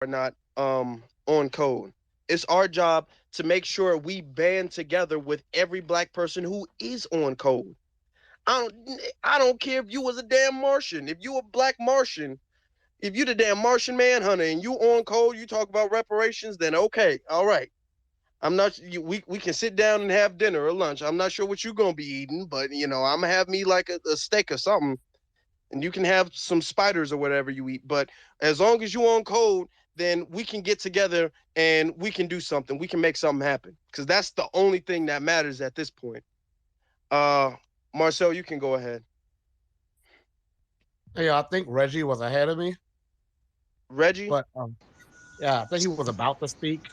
are not on code. It's our job to make sure we band together with every black person who is on code. I don't care if you was a damn Martian. If you a black Martian, if you the damn Martian manhunter and you on code, you talk about reparations, then okay, all right. I'm not. We can sit down and have dinner or lunch. I'm not sure what you're gonna be eating, but I'm gonna have me like a steak or something, and you can have some spiders or whatever you eat. But as long as you on code, then we can get together and we can do something. We can make something happen because that's the only thing that matters at this point. Uh, Marcel, you can go ahead. Yeah, I think Reggie was ahead of me, Reggie. but yeah, I think he was about to speak.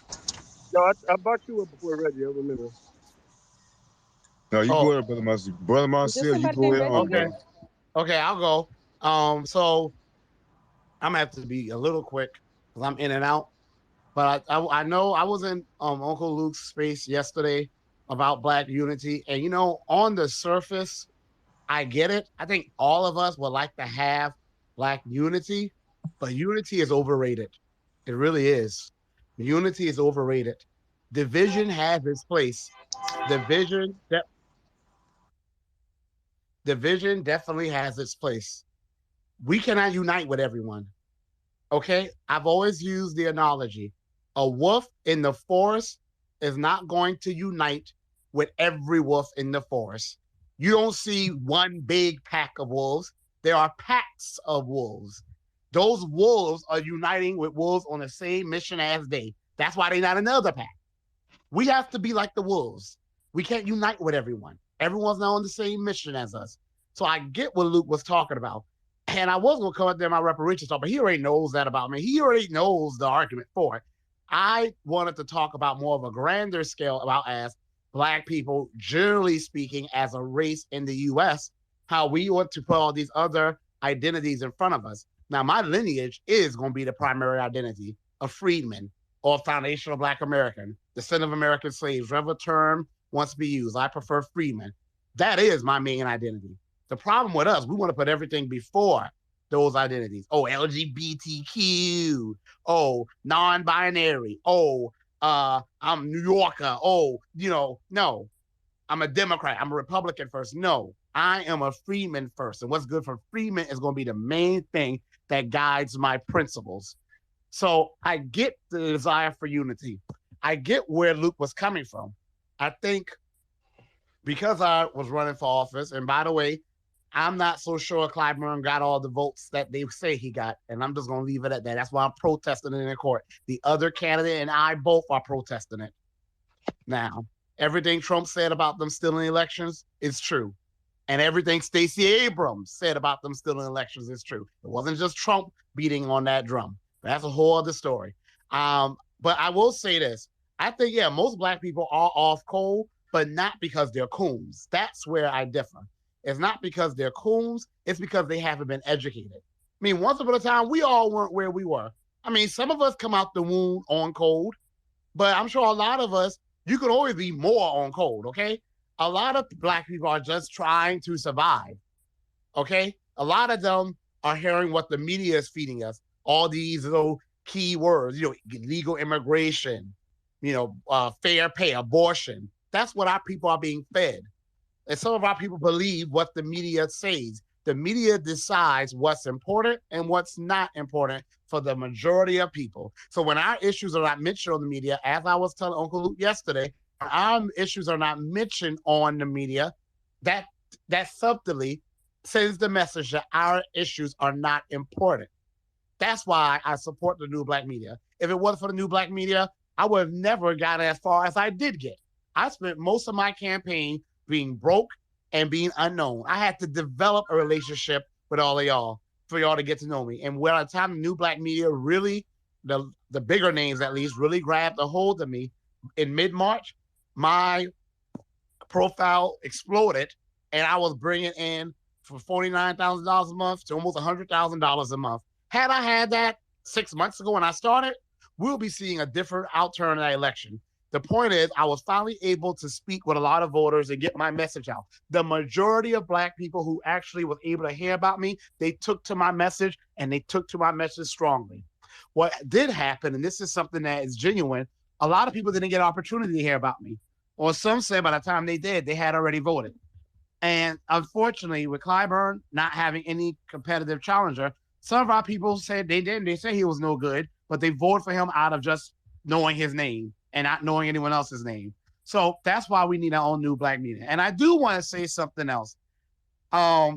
No, I brought you up before Reggie. I remember. No, you Oh, go ahead, brother Marcel. Brother Did Marcel, you somebody go think ahead Reggie on, okay, went? brother. okay, I'll go. So I'm gonna have to be a little quick because I'm in and out. But I know I was in Uncle Luke's space yesterday about Black unity, and on the surface, I get it. I think all of us would like to have Black unity, but unity is overrated. It really is. Unity is overrated. Division has its place. Division, de- division definitely has its place. We cannot unite with everyone. Okay, I've always used the analogy: a wolf in the forest is not going to unite with every wolf in the forest. You don't see one big pack of wolves. There are packs of wolves. Those wolves are uniting with wolves on the same mission as they. That's why they're not another pack. We have to be like the wolves. We can't unite with everyone. Everyone's not on the same mission as us. So I get what Luke was talking about. And I was going to come up there my reparations talk, but he already knows that about me. He already knows the argument for it. I wanted to talk about more of a grander scale about as Black people, generally speaking, as a race in the US, how we want to put all these other identities in front of us. Now, my lineage is going to be the primary identity of freedmen or foundational Black American, descendant of American slaves, whatever term wants to be used. I prefer freedmen. That is my main identity. The problem with us, we want to put everything before those identities. Oh, LGBTQ. Oh, non-binary. Oh, I'm New Yorker. Oh, no. I'm a Democrat. I'm a Republican first. No, I am a freeman first. And what's good for freeman is going to be the main thing that guides my principles. So I get the desire for unity. I get where Luke was coming from. I think because I was running for office, and by the way, I'm not so sure Clyburn got all the votes that they say he got, and I'm just going to leave it at that. That's why I'm protesting it in court. The other candidate and I both are protesting it. Now, everything Trump said about them stealing elections is true. And everything Stacey Abrams said about them stealing elections is true. It wasn't just Trump beating on that drum. That's a whole other story. But I will say this. I think, yeah, most Black people are off cold, but not because they're coons. That's where I differ. It's not because they're coons. It's because they haven't been educated. I mean, once upon a time, we all weren't where we were. I mean, some of us come out the womb on cold, but I'm sure a lot of us, you could always be more on cold, okay? A lot of Black people are just trying to survive, okay? A lot of them are hearing what the media is feeding us, all these little key words, legal immigration, fair pay, abortion. That's what our people are being fed. And some of our people believe what the media says. The media decides what's important and what's not important for the majority of people. So when our issues are not mentioned on the media, as I was telling Uncle Luke yesterday, our issues are not mentioned on the media, that subtly sends the message that our issues are not important. That's why I support the new Black media. If it wasn't for the new Black media, I would have never gotten as far as I did get. I spent most of my campaign being broke and being unknown. I had to develop a relationship with all of y'all for y'all to get to know me. And by the time the new Black media really, the bigger names at least, really grabbed a hold of me in mid-March, my profile exploded, and I was bringing in from $49,000 a month to almost $100,000 a month. Had I had that 6 months ago when I started, we'll be seeing a different outturn in that election. The point is, I was finally able to speak with a lot of voters and get my message out. The majority of Black people who actually was able to hear about me, they took to my message and they took to my message strongly. what did happen, and this is something that is genuine, a lot of people didn't get an opportunity to hear about me. Or some say by the time they did, they had already voted. And unfortunately, with Clyburn not having any competitive challenger, some of our people said they didn't. They said he was no good, but they voted for him out of just knowing his name and not knowing anyone else's name. So that's why we need our own new black media. And I do want to say something else. I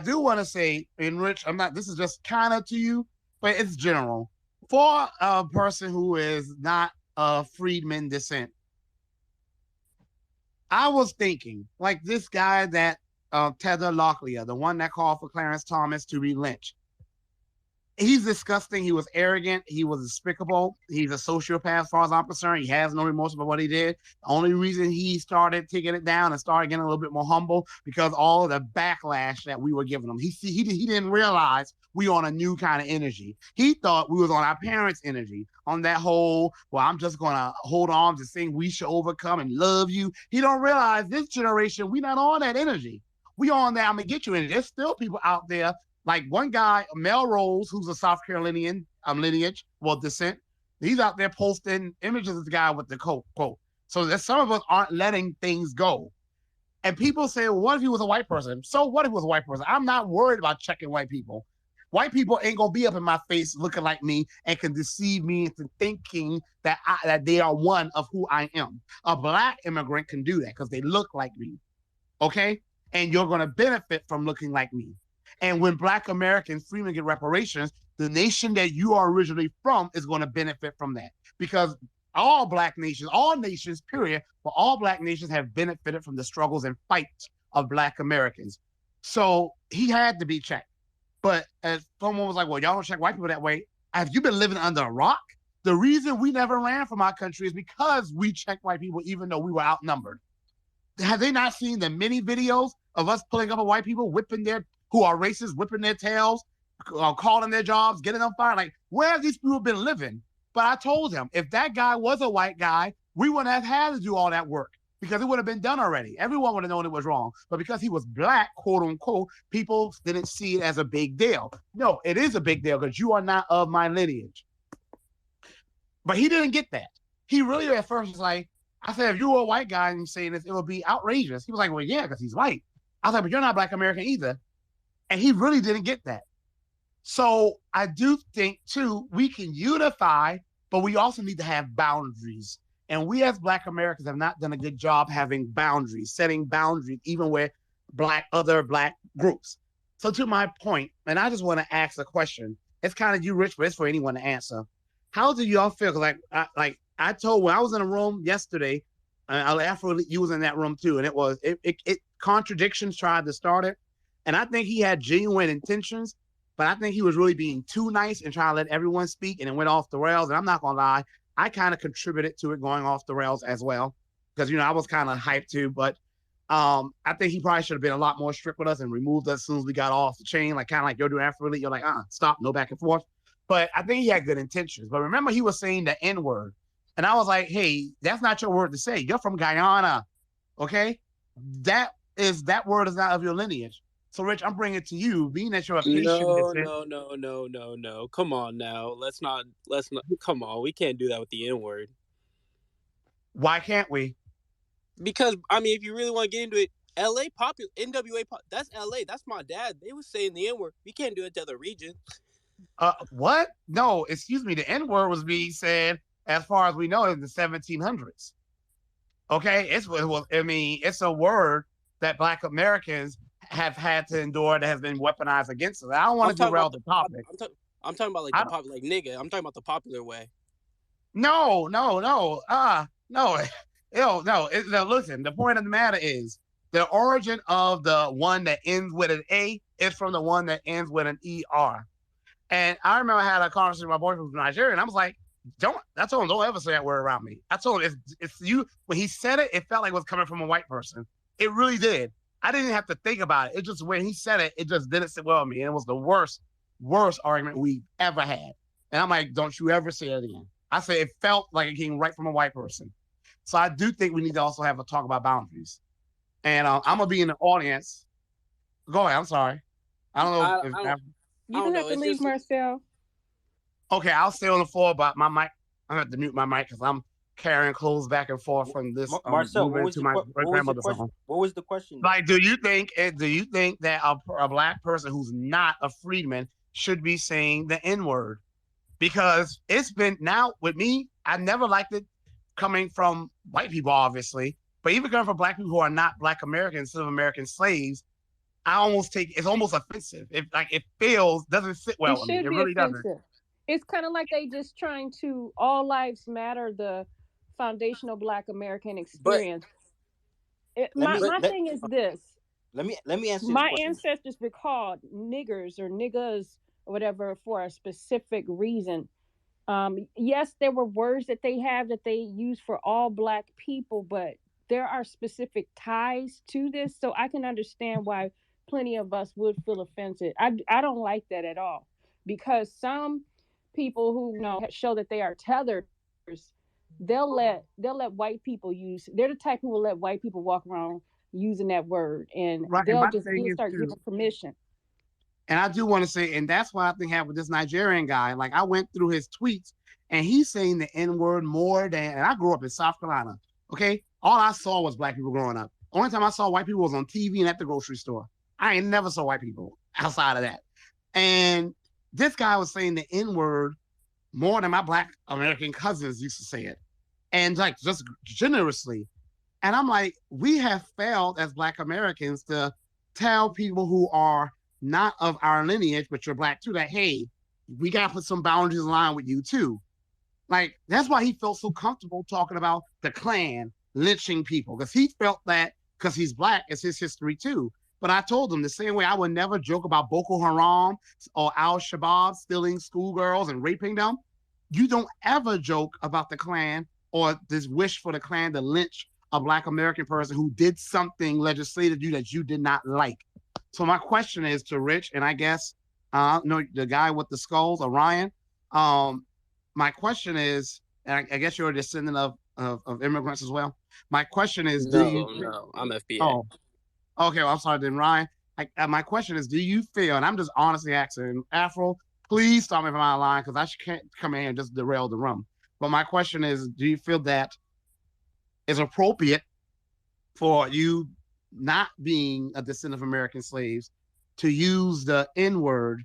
do want to say, and Rich, this is just kind of to you, but it's general. For a person who is not a freedman descent, I was thinking, like this guy that Tether Locklear, the one that called for Clarence Thomas to be lynched. He's disgusting. He was arrogant. He was despicable. He's a sociopath as far as I'm concerned. He has no remorse for what he did. The only reason he started taking it down and started getting a little bit more humble because all of the backlash that we were giving him. He didn't realize we on a new kind of energy. He thought we was on our parents' energy, on that whole, well, I'm just going to hold on to sing We Should Overcome and Love You. He don't realize this generation, we not on that energy. We on that, I'm going to get you in. There's still people out there like one guy, Melrose, who's a South Carolinian descent. He's out there posting images of the guy with the quote. So that some of us aren't letting things go. And people say, well, what if he was a white person? So what if he was a white person? I'm not worried about checking white people. White people ain't gonna be up in my face looking like me and can deceive me into thinking that they are one of who I am. A black immigrant can do that because they look like me. Okay? And you're gonna benefit from looking like me. And when Black American freemen get reparations, the nation that you are originally from is going to benefit from that. Because all Black nations, all nations, period, but all Black nations have benefited from the struggles and fights of Black Americans. So he had to be checked. But as someone was like, well, y'all don't check white people that way. Have you been living under a rock? The reason we never ran from our country is because we checked white people even though we were outnumbered. Have they not seen the many videos of us pulling up on white people, who are racist, whipping their tails, calling their jobs, getting them fired? Like, where have these people been living? But I told him, if that guy was a white guy, we wouldn't have had to do all that work because it would have been done already. Everyone would have known it was wrong. But because he was Black, quote unquote, people didn't see it as a big deal. No, it is a big deal because you are not of my lineage. But he didn't get that. He really at first was like, I said, if you were a white guy and you're saying this, it would be outrageous. He was like, well, yeah, because he's white. I was like, but you're not Black American either. And he really didn't get that. So I do think, too, we can unify, but we also need to have boundaries. And we as Black Americans have not done a good job having boundaries, setting boundaries, even with other Black groups. So to my point, and I just want to ask a question. It's kind of you, Rich, but it's for anyone to answer. How do y'all feel? Like I told when I was in a room yesterday, after you was in that room too, and it contradictions tried to start it. And I think he had genuine intentions, but I think he was really being too nice and trying to let everyone speak, and it went off the rails. And I'm not gonna lie, I kind of contributed to it going off the rails as well, because I was kind of hyped too. But I think he probably should have been a lot more strict with us and removed us as soon as we got off the chain, like kind of like you're doing after You're like, stop, no back and forth. But I think he had good intentions. But remember, he was saying the N-word, and I was like, hey, that's not your word to say. You're from Guyana, okay? That word is not of your lineage. So, Rich, I'm bringing it to you, being that you're a patient. No. Come on now. Let's not. Come on. We can't do that with the N-word. Why can't we? Because, if you really want to get into it, LA popular, NWA, that's LA. That's my dad. They were saying the N-word. We can't do it to other regions. What? No, excuse me. The N-word was being said, as far as we know, in the 1700s. Okay? It's a word that Black Americans have had to endure that has been weaponized against us. I don't want to derail the topic. I'm talking about like nigga. I'm talking about the popular way. No. No. Listen, the point of the matter is the origin of the one that ends with an A is from the one that ends with an ER. And I remember I had a conversation with my boyfriend from Nigeria, and I was like, I told him, don't ever say that word around me. I told him, it's you. When he said it, it felt like it was coming from a white person. It really did. I didn't have to think about it. It just, when he said it, it just didn't sit well with me. And it was the worst argument we've ever had. And I'm like, don't you ever say it again. I say it felt like it came right from a white person. So I do think we need to also have a talk about boundaries. And I'm going to be in the audience. Go ahead. I'm sorry. I don't know. You don't have to leave, Marcel. Okay, I'll stay on the floor, but my mic, I have to mute my mic because I'm carrying clothes back and forth from this Marcel, moving to my grandmother's home. What was the question? Like, do you think that a black person who's not a freedman should be saying the N-word? Because it's been now with me, I never liked it coming from white people, obviously, but even coming from black people who are not black Americans, instead of American slaves, I almost take it's almost offensive. It feels doesn't sit well It with me. should It be really doesn't. offensive. It's kind of like they just trying to all lives matter the foundational Black American But experience. let My me my thing is this: let me answer this my question. ancestors were called niggers or niggas or whatever for a specific reason. Yes, there were words that they have that they use for all Black people, but there are specific ties to this, so I can understand why plenty of us would feel offended. I don't like that at all because some people who show that they are tethers, they'll let white people use. They're the type who will let white people walk around using that word, and Right. And they'll my just thing is start too, giving permission. and I do want to say, and that's why I think happened with this Nigerian guy. Like I went through his tweets and he's saying the N-word more than, and I grew up in South Carolina. Okay. All I saw was black people growing up. Only time I saw white people was on TV and at the grocery store. I ain't never saw white people outside of that. And this guy was saying the N-word more than my black American cousins used to say it. And like just generously. And I'm like, we have failed as black Americans to tell people who are not of our lineage, but you're black too, that hey, we gotta put some boundaries in line with you too. Like that's why he felt so comfortable talking about the Klan lynching people, because he felt that because he's black, it's his history too. But I told him the same way I would never joke about Boko Haram or Al Shabaab stealing schoolgirls and raping them. You don't ever joke about the Klan or this wish for the Klan to lynch a black American person who did something legislatively that you did not like. So my question is to Rich, and I guess no, the guy with the skulls, Orion. My question is, and I guess you're a descendant of immigrants as well. My question is, do you? No, I'm FBA. Oh, okay. Well, I'm sorry, then Ryan. My question is, do you feel? And I'm just honestly asking, Afro, please stop me if I'm out of line because I can't come in here and just derail the room. But my question is, do you feel that is appropriate for you not being a descendant of American slaves to use the N-word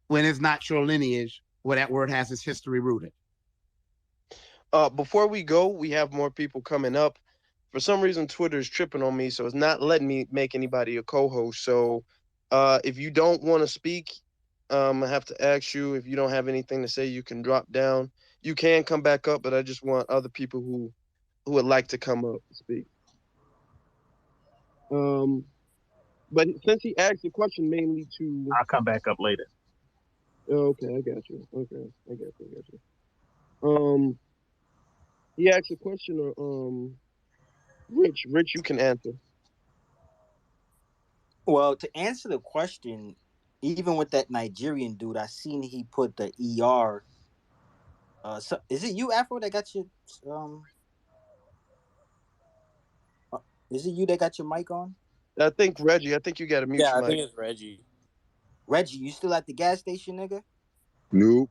when it's not your lineage where that word has its history rooted? Before we go, we have more people coming up. For some reason, Twitter is tripping on me, so it's not letting me make anybody a co-host. So if you don't want to speak, I have to ask you. If you don't have anything to say, you can drop down. You can come back up, but I just want other people who would like to come up to speak. But since he asked the question mainly to, I'll come back up later. okay, I got you. Okay, I got you. He asked a question, or Rich, you can answer. Well, to answer the question, even with that Nigerian dude, I seen he put the ER. So is it you, Afro, that got your Is it you that got your mic on? I think Reggie. I think you got to mute Yeah, your I mic. think it's Reggie. Reggie, you still at the gas station, nigga? Nope.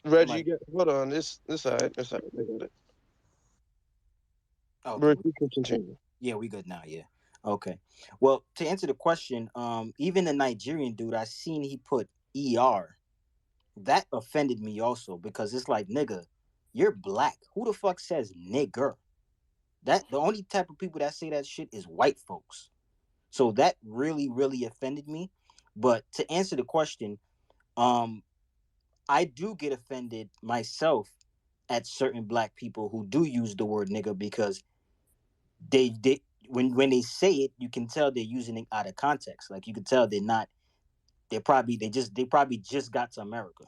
Reggie, you got, hold on. This all right. This all right. I got it. Okay. Rich, you can continue. Yeah, we good now. Yeah. Okay. Well, to answer the question, even the Nigerian dude, I seen he put ER. That offended me also because it's like, nigga, you're black. Who the fuck says nigger? That the only type of people that say that shit is white folks. So that really, really offended me. But to answer the question, I do get offended myself at certain black people who do use the word nigga because they when they say it, you can tell they're using it out of context. Like you can tell they probably just got to America.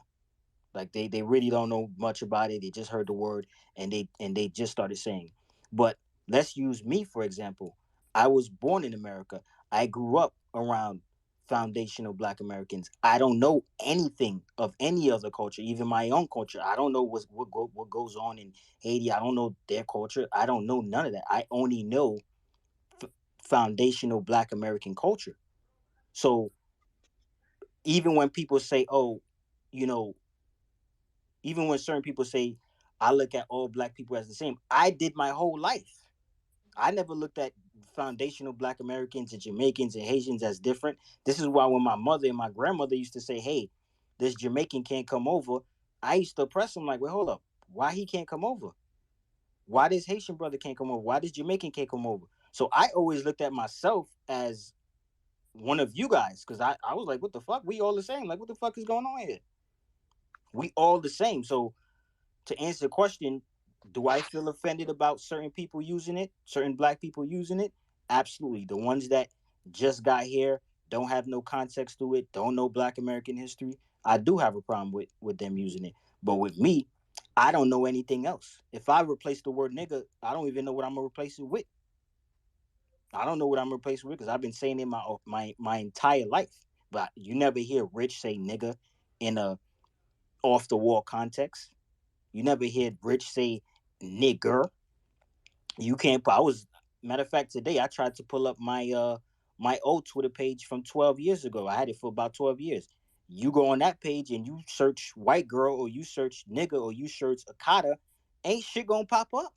Like they really don't know much about it. They just heard the word and they just started saying. But let's use me for example. I was born in America. I grew up around foundational black Americans. I don't know anything of any other culture, even my own culture. I don't know what goes on in Haiti. I don't know their culture. I don't know none of that. I only know foundational black American culture. So even when people say, oh, you know, even when certain people say, I look at all black people as the same, I did my whole life. I never looked at foundational black Americans and Jamaicans and Haitians as different. This is why when my mother and my grandmother used to say, hey, this Jamaican can't come over, I used to press them like, wait, hold up. Why he can't come over? Why this Haitian brother can't come over? Why this Jamaican can't come over? So I always looked at myself as one of you guys, because I was like, what the fuck? We all the same. Like, what the fuck is going on here? We all the same. So to answer the question, do I feel offended about certain people using it, certain black people using it? Absolutely. The ones that just got here, don't have no context to it, don't know black American history, I do have a problem with them using it. But with me, I don't know anything else. If I replace the word nigga, I don't even know what I'm gonna replace it with. I don't know what I'm replacing with because I've been saying it my entire life. But you never hear Rich say nigga in a off the wall context. You never hear Rich say nigger. You can't. Matter of fact, today I tried to pull up my old Twitter page from 12 years ago. I had it for about 12 years. You go on that page and you search white girl or you search nigga or you search Akata, ain't shit gonna pop up.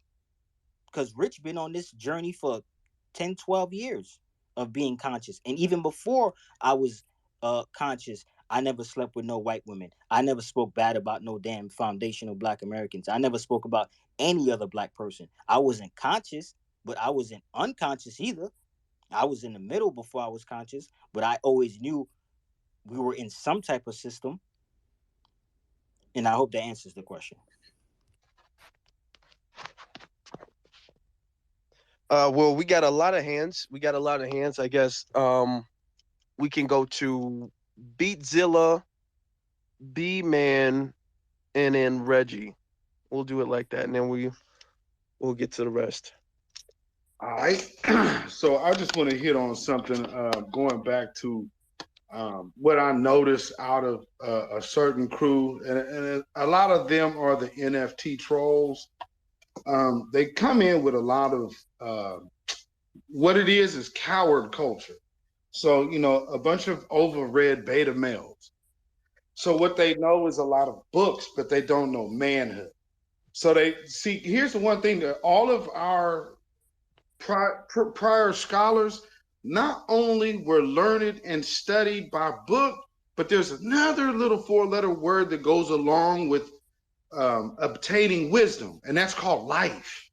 Because Rich been on this journey for 10, 12 years of being conscious. And even before I was conscious, I never slept with no white women. I never spoke bad about no damn foundational black Americans. I never spoke about any other black person. I wasn't conscious, but I wasn't unconscious either. I was in the middle before I was conscious, but I always knew we were in some type of system. And I hope that answers the question. Well, we got a lot of hands. I guess we can go to Beatzilla, B-Man, and then Reggie. We'll do it like that, and then we'll get to the rest. All right. So I just want to hit on something going back to what I noticed out of a certain crew, and a lot of them are the NFT trolls. They come in with a lot of what it is coward culture. So, a bunch of overread beta males. So what they know is a lot of books, but they don't know manhood. So here's the one thing that all of our prior scholars not only were learned and studied by book, but there's another little 4-letter word that goes along with obtaining wisdom, and that's called life.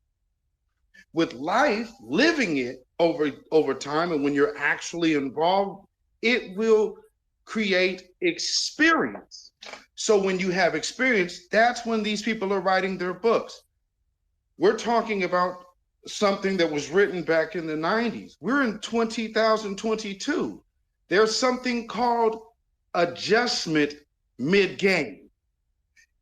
With life, living it over time, and when you're actually involved, it will create experience. So when you have experience, that's when these people are writing their books. We're talking about something that was written back in the 90s. We're in 2022. There's something called adjustment mid-game.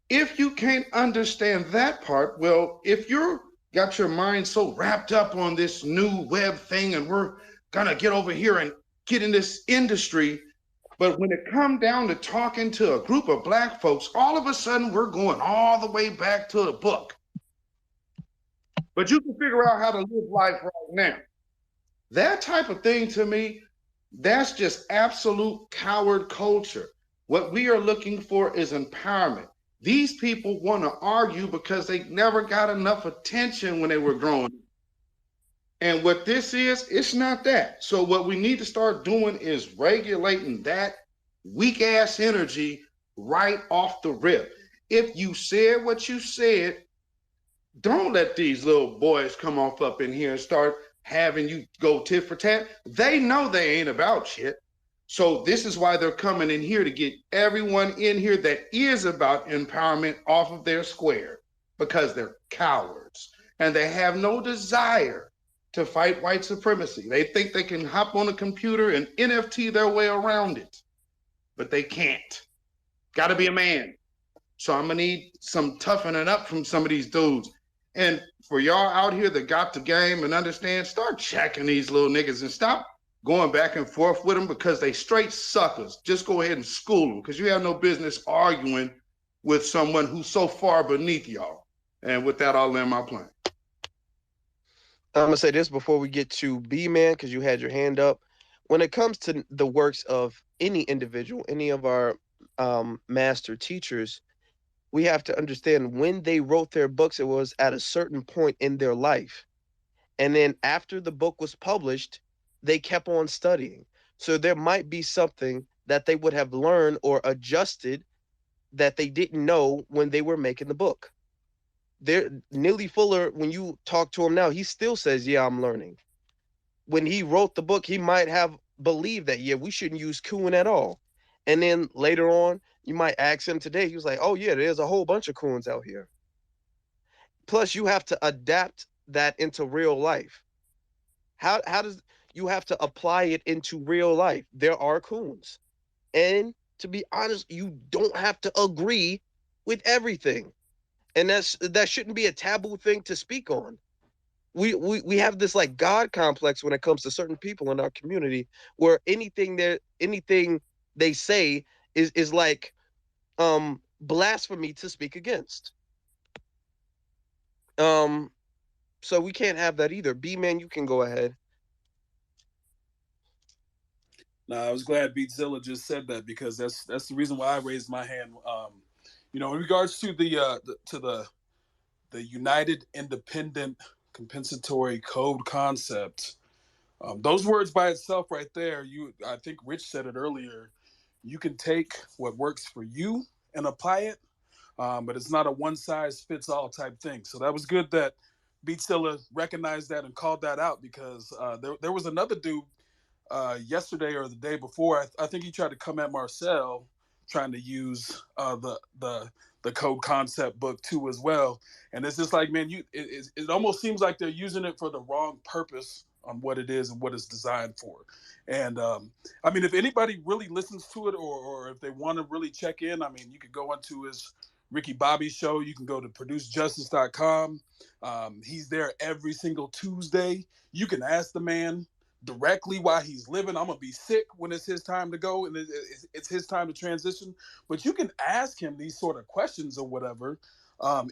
If you can't understand that part, well, if you're got your mind so wrapped up on this new web thing and we're gonna get over here and get in this industry, but when it come down to talking to a group of black folks, all of a sudden we're going all the way back to the book. But you can figure out how to live life right now. That type of thing, to me, that's just absolute coward culture. What we are looking for is empowerment. These people want to argue because they never got enough attention when they were growing up. And what this is, it's not that. So what we need to start doing is regulating that weak ass energy right off the rip. If you said what you said, don't let these little boys come off up in here and start having you go tit for tat. They know they ain't about shit. So this is why they're coming in here, to get everyone in here that is about empowerment off of their square, because they're cowards and they have no desire to fight white supremacy. They think they can hop on a computer and NFT their way around it, but they can't. Got to be a man. So I'm gonna need some toughening up from some of these dudes. And for y'all out here that got the game and understand, start checking these little niggas and stop going back and forth with them, because they straight suckers. Just go ahead and school them, because you have no business arguing with someone who's so far beneath y'all. And with that, I'll land my plane. I'm gonna say this before we get to B-Man, because you had your hand up. When it comes to the works of any individual, any of our master teachers, we have to understand when they wrote their books, it was at a certain point in their life. And then after the book was published, they kept on studying. So there might be something that they would have learned or adjusted that they didn't know when they were making the book. There, Neely Fuller, when you talk to him now, he still says, "Yeah, I'm learning." When he wrote the book, he might have believed that, yeah, we shouldn't use coon at all. And then later on, you might ask him today, he was like, "Oh yeah, there's a whole bunch of coons out here." Plus, you have to adapt that into real life. How does you have to apply it into real life? There are coons, and to be honest, you don't have to agree with everything, and that shouldn't be a taboo thing to speak on. We have this like God complex when it comes to certain people in our community, where anything they say is like blasphemy to speak against. Um, so we can't have that either. B man, you can go ahead. Nah, I was glad Beatzilla just said that because that's the reason why I raised my hand. In regards to the United Independent Compensatory Code concept, those words by itself, right there, I think Rich said it earlier. You can take what works for you and apply it, but it's not a one size fits all type thing. So that was good that Beatzilla recognized that and called that out because there was another dude yesterday or the day before. I think he tried to come at Marcel, trying to use the code concept book too as well. And it's just like, man, it almost seems like they're using it for the wrong purpose on what it is and what it's designed for. And I mean, if anybody really listens to it, or if they want to really check in, I mean, you could go into his Ricky Bobby show. You can go to producejustice.com. He's there every single Tuesday. You can ask the man directly while he's living. I'm gonna be sick when it's his time to go and it's his time to transition. But you can ask him these sort of questions or whatever,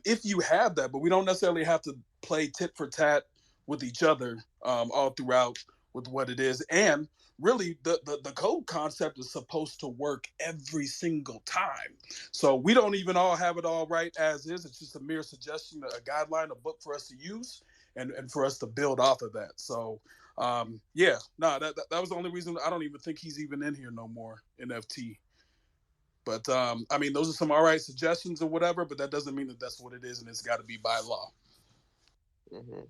if you have that. But we don't necessarily have to play tit for tat with each other all throughout with what it is. And really, the code concept is supposed to work every single time. So we don't even all have it all right as is. It's just a mere suggestion, a guideline, a book for us to use and for us to build off of that. So yeah, no, that was the only reason. I don't even think he's even in here no more in FT. But I mean, those are some all right suggestions or whatever, but that doesn't mean that that's what it is, and it's got to be by law. Mm-hmm.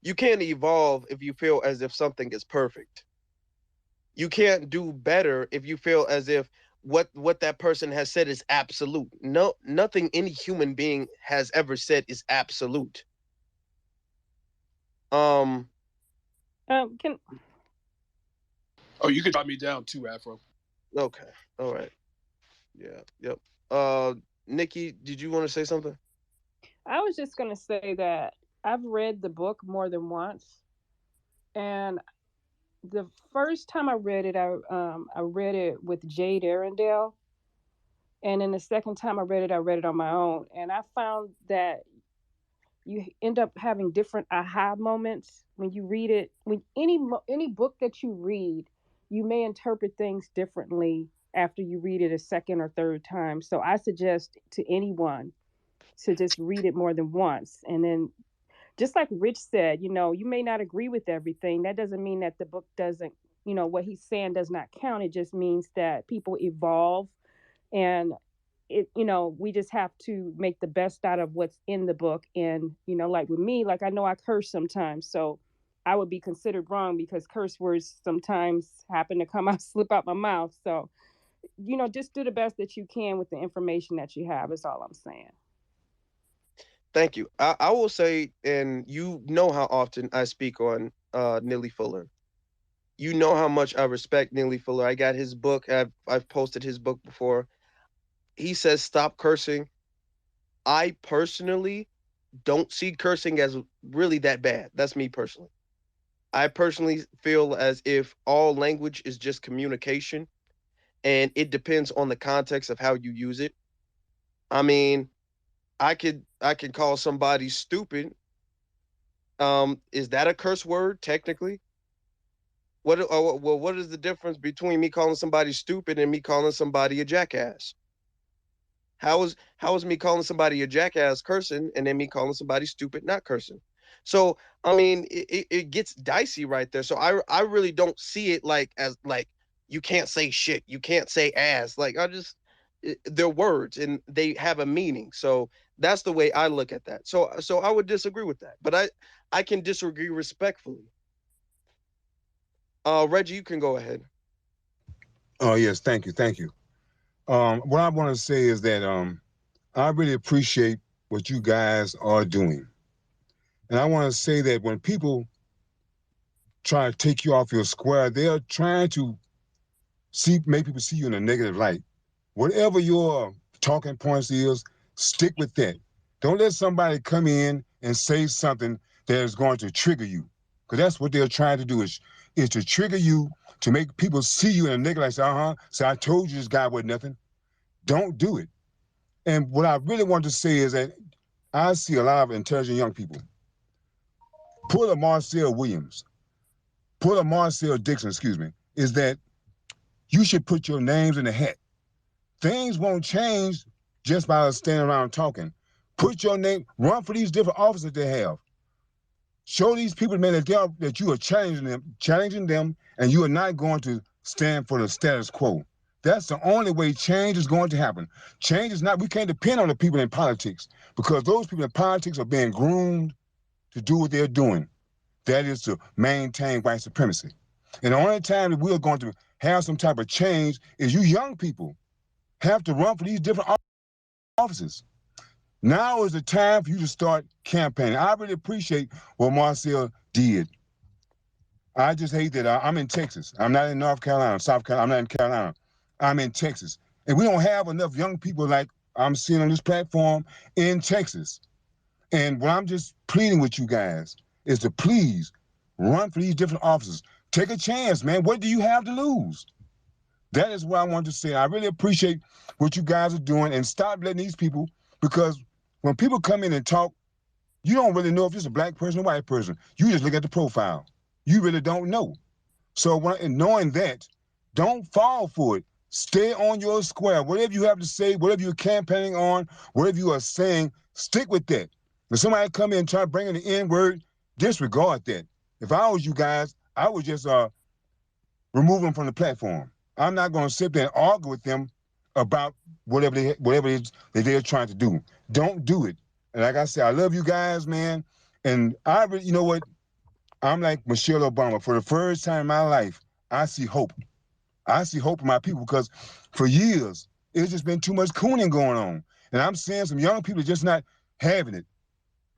You can't evolve if you feel as if something is perfect. You can't do better if you feel as if what that person has said is absolute. No, nothing any human being has ever said is absolute. Can Oh, you could drop me down too, Afro. Okay. All right. Yeah. Yep. Nikki, did you want to say something? I was just gonna say that I've read the book more than once, and the first time I read it, I read it with Jade Arendelle, and then the second time I read it on my own, and I found that you end up having different aha moments when you read it. When any book that you read, you may interpret things differently after you read it a second or third time. So I suggest to anyone to just read it more than once, and then just like Rich said, you may not agree with everything. That doesn't mean that the book doesn't, what he's saying does not count. It just means that people evolve, and we just have to make the best out of what's in the book. And like with me, like I know I curse sometimes, so I would be considered wrong because curse words sometimes happen to come out, slip out my mouth. So just do the best that you can with the information that you have, is all I'm saying. Thank you. I will say, and you know how often I speak on Neely Fuller. You know how much I respect Neely Fuller. I got his book. I've posted his book before. He says stop cursing. I personally don't see cursing as really that bad. That's me personally. I personally feel as if all language is just communication, and it depends on the context of how you use it. I mean, I could call somebody stupid. Is that a curse word technically? What is the difference between me calling somebody stupid and me calling somebody a jackass? How is me calling somebody a jackass cursing and then me calling somebody stupid not cursing? So I mean, it gets dicey right there. So I really don't see it like as like you can't say shit, you can't say ass. Like they're words and they have a meaning. So that's the way I look at that. So I would disagree with that, but I can disagree respectfully. Reggie, you can go ahead. Oh yes, thank you, thank you. What I want to say is that I really appreciate what you guys are doing, and I want to say that when people try to take you off your square, they're trying to make people see you in a negative light. Whatever your talking points is, stick with that. Don't let somebody come in and say something that is going to trigger you, because that's what they're trying to do is to trigger you, to make people see you in a negative light. Say, so I told you this guy was nothing. Don't do it. And what I really want to say is that I see a lot of intelligent young people. Pull a Marcel Williams, pull a Marcel Dixon, excuse me, is that you should put your names in the hat. Things won't change just by us standing around talking. Put your name, run for these different offices they have. Show these people, man, that you are challenging them, and you are not going to stand for the status quo. That's the only way change is going to happen. Change is not, we can't depend on the people in politics, because those people in politics are being groomed to do what they're doing. That is to maintain white supremacy. And the only time that we're going to have some type of change is you young people have to run for these different offices. Now is the time for you to start campaigning. I really appreciate what Marcel did. I just hate that I'm in Texas. I'm not in North Carolina, South Carolina. I'm not in Carolina. I'm in Texas. And we don't have enough young people like I'm seeing on this platform in Texas. And what I'm just pleading with you guys is to please run for these different offices. Take a chance, man. What do you have to lose? That is what I want to say. I really appreciate what you guys are doing, and stop letting these people, because when people come in and talk, you don't really know if it's a black person or white person. You just look at the profile. You really don't know. So knowing that, don't fall for it. Stay on your square. Whatever you have to say, whatever you're campaigning on, whatever you are saying, stick with that. If somebody come in and try to bring in the N-word, disregard that. If I was you guys, I would just remove them from the platform. I'm not going to sit there and argue with them about whatever it is that they're trying to do. Don't do it. And like I said, I love you guys, man. And I really, you know what? I'm like Michelle Obama. For the first time in my life, I see hope. I see hope in my people, because for years, it's just been too much cooning going on. And I'm seeing some young people just not having it.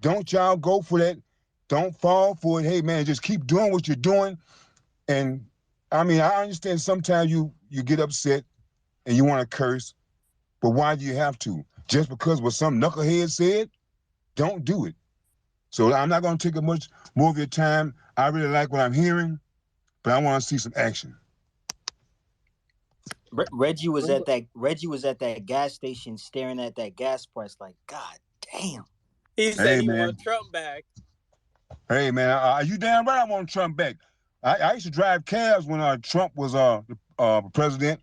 Don't y'all go for that. Don't fall for it. Hey, man, just keep doing what you're doing. And I mean, I understand sometimes you get upset and you want to curse, but why do you have to? Just because what some knucklehead said? Don't do it. So I'm not going to take up much more of your time. I really like what I'm hearing, but I want to see some action. Reggie was at that gas station staring at that gas price like, God damn. He said he wanted Trump back. Hey, man, you damn right I want Trump back. I used to drive cabs when Trump was president.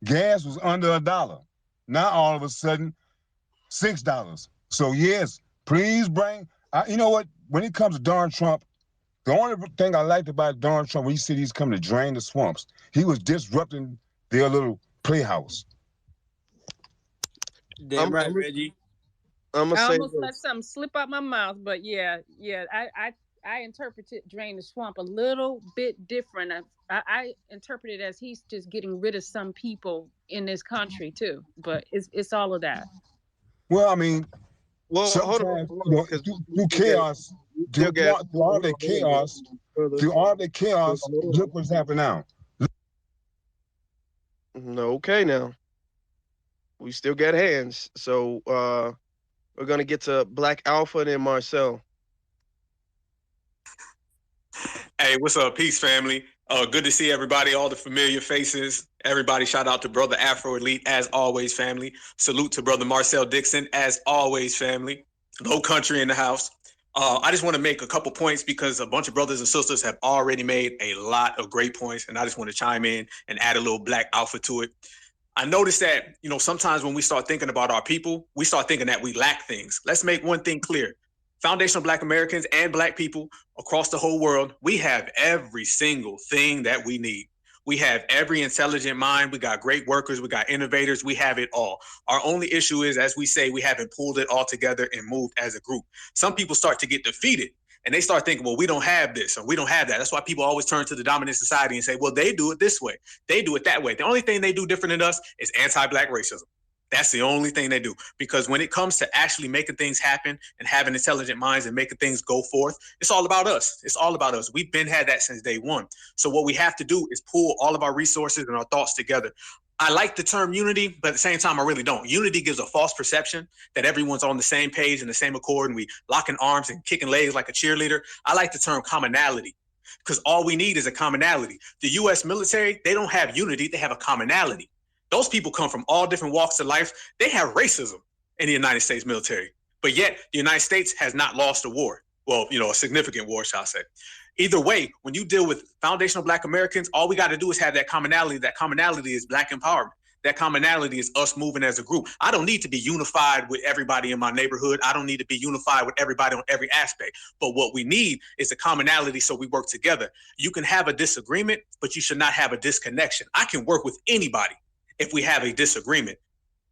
Gas was under $1. Now all of a sudden, $6. So yes, please bring. You know what? When it comes to Donald Trump, the only thing I liked about Donald Trump, when he said he's coming to drain the swamps, he was disrupting their little playhouse. Damn right, Reggie. I almost let something slip out my mouth, but yeah, I interpreted drain the swamp a little bit different. I interpret it as he's just getting rid of some people in this country too, but it's all of that. Well, I mean, hold on, through chaos, through all the chaos, look what's happening now. Okay, now we still got hands, so we're gonna get to Black Alpha and then Marcel. Hey, what's up? Peace, family. Good to see everybody, all the familiar faces. Everybody, shout out to Brother Afro Elite, as always, family. Salute to Brother Marcel Dixon, as always, family. Low Country in the house. I just want to make a couple points because a bunch of brothers and sisters have already made a lot of great points, and I just want to chime in and add a little black alpha to it. I noticed that, sometimes when we start thinking about our people, we start thinking that we lack things. Let's make one thing clear. Foundational Black Americans and Black people across the whole world, we have every single thing that we need. We have every intelligent mind. We got great workers. We got innovators. We have it all. Our only issue is, as we say, we haven't pulled it all together and moved as a group. Some people start to get defeated and they start thinking, well, we don't have this or we don't have that. That's why people always turn to the dominant society and say, well, they do it this way. They do it that way. The only thing they do different than us is anti-Black racism. That's the only thing they do. Because when it comes to actually making things happen and having intelligent minds and making things go forth, it's all about us. It's all about us. We've been had that since day one. So what we have to do is pull all of our resources and our thoughts together. I like the term unity, but at the same time, I really don't. Unity gives a false perception that everyone's on the same page and the same accord and we locking arms and kicking legs like a cheerleader. I like the term commonality because all we need is a commonality. The U.S. military, they don't have unity. They have a commonality. Those people come from all different walks of life. They have racism in the United States military, but yet the United States has not lost a war. Well, a significant war, shall I say. Either way, when you deal with foundational Black Americans, all we got to do is have that commonality. That commonality is Black empowerment. That commonality is us moving as a group. I don't need to be unified with everybody in my neighborhood. I don't need to be unified with everybody on every aspect. But what we need is a commonality so we work together. You can have a disagreement, but you should not have a disconnection. I can work with anybody if we have a disagreement.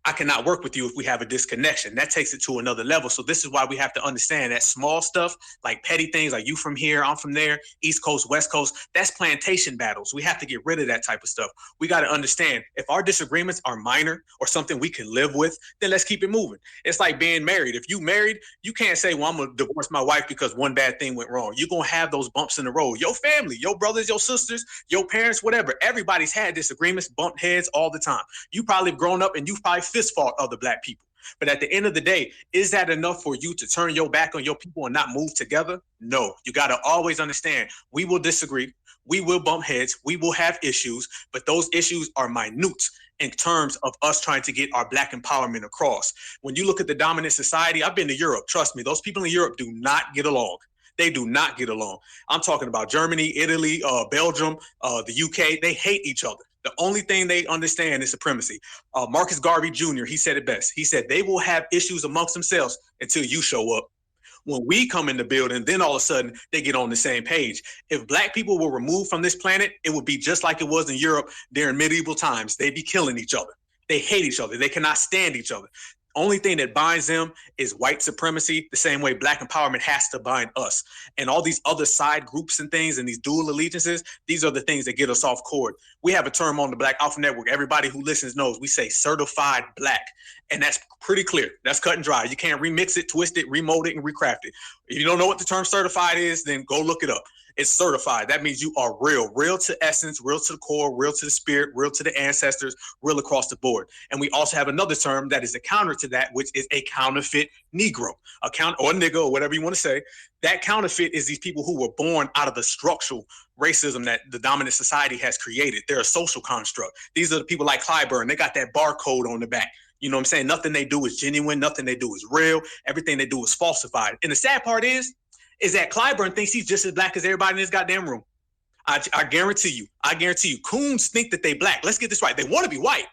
I cannot work with you if we have a disconnection. That takes it to another level. So this is why we have to understand that small stuff, like petty things, like you from here, I'm from there, East Coast, West Coast, that's plantation battles. We have to get rid of that type of stuff. We got to understand if our disagreements are minor or something we can live with, then let's keep it moving. It's like being married. If you married, you can't say, well, I'm going to divorce my wife because one bad thing went wrong. You're going to have those bumps in the road. Your family, your brothers, your sisters, your parents, whatever. Everybody's had disagreements, bumped heads all the time. You probably have grown up and you've probably fist fought other Black people. But at the end of the day, is that enough for you to turn your back on your people and not move together? No. You got to always understand, we will disagree. We will bump heads. We will have issues, but those issues are minute in terms of us trying to get our Black empowerment across. When you look at the dominant society, I've been to Europe. Trust me, those people in Europe do not get along. They do not get along. I'm talking about Germany, Italy, Belgium, the UK. They hate each other. The only thing they understand is supremacy. Marcus Garvey Jr., he said it best. He said, they will have issues amongst themselves until you show up. When we come in the building, then all of a sudden they get on the same page. If Black people were removed from this planet, it would be just like it was in Europe during medieval times. They'd be killing each other. They hate each other. They cannot stand each other. Only thing that binds them is white supremacy, the same way Black empowerment has to bind us. And all these other side groups and things and these dual allegiances, these are the things that get us off court. We have a term on the Black Alpha Network. Everybody who listens knows we say certified Black. And that's pretty clear. That's cut and dry. You can't remix it, twist it, remold it, and recraft it. If you don't know what the term certified is, then go look it up. It's certified. That means you are real to essence, real to the core, real to the spirit, real to the ancestors, real across the board. And we also have another term that is a counter to that, which is a counterfeit Negro, or nigga, or whatever you want to say. That counterfeit is these people who were born out of the structural racism that the dominant society has created. They're a social construct. These are the people like Clyburn. They got that barcode on the back. You know what I'm saying? Nothing they do is genuine. Nothing they do is real. Everything they do is falsified. And the sad part is that Clyburn thinks he's just as Black as everybody in this goddamn room. I guarantee you, coons think that they Black. Let's get this right. They want to be white,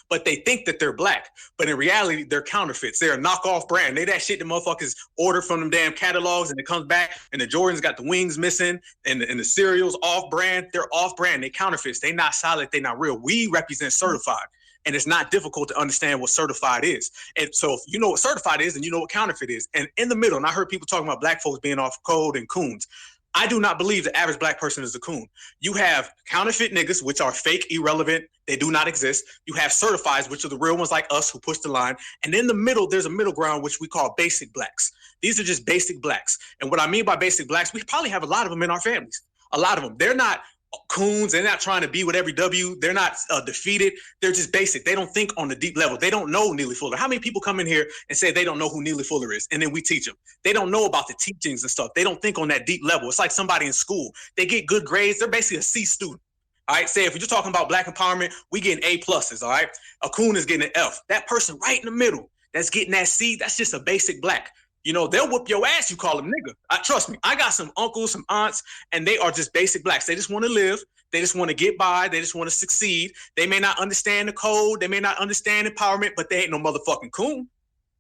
but they think that they're Black. But in reality, they're counterfeits. They're a knockoff brand. They that shit the motherfuckers order from them damn catalogs and it comes back and the Jordans got the wings missing and the cereals off brand. They're off brand. They counterfeits. They not solid. They not real. We represent certified. And it's not difficult to understand what certified is. And so if you know what certified is, then you know what counterfeit is. And in the middle, and I heard people talking about Black folks being off code and coons. I do not believe the average Black person is a coon. You have counterfeit niggas, which are fake, irrelevant. They do not exist. You have certifieds, which are the real ones like us who push the line. And in the middle, there's a middle ground, which we call basic Blacks. These are just basic Blacks. And what I mean by basic Blacks, we probably have a lot of them in our families. A lot of them. They're not coons. They're not trying to be with every W. They're not defeated. They're just basic. They don't think on the deep level. They don't know Neely Fuller. How many people come in here and say they don't know who Neely Fuller is? And then we teach them. They don't know about the teachings and stuff. They don't think on that deep level. It's like somebody in school. They get good grades. They're basically a C student. All right. Say if you're talking about Black empowerment, we getting A pluses. All right. A coon is getting an F. That person right in the middle that's getting that C, that's just a basic Black. You know, they'll whoop your ass. You call them nigga. Trust me, I got some uncles, some aunts, and they are just basic blacks. They just want to live. They just want to get by. They just want to succeed. They may not understand the code. They may not understand empowerment, but they ain't no motherfucking coon.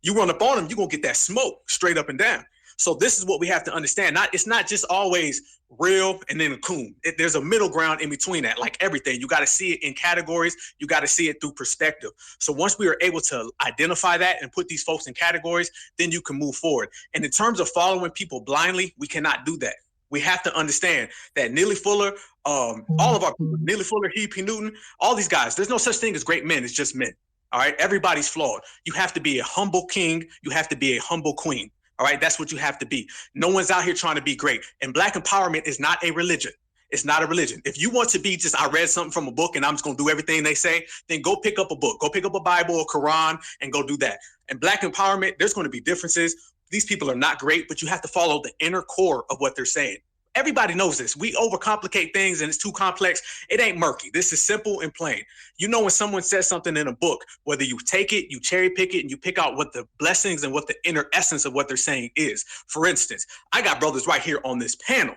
You run up on them, you're going to get that smoke straight up and down. So this is what we have to understand. It's not just always real and then a coon. There's a middle ground in between that, like everything. You got to see it in categories. You got to see it through perspective. So once we are able to identify that and put these folks in categories, then you can move forward. And in terms of following people blindly, we cannot do that. We have to understand that Neely Fuller, all of our people, Neely Fuller, Huey P. Newton, all these guys, there's no such thing as great men. It's just men. All right. Everybody's flawed. You have to be a humble king. You have to be a humble queen. All right. That's what you have to be. No one's out here trying to be great. And Black empowerment is not a religion. It's not a religion. If you want to be just, I read something from a book and I'm just going to do everything they say, then go pick up a book, go pick up a Bible or Quran and go do that. And Black empowerment, there's going to be differences. These people are not great, but you have to follow the inner core of what they're saying. Everybody knows this. We overcomplicate things and it's too complex. It ain't murky. This is simple and plain. You know, when someone says something in a book, whether you take it, you cherry pick it, and you pick out what the blessings and what the inner essence of what they're saying is. For instance, I got brothers right here on this panel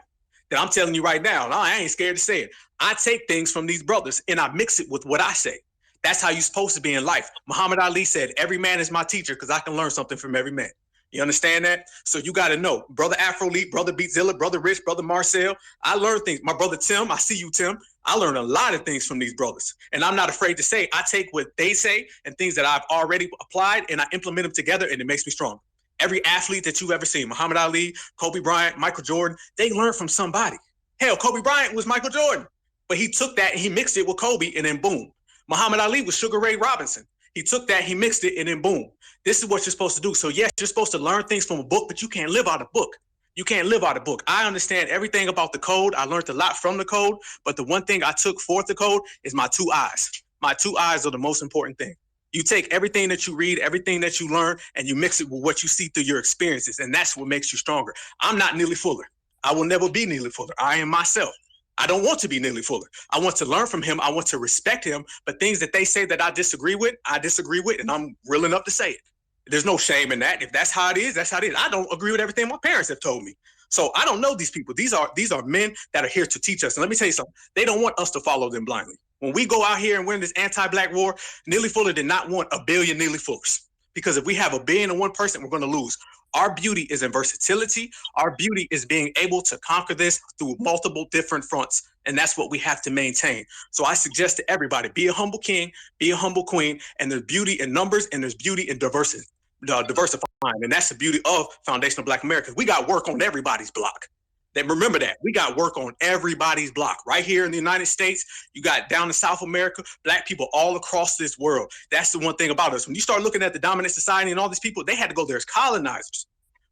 that I'm telling you right now, and I ain't scared to say it. I take things from these brothers and I mix it with what I say. That's how you're supposed to be in life. Muhammad Ali said, every man is my teacher because I can learn something from every man. You understand that? So you got to know, brother Afroleet, brother Beatzilla, brother Rich, brother Marcel. I learned things. My brother Tim, I see you, Tim. I learned a lot of things from these brothers. And I'm not afraid to say, I take what they say and things that I've already applied and I implement them together and it makes me strong. Every athlete that you've ever seen, Muhammad Ali, Kobe Bryant, Michael Jordan, they learned from somebody. Hell, Kobe Bryant was Michael Jordan, but he took that and he mixed it with Kobe and then boom. Muhammad Ali was Sugar Ray Robinson. He took that, he mixed it, and then boom. This is what you're supposed to do. So yes, you're supposed to learn things from a book, but you can't live out a book. You can't live out a book. I understand everything about the code. I learned a lot from the code, but the one thing I took forth the code is my two eyes. My two eyes are the most important thing. You take everything that you read, everything that you learn, and you mix it with what you see through your experiences, and that's what makes you stronger. I'm not Neely Fuller. I will never be Neely Fuller. I am myself. I don't want to be Neely Fuller. I want to learn from him. I want to respect him. But things that they say that I disagree with, and I'm real enough to say it. There's no shame in that. If that's how it is, that's how it is. I don't agree with everything my parents have told me. So I don't know these people. These are men that are here to teach us. And let me tell you something. They don't want us to follow them blindly. When we go out here and win this anti-Black war, Neely Fuller did not want a billion Neely Fullers. Because if we have a billion and one person, we're going to lose. Our beauty is in versatility. Our beauty is being able to conquer this through multiple different fronts. And that's what we have to maintain. So I suggest to everybody, be a humble king, be a humble queen. And there's beauty in numbers and there's beauty in diversifying. And that's the beauty of Foundational Black Americans. We got work on everybody's block. Remember that. We got work on everybody's block. Right here in the United States, you got down in South America, Black people all across this world. That's the one thing about us. When you start looking at the dominant society and all these people, they had to go there as colonizers.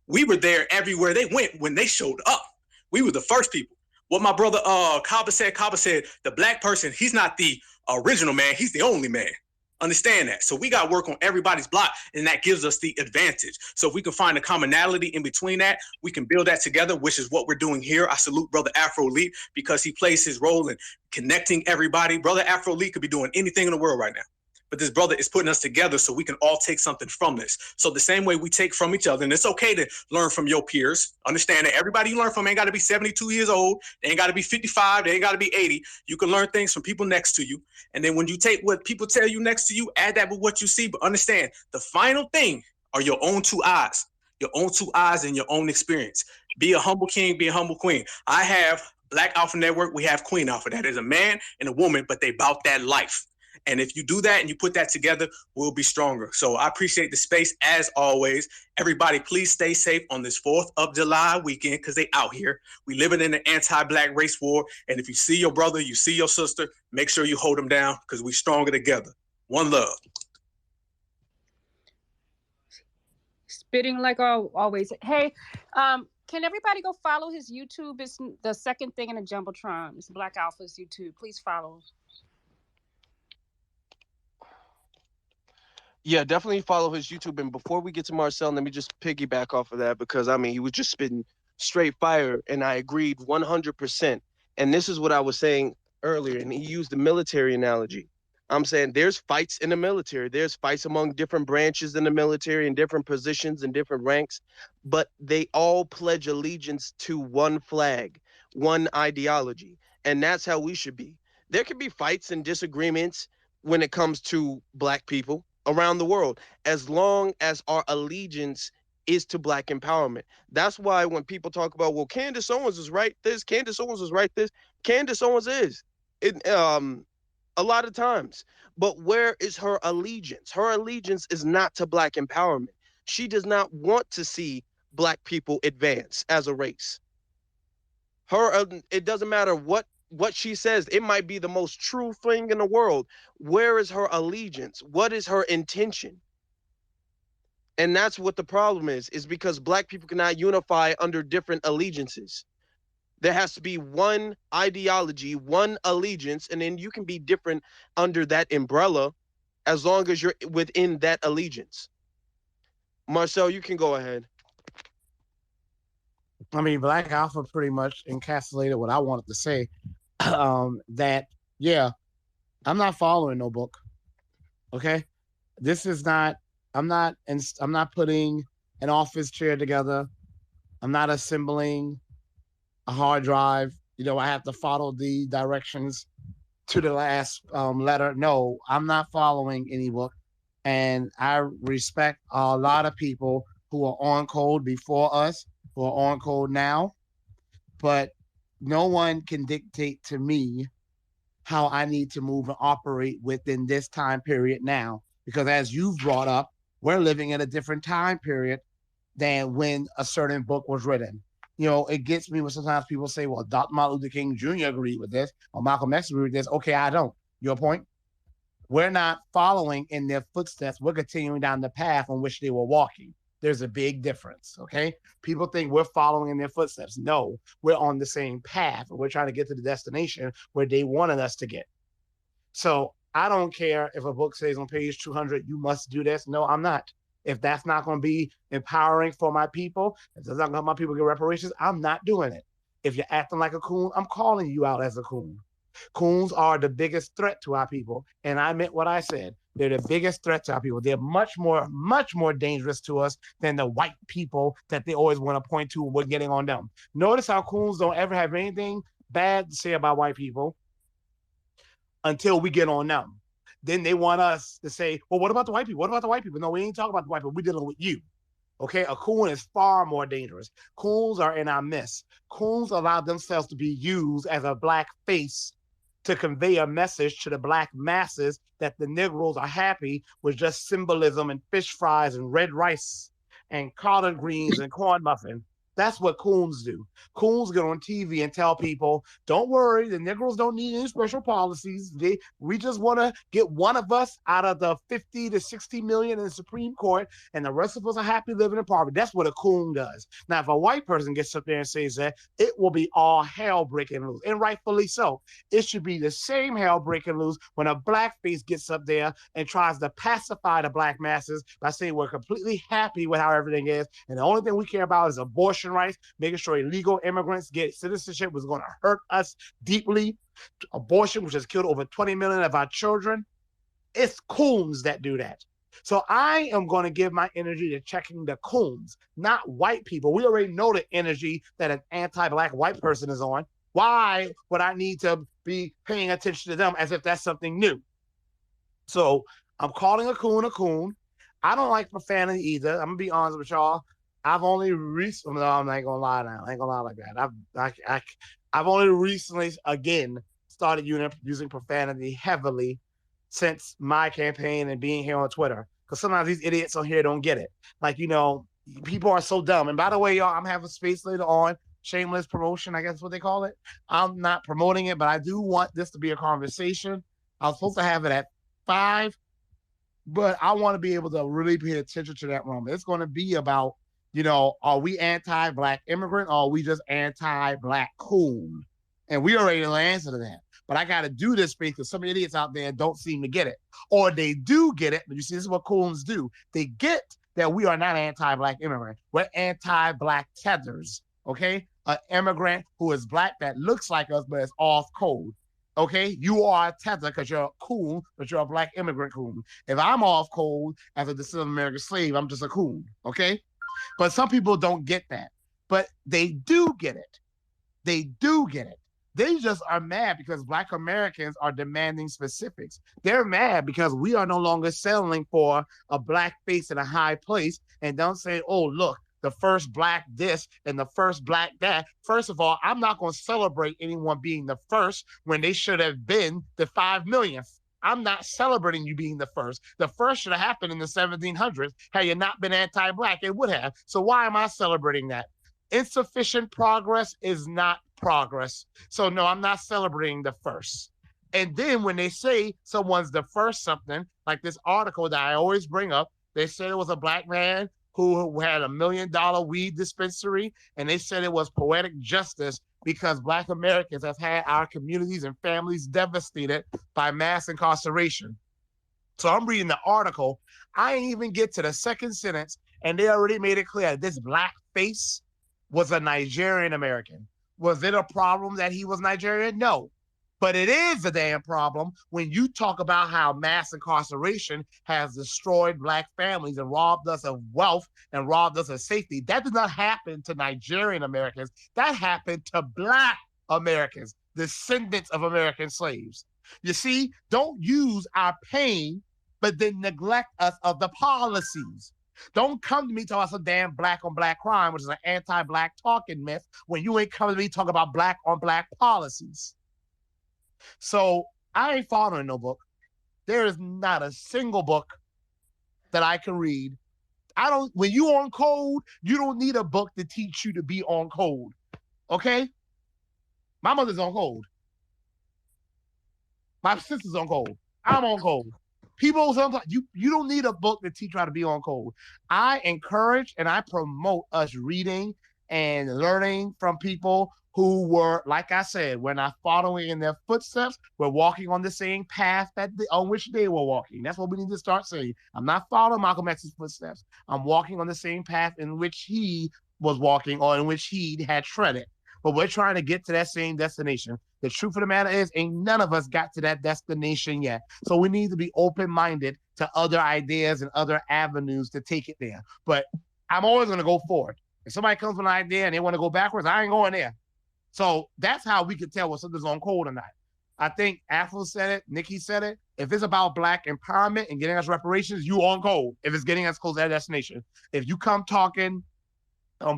We were there everywhere they went when they showed up. We were the first people. What my brother Kaba said, the Black person, he's not the original man, he's the only man. Understand that. So we got work on everybody's block, and that gives us the advantage. So if we can find a commonality in between that, we can build that together, which is what we're doing here. I salute Brother Afroleet because he plays his role in connecting everybody. Brother Afroleet could be doing anything in the world right now. But this brother is putting us together so we can all take something from this. So the same way we take from each other, and it's okay to learn from your peers. Understand that everybody you learn from ain't got to be 72 years old. They ain't got to be 55. They ain't got to be 80. You can learn things from people next to you. And then when you take what people tell you next to you, add that with what you see. But understand, the final thing are your own two eyes. Your own two eyes and your own experience. Be a humble king, be a humble queen. I have Black Alpha Network. We have Queen Alpha. That is a man and a woman, but they bout that life. And if you do that and you put that together, we'll be stronger. So I appreciate the space as always. Everybody, please stay safe on this 4th of July weekend because they out here. We living in an anti-Black race war. And if you see your brother, you see your sister, make sure you hold them down because we stronger together. One love. Spitting like always. Hey, can everybody go follow his YouTube? It's the second thing in the Jumbotron. It's Black Alpha's YouTube. Please follow. Yeah, definitely follow his YouTube. And before we get to Marcel, let me just piggyback off of that because, I mean, he was just spitting straight fire, and I agreed 100%. And this is what I was saying earlier, and he used the military analogy. I'm saying there's fights in the military. There's fights among different branches in the military and different positions and different ranks, but they all pledge allegiance to one flag, one ideology. And that's how we should be. There can be fights and disagreements when it comes to black people around the world, as long as our allegiance is to black empowerment. That's why when people talk about, well, Candace Owens is right this, Candace Owens is right this, Candace Owens is. It, a lot of times. But where is her allegiance? Her allegiance is not to black empowerment. She does not want to see black people advance as a race. It doesn't matter what she says. It might be the most true thing in the world. Where is her allegiance? What is her intention? And that's what the problem is because black people cannot unify under different allegiances. There has to be one ideology, one allegiance, and then you can be different under that umbrella as long as you're within that allegiance. Marcel, you can go ahead. I mean, Black Alpha pretty much encapsulated what I wanted to say. That, yeah, I'm not following no book. Okay? This is not, I'm not putting an office chair together. I'm not assembling a hard drive. You know, I have to follow the directions to the last letter. No, I'm not following any book. And I respect a lot of people who are on code before us, who are on code now. But no one can dictate to me how I need to move and operate within this time period now. Because as you've brought up, we're living in a different time period than when a certain book was written. You know, it gets me when sometimes people say, well, Dr. Martin Luther King Jr. agreed with this, or Malcolm X agreed with this. Okay, I don't. Your point? We're not following in their footsteps. We're continuing down the path on which they were walking. There's a big difference, okay? People think we're following in their footsteps. No, we're on the same path. We're trying to get to the destination where they wanted us to get. So I don't care if a book says on page 200, you must do this. No, I'm not. If that's not going to be empowering for my people, if that's not going to help my people get reparations, I'm not doing it. If you're acting like a coon, I'm calling you out as a coon. Coons are the biggest threat to our people. And I meant what I said. They're the biggest threat to our people. They're much more dangerous to us than the white people that they always want to point to when we're getting on them. Notice how coons don't ever have anything bad to say about white people until we get on them. Then they want us to say, well, what about the white people? What about the white people? No, we ain't talking about the white people. We're dealing with you. Okay, a coon is far more dangerous. Coons are in our midst. Coons allow themselves to be used as a black face to convey a message to the black masses that the Negroes are happy with just symbolism and fish fries and red rice and collard greens and corn muffin. That's what coons do. Coons get on TV and tell people, don't worry, the Negroes don't need any special policies. We just want to get one of us out of the 50 to 60 million in the Supreme Court, and the rest of us are happy living in poverty. That's what a coon does. Now, if a white person gets up there and says that, it will be all hell breaking loose, and rightfully so. It should be the same hell breaking loose when a blackface gets up there and tries to pacify the black masses by saying we're completely happy with how everything is, and the only thing we care about is abortion rights, making sure illegal immigrants get citizenship was going to hurt us deeply. Abortion, which has killed over 20 million of our children. It's coons that do that. So I am going to give my energy to checking the coons, not white people. We already know the energy that an anti-black white person is on. Why would I need to be paying attention to them as if that's something new? So I'm calling a coon a coon. I don't like profanity either. I'm going to be honest with y'all. I've only recently, no, I'm not gonna lie now. I ain't gonna lie like that. I've only recently, again, started using profanity heavily since my campaign and being here on Twitter. Because sometimes these idiots on here don't get it. Like, you know, people are so dumb. And by the way, y'all, I'm having space later on. Shameless promotion, I guess is what they call it. I'm not promoting it, but I do want this to be a conversation. I was supposed to have it at 5, but I want to be able to really pay attention to that room. It's going to be about, you know, are we anti-black immigrant or are we just anti-black coon? And we already know the answer to that. But I got to do this because some idiots out there don't seem to get it. Or they do get it, but you see, this is what coons do. They get that we are not anti-black immigrant. We're anti-black tethers, okay? An immigrant who is black that looks like us but is off code. Okay, you are a tether because you're cool, but you're a black immigrant coon. If I'm off cold as a descendant of American slave, I'm just a coon. Okay, but some people don't get that, but they do get it. They do get it. They just are mad because Black Americans are demanding specifics. They're mad because we are no longer settling for a black face in a high place and don't say, oh, look, the first black this and the first black that. First of all, I'm not going to celebrate anyone being the first when they should have been the 5 millionth. I'm not celebrating you being the first. The first should have happened in the 1700s. Had you not been anti-black, it would have. So why am I celebrating that? Insufficient progress is not progress. So no, I'm not celebrating the first. And then when they say someone's the first something, like this article that I always bring up, they said it was a black man who had $1 million weed dispensary, and they said it was poetic justice because Black Americans have had our communities and families devastated by mass incarceration. So I'm reading the article. I ain't even get to the second sentence, and they already made it clear this black face was a Nigerian American. Was it a problem that he was Nigerian? No. But it is a damn problem when you talk about how mass incarceration has destroyed Black families and robbed us of wealth and robbed us of safety. That did not happen to Nigerian Americans. That happened to Black Americans, descendants of American slaves. You see, don't use our pain, but then neglect us of the policies. Don't come to me talking about some damn black on black crime, which is an anti-black talking myth, when you ain't coming to me talking about black on black policies. So I ain't following no book. There is not a single book that I can read. When you on code, you don't need a book to teach you to be on code. Okay? My mother's on code. My sister's on code. I'm on code. People sometimes you don't need a book to teach you how to be on code. I encourage and I promote us reading and learning from people who were, like I said, we're not following in their footsteps. We're walking on the same path on which they were walking. That's what we need to start saying. I'm not following Malcolm X's footsteps. I'm walking on the same path in which he was walking or in which he had treaded. But we're trying to get to that same destination. The truth of the matter is, ain't none of us got to that destination yet. So we need to be open-minded to other ideas and other avenues to take it there. But I'm always going to go forward. If somebody comes with an idea and they want to go backwards, I ain't going there. So that's how we can tell whether something's on code or not. I think Afro said it, Nikki said it. If it's about Black empowerment and getting us reparations, you on code. If it's getting us close to that destination. If you come talking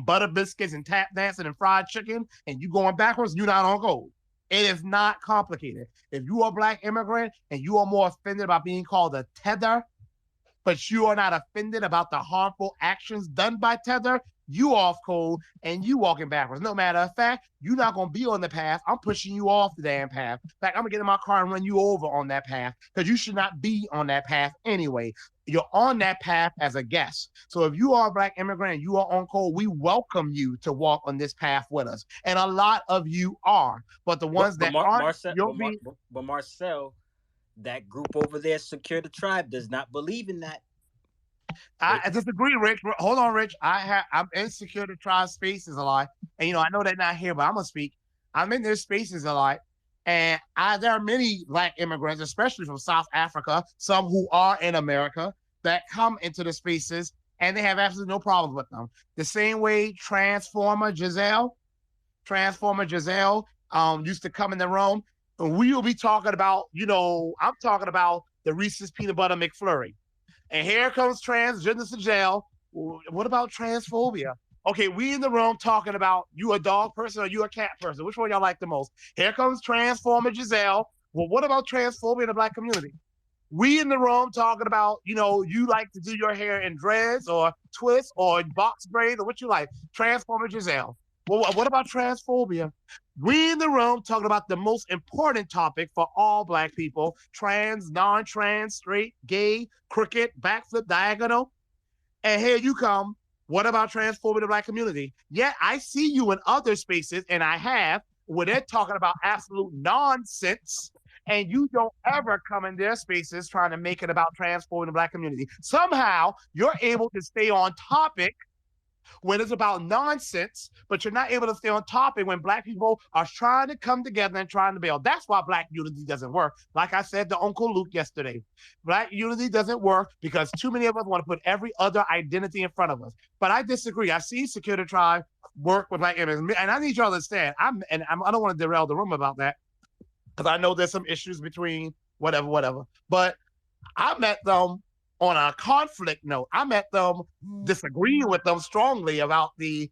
butter biscuits and tap dancing and fried chicken and you going backwards, you're not on code. It is not complicated. If you are a Black immigrant and you are more offended about being called a tether, but you are not offended about the harmful actions done by tether, you off code and you walking backwards. No matter of fact, you're not going to be on the path. I'm pushing you off the damn path. In fact, I'm going to get in my car and run you over on that path because you should not be on that path anyway. You're on that path as a guest. So if you are a Black immigrant and you are on code, we welcome you to walk on this path with us. And a lot of you are. But the ones that aren't, but Marcel, that group over there, Secure the Tribe, does not believe in that. I disagree, Rich. Hold on, Rich. I'm in Secure the Tribe spaces a lot. And, I know they're not here, but I'm going to speak. I'm in their spaces a lot. And there are many Black immigrants, especially from South Africa, some who are in America, that come into the spaces and they have absolutely no problem with them. The same way Transformer Giselle used to come in the room. And we will be talking about, I'm talking about the Reese's Peanut Butter McFlurry. And here comes transgender Giselle. What about transphobia? Okay, we in the room talking about you a dog person or you a cat person. Which one y'all like the most? Here comes Transformer Giselle. Well, what about transphobia in the Black community? We in the room talking about, you like to do your hair in dreads or twists or box braids or what you like. Transformer Giselle. Well, what about transphobia? We in the room talking about the most important topic for all Black people: trans, non-trans, straight, gay, crooked, backflip, diagonal. And here you come. What about transphobia in the Black community? Yet I see you in other spaces, and I have, where they're talking about absolute nonsense, and you don't ever come in their spaces trying to make it about transphobia in the Black community. Somehow, you're able to stay on topic when it's about nonsense, but you're not able to stay on topic when black people are trying to come together and trying to build. That's why black unity doesn't work. Like I said to Uncle Luke yesterday, black unity doesn't work because too many of us want to put every other identity in front of us. But I disagree. I see Secure the Tribe work with black immigrants, and I need y'all to understand. I don't want to derail the room about that because I know there's some issues between whatever. But I met them on a conflict note. I met them disagreeing with them strongly about the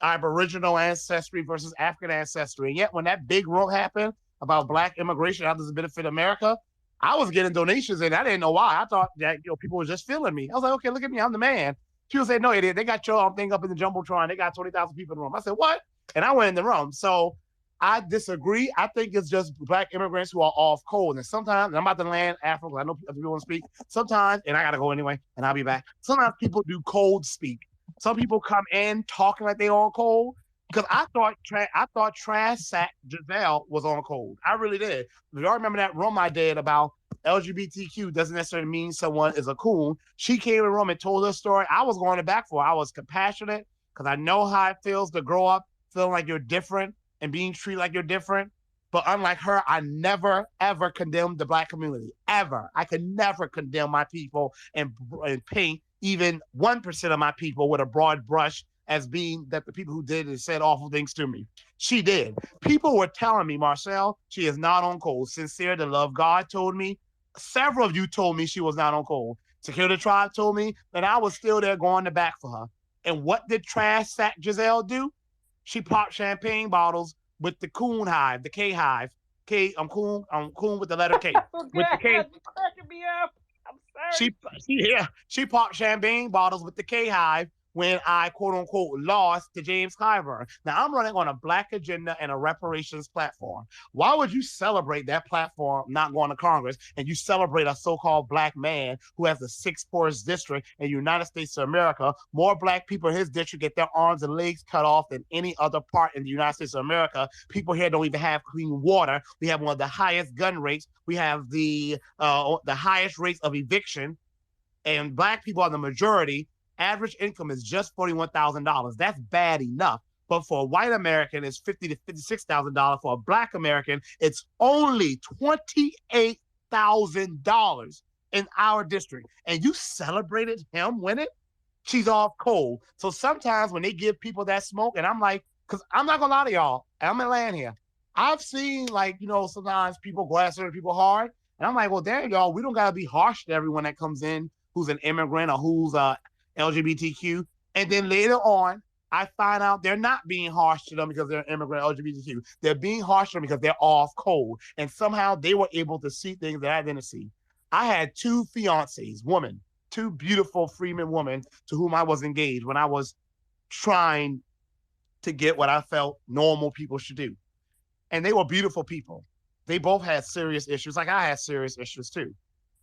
Aboriginal ancestry versus African ancestry. And yet when that big room happened about black immigration, how does it benefit America? I was getting donations and I didn't know why. I thought that people were just feeling me. I was like, okay, look at me, I'm the man. People said, no, idiot, they got your thing up in the Jumbotron. They got 20,000 people in the room. I said, what? And I went in the room. So I disagree. I think it's just black immigrants who are off cold. And sometimes, and I'm about to land Africa, I know other people want to speak. Sometimes, and I got to go anyway, and I'll be back. Sometimes people do cold speak. Some people come in talking like they on cold. Because I thought Trash Sack Giselle was on cold. I really did. Y'all remember that room I did about LGBTQ doesn't necessarily mean someone is a coon. She came in the room and told her story. I was going back for her. I was compassionate because I know how it feels to grow up feeling like you're different and being treated like you're different. But unlike her, I never, ever condemned the black community, ever. I could never condemn my people and paint even 1% of my people with a broad brush as being that the people who did it said awful things to me. She did. People were telling me, Marcel, she is not on cold. Sincere to Love God told me. Several of you told me she was not on cold. Secure the Tribe told me that I was still there going to back for her. And what did Trash Sack Giselle do? She popped champagne bottles with the Coon Hive, the K Hive. I'm coon with the letter K. With the K. Cracking me up. I'm sorry. She popped champagne bottles with the K Hive when I quote unquote lost to James Clyburn. Now I'm running on a black agenda and a reparations platform. Why would you celebrate that platform not going to Congress and you celebrate a so-called black man who has the 6th poorest district in the United States of America? More black people in his district get their arms and legs cut off than any other part in the United States of America. People here don't even have clean water. We have one of the highest gun rates. We have the highest rates of eviction, and black people are the majority. Average income is just $41,000. That's bad enough. But for a white American, it's $50,000 to $56,000. For a black American, it's only $28,000 in our district. And you celebrated him winning? She's off cold. So sometimes when they give people that smoke, and I'm like, because I'm not going to lie to y'all, I'm in land here. I've seen, sometimes people go at certain people hard. And I'm like, well, damn, y'all, we don't got to be harsh to everyone that comes in who's an immigrant or who's LGBTQ. And then later on, I find out they're not being harsh to them because they're immigrant LGBTQ. They're being harsh to them because they're off cold. And somehow they were able to see things that I didn't see. I had 2 fiancées, women, 2 beautiful Freeman women to whom I was engaged when I was trying to get what I felt normal people should do. And they were beautiful people. They both had serious issues, like I had serious issues too.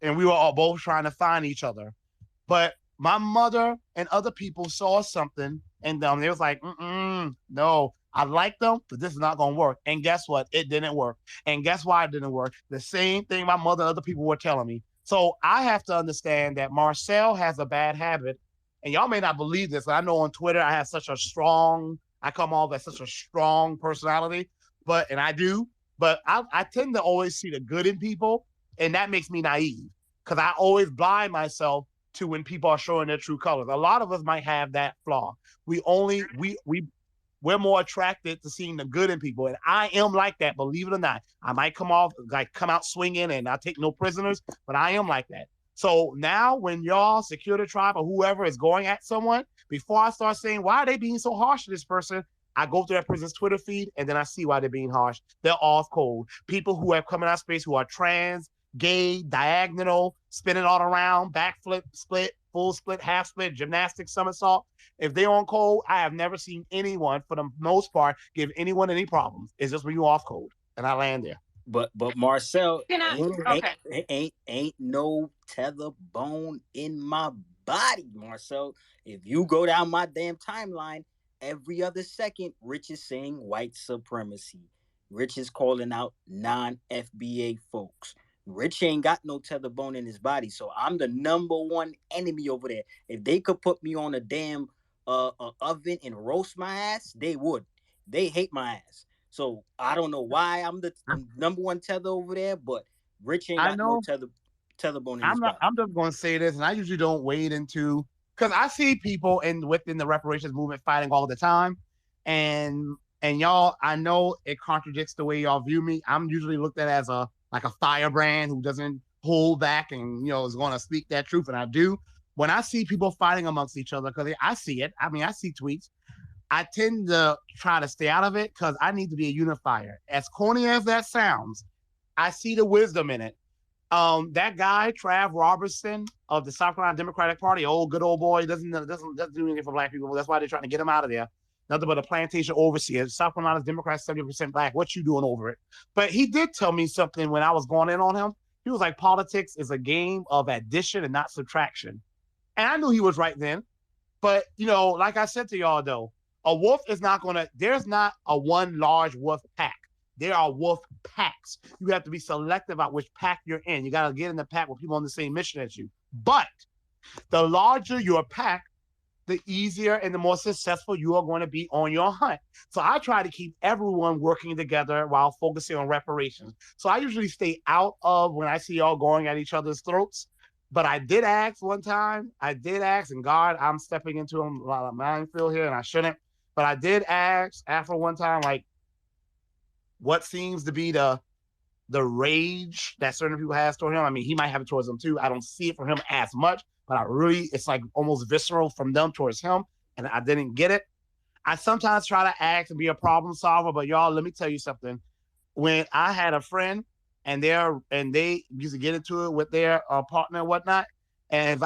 And we were all both trying to find each other. But my mother and other people saw something and they was like, no, I like them, but this is not going to work. And guess what? It didn't work. And guess why it didn't work? The same thing my mother and other people were telling me. So I have to understand that Marcel has a bad habit. And y'all may not believe this, but I know on Twitter I have I come off as such a strong personality, and I do. But I tend to always see the good in people, and that makes me naive because I always blind myself to when people are showing their true colors. A lot of us might have that flaw. We're more attracted to seeing the good in people. And I am like that, believe it or not. I might come out swinging and not take no prisoners, but I am like that. So now when y'all, Secure the Tribe or whoever is going at someone, before I start saying, why are they being so harsh to this person? I go to that person's Twitter feed and then I see why they're being harsh. They're off cold. People who have come in our space who are trans, gay, diagonal, spinning all around, backflip, split, full split, half split, gymnastics, somersault. If they're on cold, I have never seen anyone, for the most part, give anyone any problems. It's just when you off cold. And I land there. But Marcel, ain't no tether bone in my body, Marcel. If you go down my damn timeline, every other second, Rich is saying white supremacy. Rich is calling out non-FBA folks. Rich ain't got no tether bone in his body, so I'm the #1 enemy over there. If they could put me on a damn a oven and roast my ass, they would. They hate my ass. So I don't know why I'm the number one tether over there, but Rich ain't I got no know. tether bone in his I'm not. body. I'm just going to say this, and I usually don't wade into because I see people within the reparations movement fighting all the time, and y'all, I know it contradicts the way y'all view me. I'm usually looked at as a firebrand who doesn't hold back and is going to speak that truth, and I do. When I see people fighting amongst each other, because I see it. I mean, I see tweets. I tend to try to stay out of it because I need to be a unifier. As corny as that sounds, I see the wisdom in it. That guy, Trav Robertson of the South Carolina Democratic Party, good old boy, doesn't do anything for black people. That's why they're trying to get him out of there. Nothing but a plantation overseer. South Carolina's Democrats 70% black. What you doing over it? But he did tell me something when I was going in on him. He was like, politics is a game of addition and not subtraction. And I knew he was right then. But, like I said to y'all, though, a wolf is not going to, there's not a one large wolf pack. There are wolf packs. You have to be selective about which pack you're in. You got to get in the pack with people on the same mission as you. But the larger your pack, the easier and the more successful you are going to be on your hunt. So I try to keep everyone working together while focusing on reparations. So I usually stay out of when I see y'all going at each other's throats. But I did ask one time. And God, I'm stepping into a minefield here, and I shouldn't. But I did ask after one time, like, what seems to be the rage that certain people have toward him. I mean, he might have it towards them too. I don't see it from him as much, but it's like almost visceral from them towards him, and I didn't get it. I sometimes try to act and be a problem solver, but y'all, let me tell you something. When I had a friend and they used to get into it with their partner and whatnot, and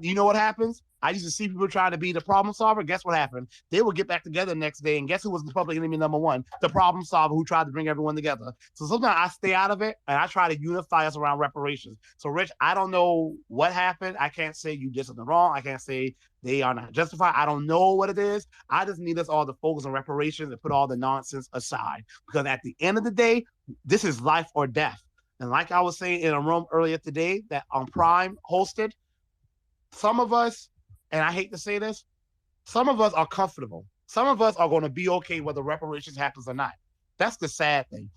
you know what happens? I used to see people trying to be the problem solver. Guess what happened? They would get back together the next day, and guess who was the public enemy number one? The problem solver who tried to bring everyone together. So sometimes I stay out of it, and I try to unify us around reparations. So, Rich, I don't know what happened. I can't say you did something wrong. I can't say they are not justified. I don't know what it is. I just need us all to focus on reparations and put all the nonsense aside. Because at the end of the day, this is life or death. And like I was saying in a room earlier today that Prime hosted, some of us, and I hate to say this, some of us are comfortable. Some of us are going to be okay whether reparations happens or not. That's the sad thing.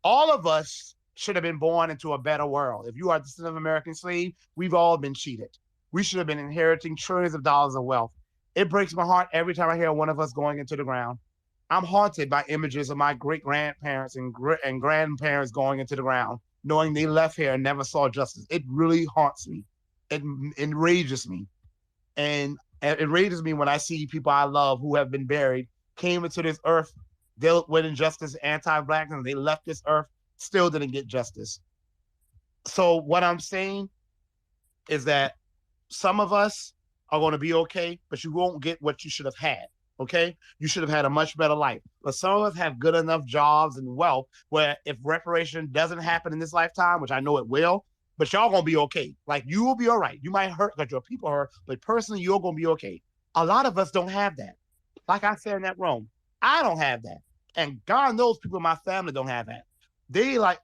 All of us should have been born into a better world. If you are a descendant of American slave, we've all been cheated. We should have been inheriting trillions of dollars of wealth. It breaks my heart every time I hear one of us going into the ground. I'm haunted by images of my great-grandparents and grandparents going into the ground, knowing they left here and never saw justice. It really haunts me. It enrages me. And it enrages me when I see people I love who have been buried, came into this earth, dealt with injustice, anti-blackness, and they left this earth, still didn't get justice. So what I'm saying is that some of us are going to be okay, but you won't get what you should have had, okay? You should have had a much better life. But some of us have good enough jobs and wealth where if reparation doesn't happen in this lifetime, which I know it will, but y'all gonna be okay. Like, you will be all right. You might hurt because your people hurt, but personally, you're gonna be okay. A lot of us don't have that. Like I said in that room, I don't have that. And God knows people in my family don't have that.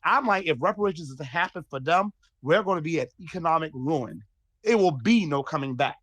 I'm like, if reparations is to happen for them, we're going to be at economic ruin. It will be no coming back.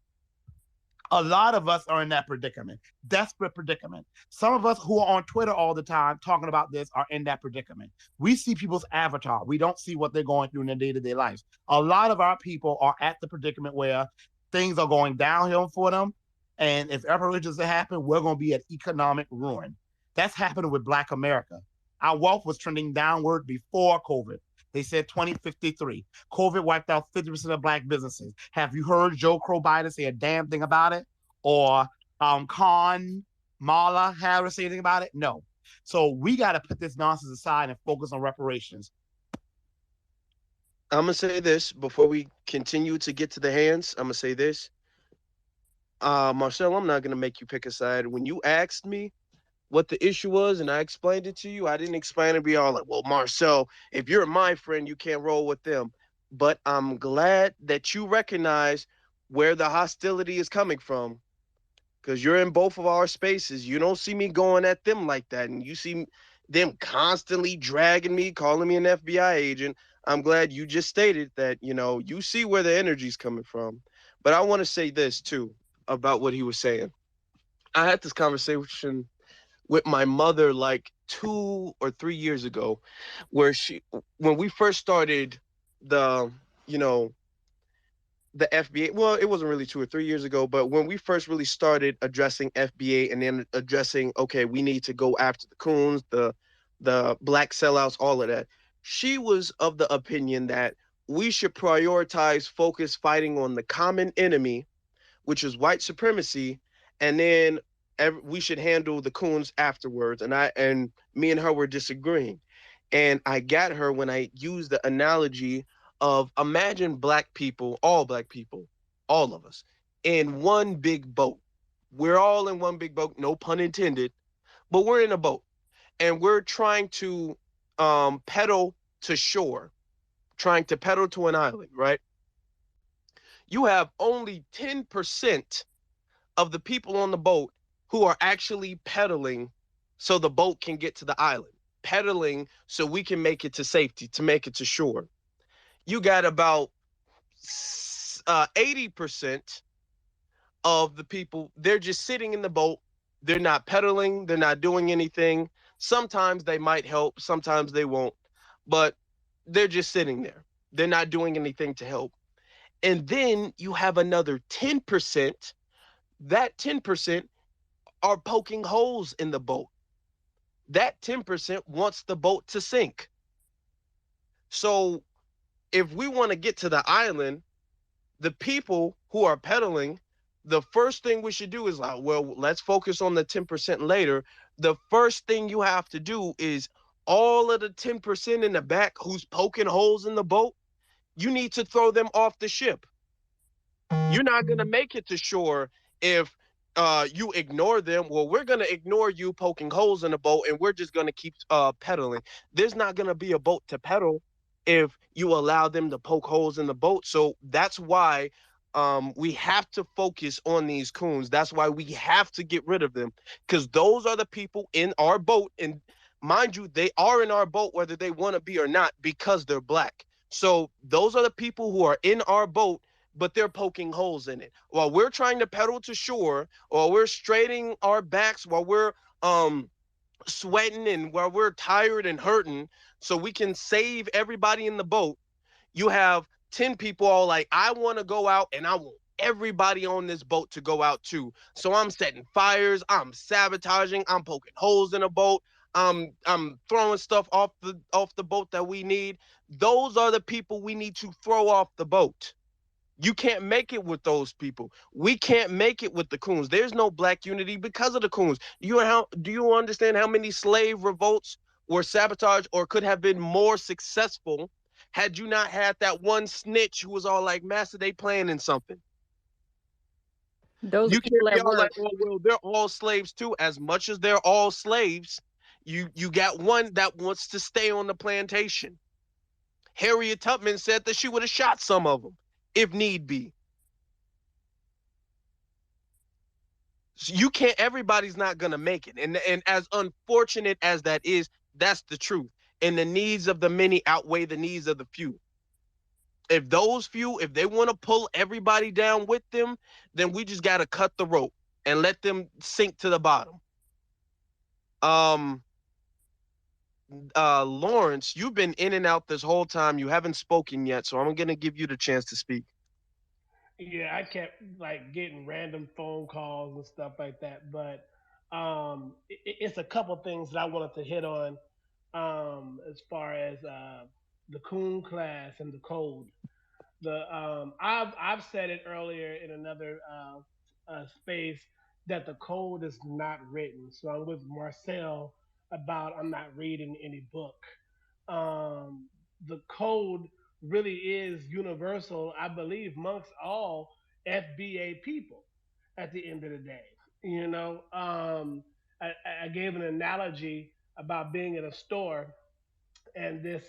A lot of us are in that predicament, desperate predicament. Some of us who are on Twitter all the time talking about this are in that predicament. We see people's avatar. We don't see what they're going through in their day-to-day lives. A lot of our people are at the predicament where things are going downhill for them. And if reparations happen, we're going to be at economic ruin. That's happening with Black America. Our wealth was trending downward before COVID. They said 2053. COVID wiped out 50% of Black businesses. Have you heard Joe Crow Biden say a damn thing about it? Or Kamala Harris say anything about it? No. So we got to put this nonsense aside and focus on reparations. I'm going to say this before we continue to get to the hands. I'm going to say this. Marcel, I'm not going to make you pick a side. When you asked me what the issue was and I explained it to you, I didn't explain it, be all like, well, Marcel, if you're my friend, you can't roll with them. But I'm glad that you recognize where the hostility is coming from, because you're in both of our spaces. You don't see me going at them like that, and you see them constantly dragging me, calling me an FBI agent. I'm glad you just stated that, you see where the energy's coming from. But I want to say this too about what he was saying. I had this conversation with my mother like 2 or 3 years ago, where when we first started the, you know, the FBA. Well, it wasn't really 2 or 3 years ago, but when we first really started addressing FBA and then addressing, okay, we need to go after the coons, the black sellouts, all of that. She was of the opinion that we should prioritize focus fighting on the common enemy, which is white supremacy, and then we should handle the coons afterwards. And me and her were disagreeing, and I got her when I used the analogy of imagine black people, all of us, in one big boat. We're all in one big boat, no pun intended, but we're in a boat and we're trying to pedal to shore, trying to pedal to an island, right? You have only 10% of the people on the boat who are actually pedaling so the boat can get to the island, pedaling so we can make it to safety, to make it to shore. You got about 80% of the people, they're just sitting in the boat. They're not pedaling, they're not doing anything. Sometimes they might help, sometimes they won't, but they're just sitting there. They're not doing anything to help. And then you have another 10%. That 10% are poking holes in the boat. That 10% wants the boat to sink. So if we want to get to the island, the people who are pedaling, the first thing we should do is like, well, let's focus on the 10% later. The first thing you have to do is all of the 10% in the back who's poking holes in the boat, you need to throw them off the ship. You're not going to make it to shore if you ignore them. Well, we're going to ignore you poking holes in the boat and we're just going to keep pedaling. There's not going to be a boat to pedal if you allow them to poke holes in the boat. So that's why we have to focus on these coons. That's why we have to get rid of them, because those are the people in our boat. And mind you, they are in our boat whether they want to be or not, because they're black. So those are the people who are in our boat, but they're poking holes in it. While we're trying to pedal to shore, while we're straightening our backs, while we're sweating and while we're tired and hurting, so we can save everybody in the boat, you have 10 people all like, I want to go out and I want everybody on this boat to go out too. So I'm setting fires, I'm sabotaging, I'm poking holes in a boat, I'm throwing stuff off the boat that we need. Those are the people we need to throw off the boat. You can't make it with those people. We can't make it with the coons. There's no black unity because of the coons. Do you understand how many slave revolts were sabotaged or could have been more successful had you not had that one snitch who was all like, Master, they planning something? Those You people can't be at all like, work. oh, well, they're all slaves too. As much as they're all slaves, you got one that wants to stay on the plantation. Harriet Tubman said that she would have shot some of them if need be. So you can't, everybody's not going to make it. And as unfortunate as that is, that's the truth. And the needs of the many outweigh the needs of the few. If those few, if they want to pull everybody down with them, then we just got to cut the rope and let them sink to the bottom. Lawrence, you've been in and out this whole time. You haven't spoken yet, so I'm going to give you the chance to speak. Yeah, I kept like getting random phone calls and stuff like that, but it's a couple things that I wanted to hit on as far as the coon class and the code. I've said it earlier in another space that the code is not written. So I'm with Marcel about I'm not reading any book. The code really is universal, I believe, amongst all FBA people. At the end of the day, you know, I gave an analogy about being in a store and this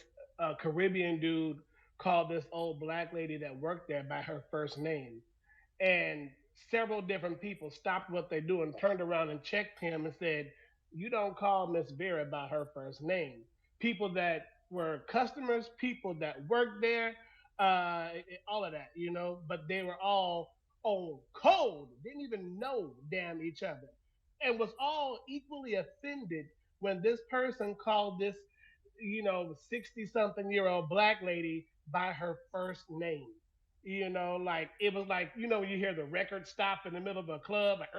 Caribbean dude called this old black lady that worked there by her first name. And several different people stopped what they do and turned around and checked him and said, "You don't call Miss Vera by her first name." People that were customers, people that worked there, all of that, you know, but they were all on code, didn't even know damn each other. and was all equally offended when this person called this, 60 something year old black lady by her first name. Like it was like, when you hear the record stop in the middle of a club, like,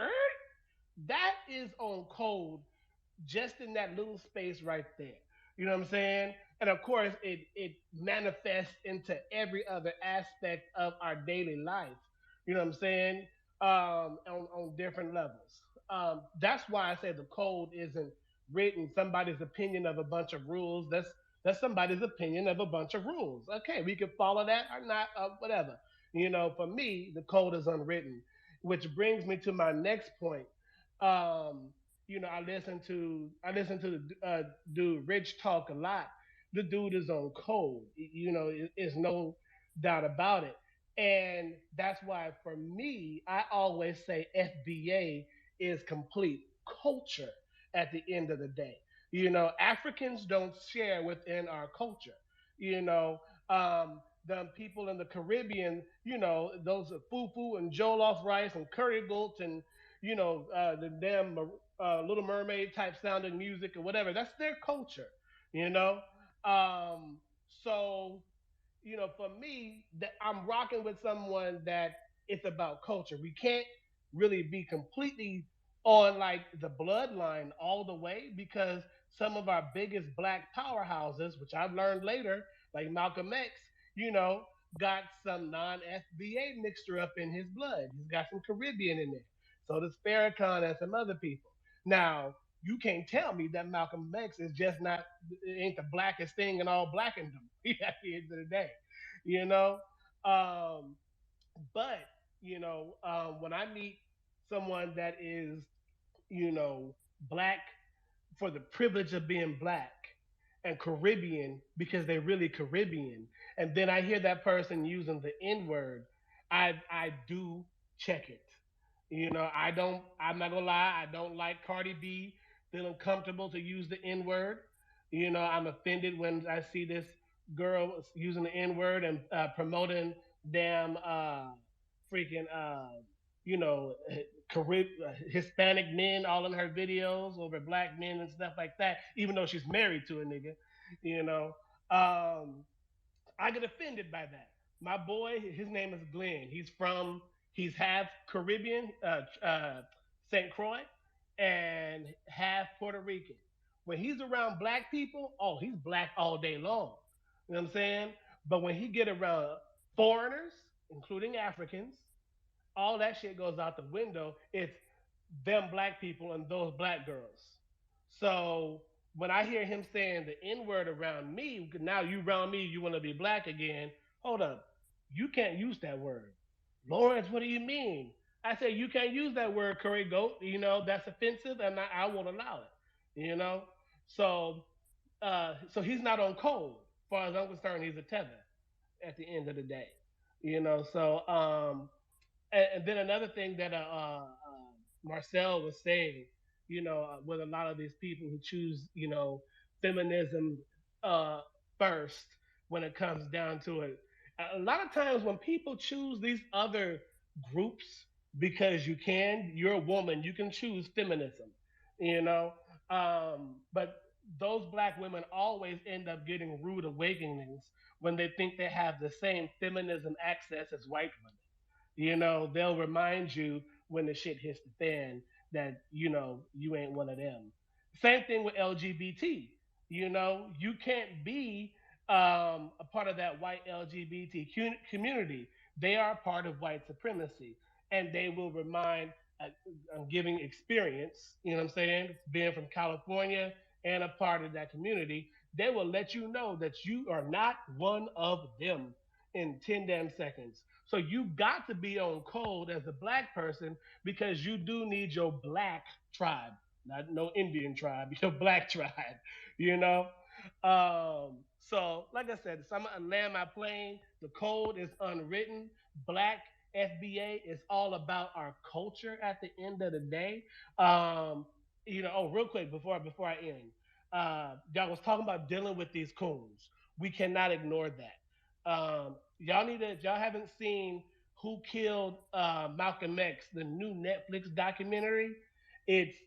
that is on code just in that little space right there. You know what I'm saying? And of course, it manifests into every other aspect of our daily life. You know what I'm saying? On different levels. That's why I say the code isn't written somebody's opinion of a bunch of rules. That's somebody's opinion of a bunch of rules. Okay, we can follow that or not, whatever. For me, the code is unwritten, which brings me to my next point. Um, I listen to the dude Rich talk a lot. The dude is on code. It's no doubt about it. And that's why for me, I always say FBA is complete culture at the end of the day. Africans don't share within our culture. The people in the Caribbean, those fufu and jollof rice and curry goats and the damn Little Mermaid type sounding music or whatever. That's their culture, you know. So for me, that I'm rocking with someone that it's about culture. We can't really be completely on like the bloodline all the way because some of our biggest black powerhouses, which I've learned later, like Malcolm X, you know, got some non-FBA mixture up in his blood. He's got some Caribbean in there. So does Farrakhan and some other people. Now, you can't tell me that Malcolm X is just not ain't the blackest thing in all blackendom at the end of the day, you know. Um, but when I meet someone that is black for the privilege of being black and Caribbean because they're really Caribbean, and then I hear that person using the N word, I do check it. I don't. I'm not gonna lie. I don't like Cardi B feeling comfortable to use the N word. I'm offended when I see this girl using the N word and promoting damn freaking you know Hispanic men all in her videos over black men and stuff like that. Even though she's married to a nigga, you know. Um, I get offended by that. My boy, his name is Glenn. He's half Caribbean, St. Croix, and half Puerto Rican. When he's around black people, oh, he's black all day long. You know what I'm saying? But when he get around foreigners, including Africans, all that shit goes out the window. It's them black people and those black girls. So when I hear him saying the N word around me, now you around me, you want to be black again. Hold up. You can't use that word. Lawrence, what do you mean? I said, you can't use that word, curry goat. That's offensive and I won't allow it. So so he's not on code. As far as I'm concerned, he's a tether at the end of the day. So and then another thing that Marcel was saying, with a lot of these people who choose, feminism uh, first when it comes down to it. A lot of times when people choose these other groups because you're a woman, you can choose feminism, you know. But those black women always end up getting rude awakenings when they think they have the same feminism access as white women. They'll remind you when the shit hits the fan that, you ain't one of them. Same thing with LGBT. You can't be a part of that white LGBT community. They are part of white supremacy. And they will remind, uh, I'm giving experience, you know what I'm saying? Being from California and a part of that community, they will let you know that you are not one of them in 10 damn seconds. So you got to be on code as a black person because you do need your black tribe, not no Indian tribe, your black tribe, you know? So like I said, so I'm gonna land my plane. The code is unwritten. Black FBA is all about our culture at the end of the day. Oh, real quick before I end, y'all was talking about dealing with these coons. We cannot ignore that. Y'all need to. If y'all haven't seen Who Killed Malcolm X, the new Netflix documentary, it's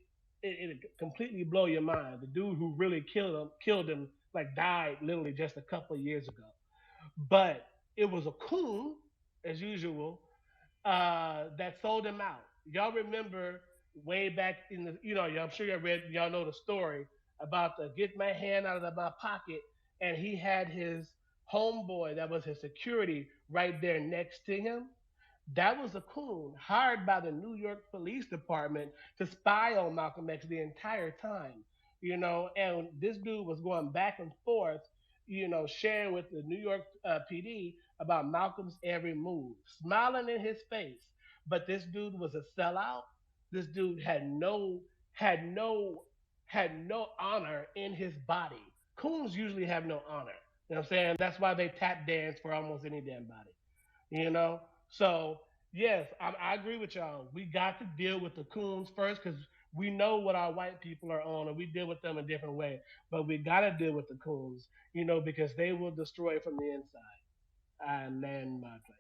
it completely blow your mind. The dude who really killed him, like died literally just a couple of years ago. But it was a coon, as usual, that sold him out. Y'all remember way back in the, I'm sure y'all know the story about the get my hand out of my pocket, and he had his homeboy that was his security right there next to him. That was a coon hired by the New York Police Department to spy on Malcolm X the entire time. And this dude was going back and forth, sharing with the New York PD about Malcolm's every move, smiling in his face. But this dude was a sellout. This dude had no had no honor in his body. Coons usually have no honor. You know what I'm saying? That's why they tap dance for almost any damn body. You know? So yes, I agree with y'all. We got to deal with the coons first because we know what our white people are on, and we deal with them a different way. But we got to deal with the coons, because they will destroy from the inside. I land my plane.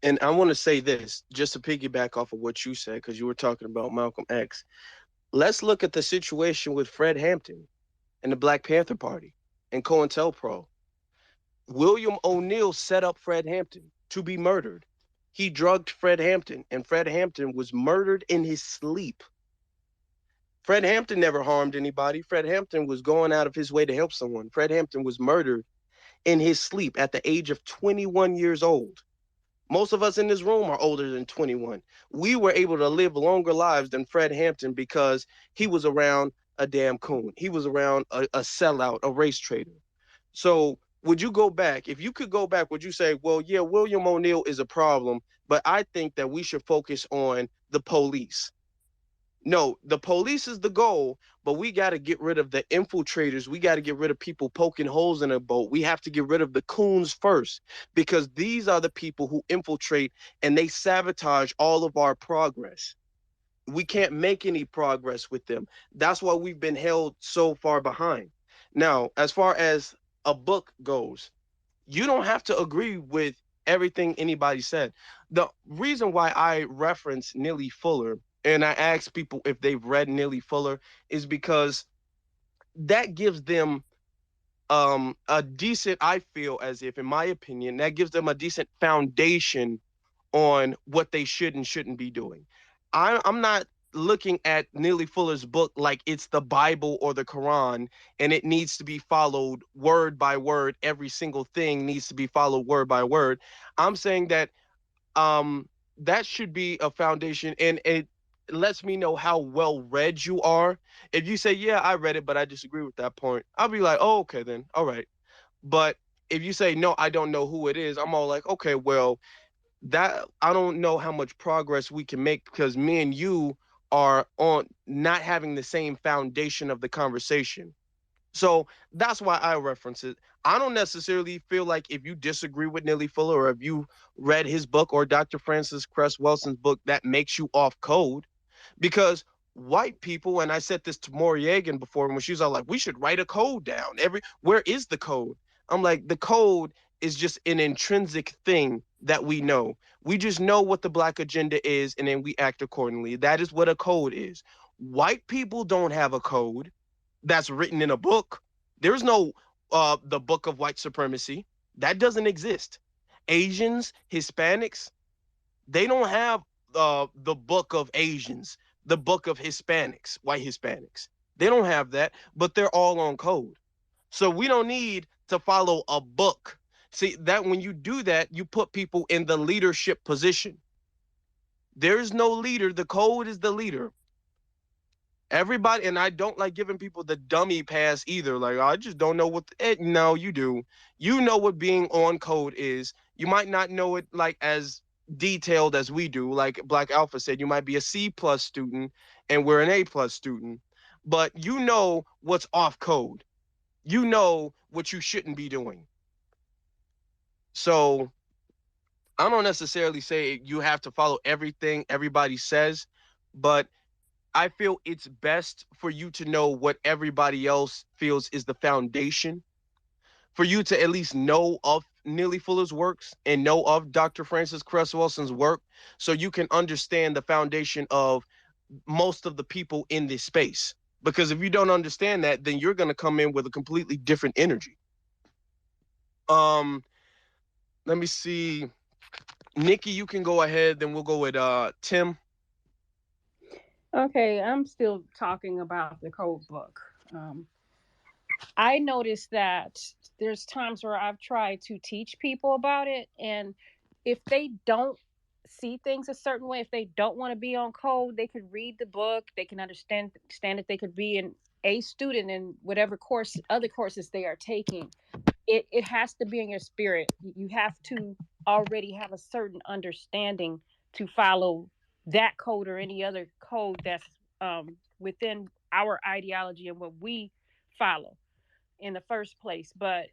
And I want to say this, just to piggyback off of what you said, because you were talking about Malcolm X. Let's look at the situation with Fred Hampton and the Black Panther Party and COINTELPRO. William O'Neill set up Fred Hampton to be murdered. He drugged Fred Hampton, and Fred Hampton was murdered in his sleep. Fred Hampton never harmed anybody. Fred Hampton was going out of his way to help someone. Fred Hampton was murdered in his sleep at the age of 21 years old. Most of us in this room are older than 21. We were able to live longer lives than Fred Hampton because he was around a damn coon. He was around a sellout, a race trader. So would you go back? If you could go back, would you say, well, yeah, William O'Neill is a problem, but I think that we should focus on the police? No, the police is the goal, but we got to get rid of the infiltrators. We got to get rid of people poking holes in a boat. We have to get rid of the coons first, because these are the people who infiltrate and they sabotage all of our progress. We can't make any progress with them. That's why we've been held so far behind. Now, as far as a book goes, you don't have to agree with everything anybody said. The reason why I reference Neely Fuller and I ask people if they've read Neely Fuller is because that gives them a decent, I feel as if, in my opinion, that gives them a decent foundation on what they should and shouldn't be doing. I'm not looking at Neely Fuller's book like it's the Bible or the Quran and it needs to be followed word by word. Every single thing needs to be followed word by word. I'm saying that that should be a foundation, and it lets me know how well read you are. If you say, yeah, I read it, but I disagree with that point, I'll be like, oh, okay, then. All right. But if you say, no, I don't know who it is, I'm all like, okay, well, that I don't know how much progress we can make because me and you are on not having the same foundation of the conversation. So that's why I reference it. I don't necessarily feel like if you disagree with Neely Fuller or if you read his book or Dr. Francis Cress Welson's book, that makes you off code. Because white people, and I said this to Maury Yegan before when she was all like, we should write a code down. Where is the code? I'm like, the code is just an intrinsic thing that we know. We just know what the Black agenda is, and then we act accordingly. That is what a code is. White people don't have a code that's written in a book. There's no the book of white supremacy. That doesn't exist. Asians, Hispanics, they don't have the book of Asians, the book of Hispanics, white Hispanics. They don't have that, but they're all on code. So we don't need to follow a book. See, that when you do that, you put people in the leadership position. There's no leader. The code is the leader. Everybody, and I don't like giving people the dummy pass either. Like, I just don't know what. No, you do. You know what being on code is. You might not know it like as detailed as we do. Like Black Alpha said, you might be a C+ student and we're an A+ student, but you know what's off code. You know what you shouldn't be doing. So I don't necessarily say you have to follow everything everybody says, but I feel it's best for you to know what everybody else feels is the foundation, for you to at least know of Neely Fuller's works and know of Dr. Francis Cress Welson's work, so you can understand the foundation of most of the people in this space. Because if you don't understand that, then you're going to come in with a completely different energy. Let me see. Nikki, you can go ahead. Then we'll go with Tim. Okay, I'm still talking about the code book. I noticed that there's times where I've tried to teach people about it, and if they don't see things a certain way, if they don't want to be on code, they could read the book, they can understand it, they could be a student in whatever other courses they are taking. It has to be in your spirit. You have to already have a certain understanding to follow that code or any other code that's within our ideology and what we follow in the first place. But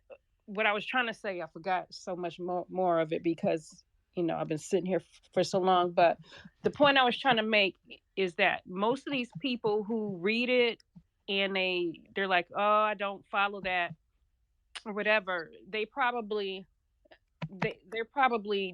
what I was trying to say, I forgot so much more of it because I've been sitting here for so long. But the point I was trying to make is that most of these people who read it and they're like, oh, I don't follow that or whatever, they probably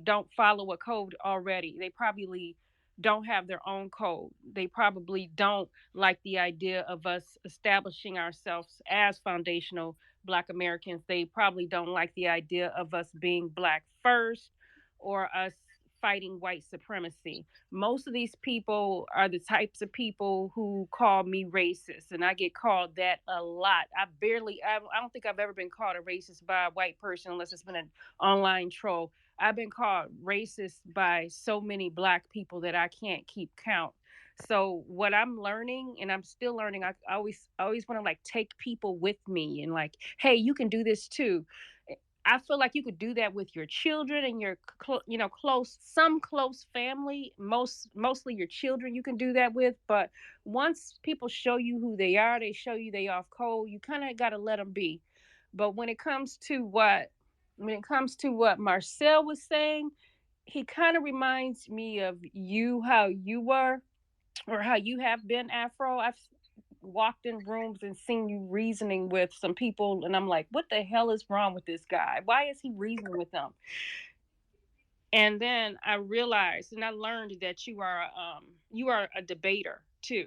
don't follow a code already. They probably don't have their own code. They probably don't like the idea of us establishing ourselves as foundational Black Americans. They probably don't like the idea of us being Black first or us fighting white supremacy. Most of these people are the types of people who call me racist, and I get called that a lot. I don't think I've ever been called a racist by a white person unless it's been an online troll. I've been called racist by so many Black people that I can't keep count. So what I'm learning, and I'm still learning, I always want to like take people with me and like, hey, you can do this too. I feel like you could do that with your children and your close family, mostly your children you can do that with. But once people show you who they are, they show you they off code, you kind of got to let them be. But when it comes to what Marcel was saying, he kind of reminds me of you, how you were or how you have been, Afro. I've walked in rooms and seen you reasoning with some people, and I'm like, what the hell is wrong with this guy? Why is he reasoning with them? And then I realized and I learned that you are a debater too.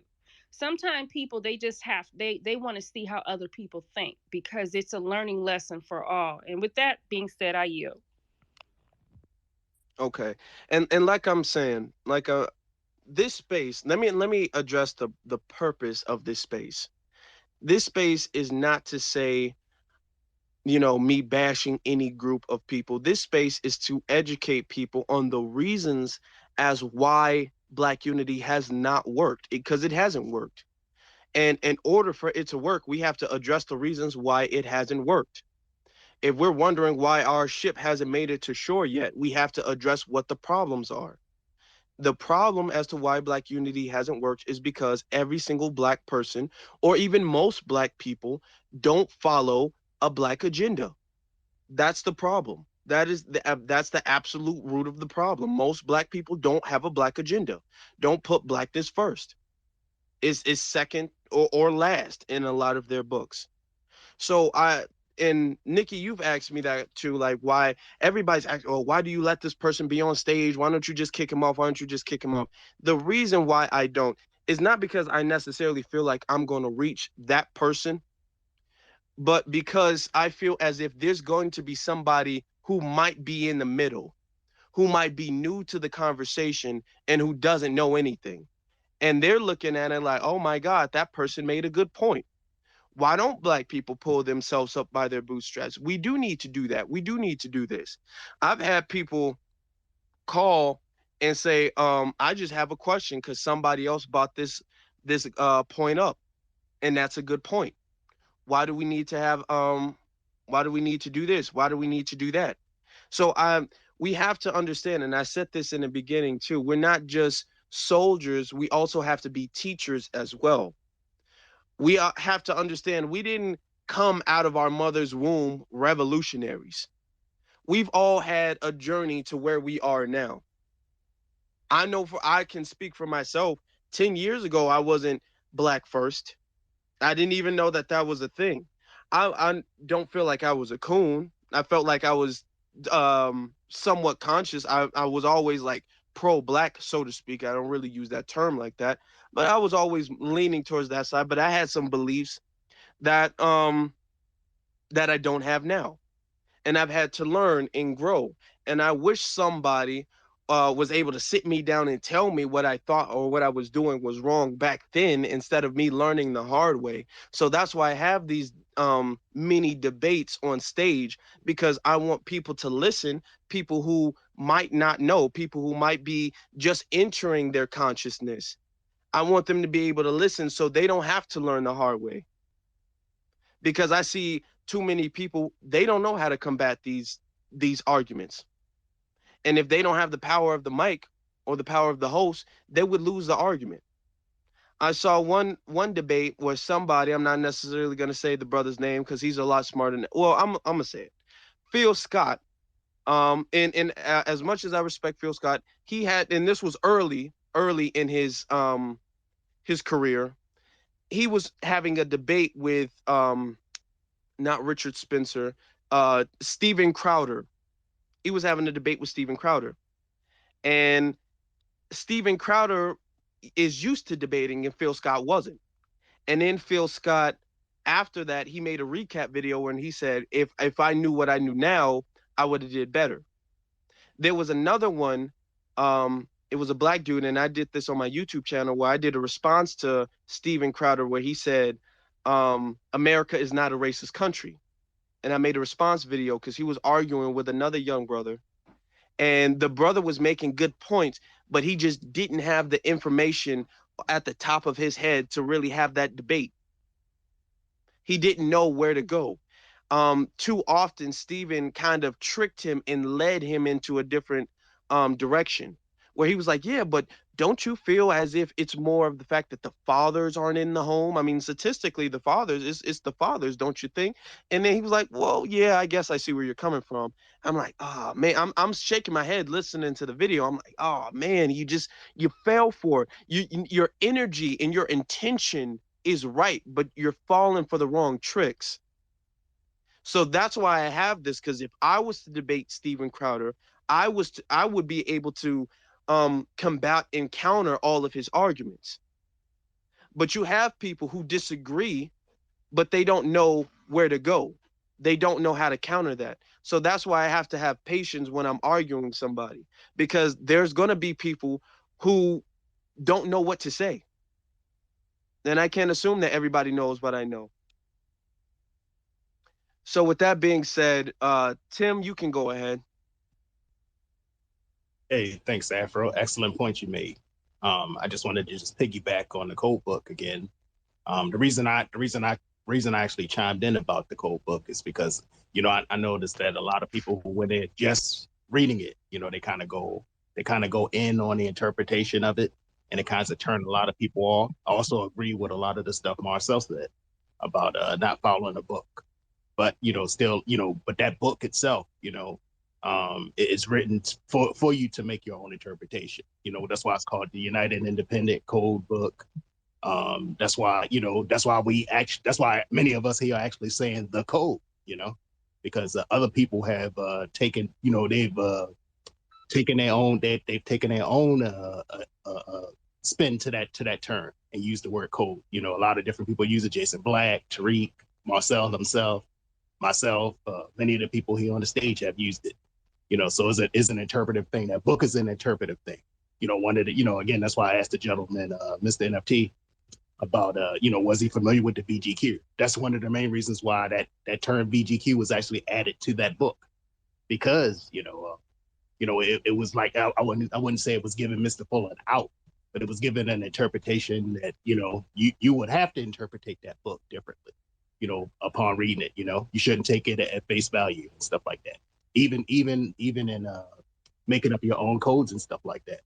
Sometimes people, they just they want to see how other people think because it's a learning lesson for all. And with that being said, I yield. Okay. And like I'm saying, like this space, let me address the purpose of this space. This space is not to say, me bashing any group of people. This space is to educate people on the reasons as why Black unity has not worked, because it hasn't worked. And in order for it to work, we have to address the reasons why it hasn't worked. If we're wondering why our ship hasn't made it to shore yet, we have to address what the problems are. The problem as to why Black unity hasn't worked is because every single Black person, or even most Black people, don't follow a Black agenda. That's the problem. That's the absolute root of the problem. Most Black people don't have a Black agenda. Don't put Blackness first. Is second or last in a lot of their books. So and Nikki, you've asked me that too, like why everybody's asking, oh, why do you let this person be on stage? Why don't you just kick him off? Why don't you just kick him off? The reason why I don't is not because I necessarily feel like I'm going to reach that person, but because I feel as if there's going to be somebody who might be in the middle, who might be new to the conversation and who doesn't know anything. And they're looking at it like, oh my God, that person made a good point. Why don't Black people pull themselves up by their bootstraps? We do need to do that. We do need to do this. I've had people call and say, I just have a question because somebody else brought this point up. And that's a good point. Why do we need to have why do we need to do this? Why do we need to do that? So we have to understand, and I said this in the beginning too, we're not just soldiers, we also have to be teachers as well. We have to understand we didn't come out of our mother's womb revolutionaries. We've all had a journey to where we are now. I can speak for myself. 10 years ago, I wasn't Black first. I didn't even know that was a thing. I don't feel like I was a coon. I felt like I was somewhat conscious. I was always like pro-black, so to speak. I don't really use that term like that, but I was always leaning towards that side. But I had some beliefs that that I don't have now, and I've had to learn and grow. And I wish somebody was able to sit me down and tell me what I thought or what I was doing was wrong back then, instead of me learning the hard way. So that's why I have these mini debates on stage, because I want people to listen, people who might not know, people who might be just entering their consciousness. I want them to be able to listen so they don't have to learn the hard way. Because I see too many people, they don't know how to combat these arguments. And if they don't have the power of the mic or the power of the host, they would lose the argument. I saw one debate where somebody, I'm not necessarily going to say the brother's name because he's a lot smarter than, well, I'm going to say it. Phil Scott, and as much as I respect Phil Scott, he had, and this was early in his career, he was having a debate with not Richard Spencer, Steven Crowder. He was having a debate with Steven Crowder. And Steven Crowder is used to debating and Phil Scott wasn't. And then Phil Scott, after that, he made a recap video when he said, if I knew what I knew now, I would have did better. There was another one, it was a black dude, and I did this on my YouTube channel where I did a response to Steven Crowder where he said, America is not a racist country. And I made a response video because he was arguing with another young brother. And the brother was making good points, but he just didn't have the information at the top of his head to really have that debate. He didn't know where to go. Too often, Steven kind of tricked him and led him into a different direction, where he was like, yeah, but don't you feel as if it's more of the fact that the fathers aren't in the home? I mean, statistically, the fathers, it's the fathers, don't you think? And then he was like, well, yeah, I guess I see where you're coming from. I'm like, oh, man, I'm shaking my head listening to the video. I'm like, oh, man, you fell for it. Your energy and your intention is right, but you're falling for the wrong tricks. So that's why I have this, because if I was to debate Steven Crowder, I would be able to combat and counter all of his arguments. But you have people who disagree, but they don't know where to go. They don't know how to counter that. So that's why I have to have patience when I'm arguing with somebody, because there's going to be people who don't know what to say. And I can't assume that everybody knows what I know. So with that being said, Tim, you can go ahead. Hey, thanks, Afro. Excellent point you made. I just wanted to just piggyback on the code book again. The reason I actually chimed in about the code book is because, I noticed that a lot of people who went in just reading it, they kind of go in on the interpretation of it, and it kind of turned a lot of people off. I also agree with a lot of the stuff Marcel said about not following the book, but but that book itself, it's written for you to make your own interpretation. That's why it's called the United Independent Code Book. That's why many of us here are actually saying the code, because other people have taken their own spin to that term and used the word code. A lot of different people use it. Jason Black, Tariq, Marcel himself, myself, many of the people here on the stage have used it. So it's an interpretive thing. That book is an interpretive thing. Again, that's why I asked the gentleman, Mr. NFT, about, was he familiar with the VGQ? That's one of the main reasons why that term VGQ was actually added to that book, because, it was like, I wouldn't say it was giving Mr. Fuller an out, but it was given an interpretation that, you would have to interpret that book differently, upon reading it. You shouldn't take it at face value and stuff like that. Even in making up your own codes and stuff like that.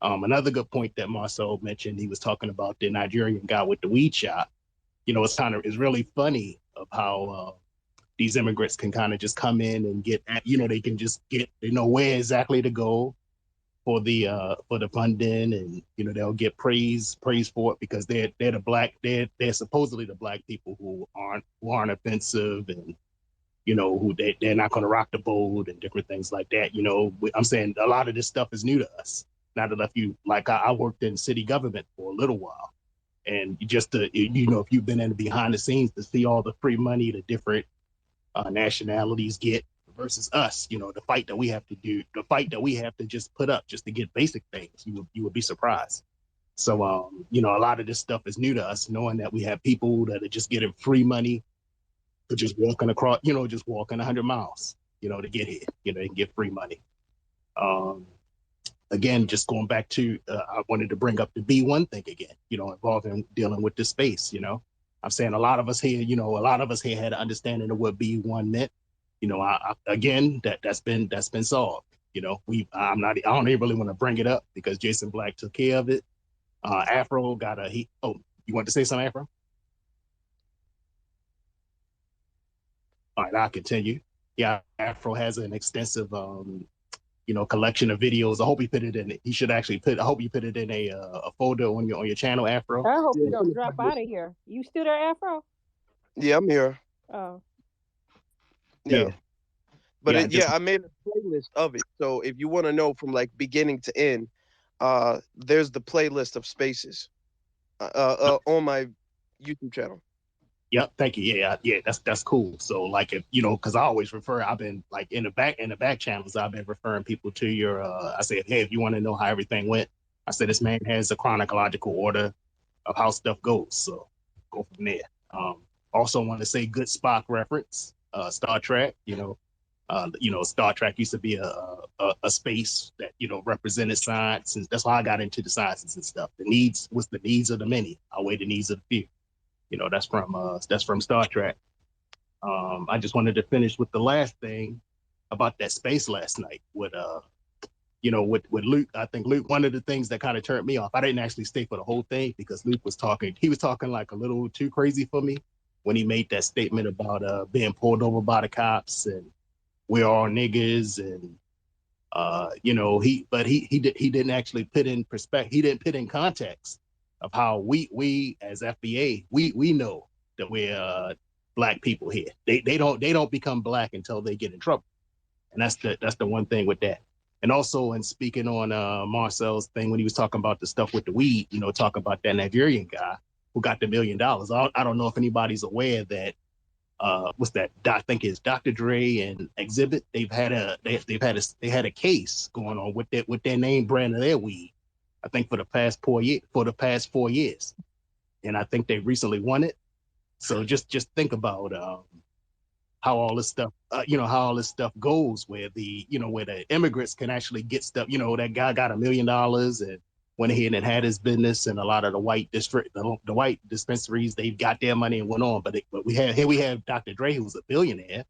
Another good point that Marcel mentioned, he was talking about the Nigerian guy with the weed shop. It's really funny of how these immigrants can kind of just come in and get, they can just get, where exactly to go for the funding, and they'll get praise for it because they're they're supposedly the black people who aren't offensive, and who they're not going to rock the boat and different things like that. I'm saying a lot of this stuff is new to us. Not enough you like I worked in city government for a little while, and just to if you've been in behind the scenes to see all the free money the different nationalities get versus us, the fight that we have to do, the fight that we have to just put up just to get basic things, you would be surprised. So a lot of this stuff is new to us, knowing that we have people that are just getting free money for just walking across, just walking 100 miles, to get here, and get free money. Again, just going back to, I wanted to bring up the B1 thing again, involving dealing with this space, I'm saying a lot of us here, had an understanding of what B1 meant. Again, that's been solved. I don't even really want to bring it up because Jason Black took care of it. Afro got you want to say something, Afro? All right, I'll continue. Yeah, Afro has an extensive collection of videos. I hope he put it in. He should actually I hope you put it in a folder on your channel, Afro. I hope you don't drop out of here. You still there, Afro? Yeah, I'm here. Oh. Yeah. But I made a playlist of it. So if you want to know from like beginning to end, there's the playlist of spaces on my YouTube channel. Yep, thank you. Yeah, that's cool. So like if because I always I've been like in the back channels, I've been referring people to your I said, hey, if you want to know how everything went, I said this man has a chronological order of how stuff goes. So go from there. Also want to say good Spock reference, Star Trek, Star Trek used to be a space that represented science, and that's why I got into the sciences and stuff. What's the needs of the many outweigh the needs of the few. That's from Star Trek. I just wanted to finish with the last thing about that space last night with Luke. I think Luke, one of the things that kind of turned me off, I didn't actually stay for the whole thing because Luke was talking like a little too crazy for me when he made that statement about being pulled over by the cops and we're all niggas and he didn't actually put in perspective. He didn't put in context of how we as FBA we know that we're black people here. They don't become black until they get in trouble, and that's the one thing with that. And also, in speaking on Marcel's thing when he was talking about the stuff with the weed, talk about that Nigerian guy who got the $1 million. I don't know if anybody's aware that what's that? I think it's Dr. Dre and Exhibit. They had a case going on with their name brand of their weed. I think for the past 4 years, and I think they recently won it. So just think about how all this stuff, goes, where the immigrants can actually get stuff. That guy got $1 million and went ahead and had his business, and a lot of the white dispensaries, they got their money and went on. But we have Dr. Dre, who's a billionaire,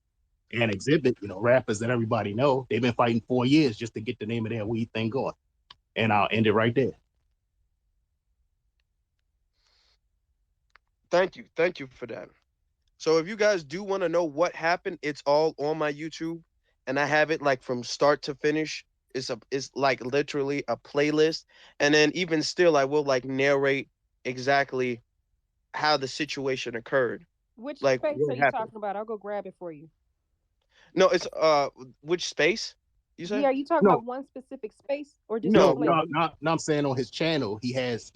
and Exhibit, rappers that everybody know. They've been fighting 4 years just to get the name of their weed thing going. And I'll end it right there. Thank you for that. So if you guys do want to know what happened, it's all on my YouTube, and I have it like from start to finish. It's like literally a playlist, and then even still, I will like narrate exactly how the situation occurred. Which like space are you talking about? I'll go grab it for you. No, it's which space? You said? Yeah, are you talking about one specific space or just no, I'm saying on his channel he has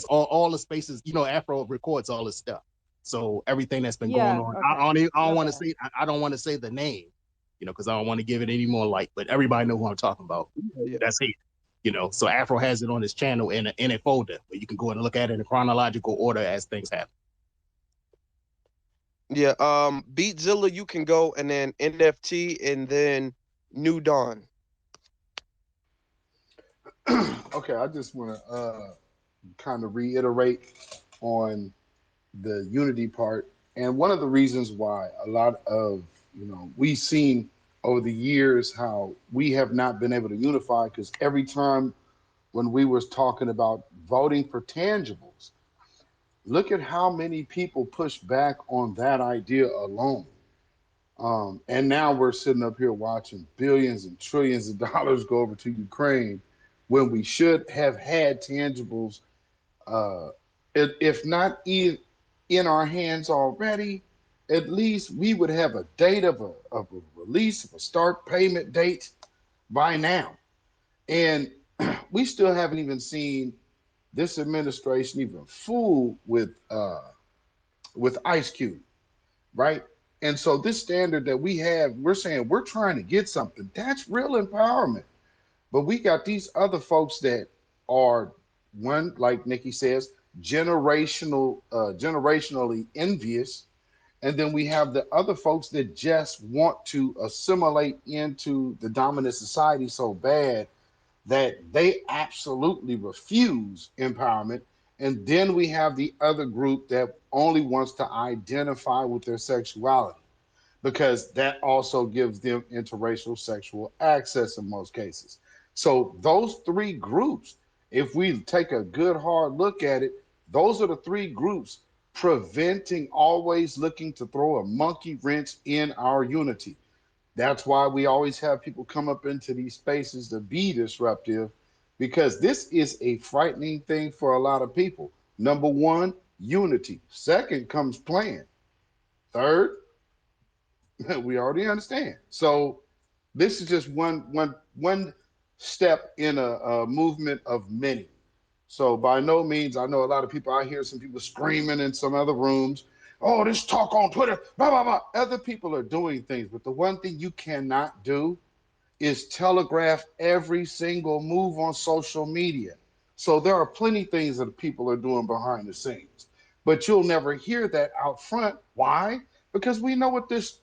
all the spaces. Afro records all his stuff, so everything that's been going on. Okay. I don't want to say the name, because I don't want to give it any more light. But everybody know who I'm talking about. Yeah. That's it. So Afro has it on his channel in a folder where you can go and look at it in chronological order as things happen. Yeah. Beatzilla, you can go, and then NFT, and then New Dawn. Okay, I just want to kind of reiterate on the unity part, and one of the reasons why a lot of we've seen over the years how we have not been able to unify, because every time when we was talking about voting for tangibles, look at how many people pushed back on that idea alone. And now we're sitting up here watching billions and trillions of dollars go over to Ukraine when we should have had tangibles, if not in our hands already, at least we would have a date of a release, of a start payment date by now. And we still haven't even seen this administration even fool with Ice Cube, right? And so this standard that we have, we're saying we're trying to get something. That's real empowerment. But we got these other folks that are, one, like Nikki says, generationally envious. And then we have the other folks that just want to assimilate into the dominant society so bad that they absolutely refuse empowerment. And then we have the other group that only wants to identify with their sexuality, because that also gives them interracial sexual access in most cases. So those three groups, if we take a good hard look at it, those are the three groups preventing, always looking to throw a monkey wrench in our unity. That's why we always have people come up into these spaces to be disruptive, because this is a frightening thing for a lot of people. Number one, unity. Second comes plan. Third, we already understand. So this is just one step in a movement of many. So by no means, I know a lot of people, I hear some people screaming in some other rooms, oh, this talk on Twitter, blah, blah, blah. Other people are doing things, but the one thing you cannot do is telegraph every single move on social media. So there are plenty of things that people are doing behind the scenes, but you'll never hear that out front. Why? Because we know what these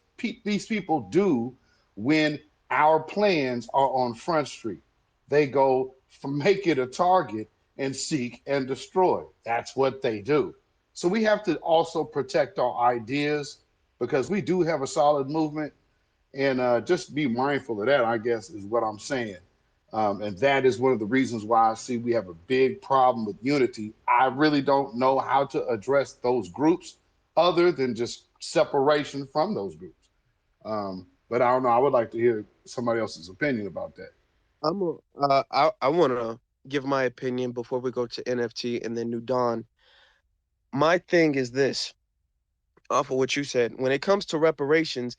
people do when our plans are on Front Street. They go from make it a target and seek and destroy. That's what they do. So we have to also protect our ideas, because we do have a solid movement, and just be mindful of that, I guess, is what I'm saying. And that is one of the reasons why I see we have a big problem with unity. I really don't know how to address those groups other than just separation from those groups. But I don't know. I would like to hear somebody else's opinion about that. I want to give my opinion before we go to NFT and then New Dawn. My thing is this, off of what you said, when it comes to reparations,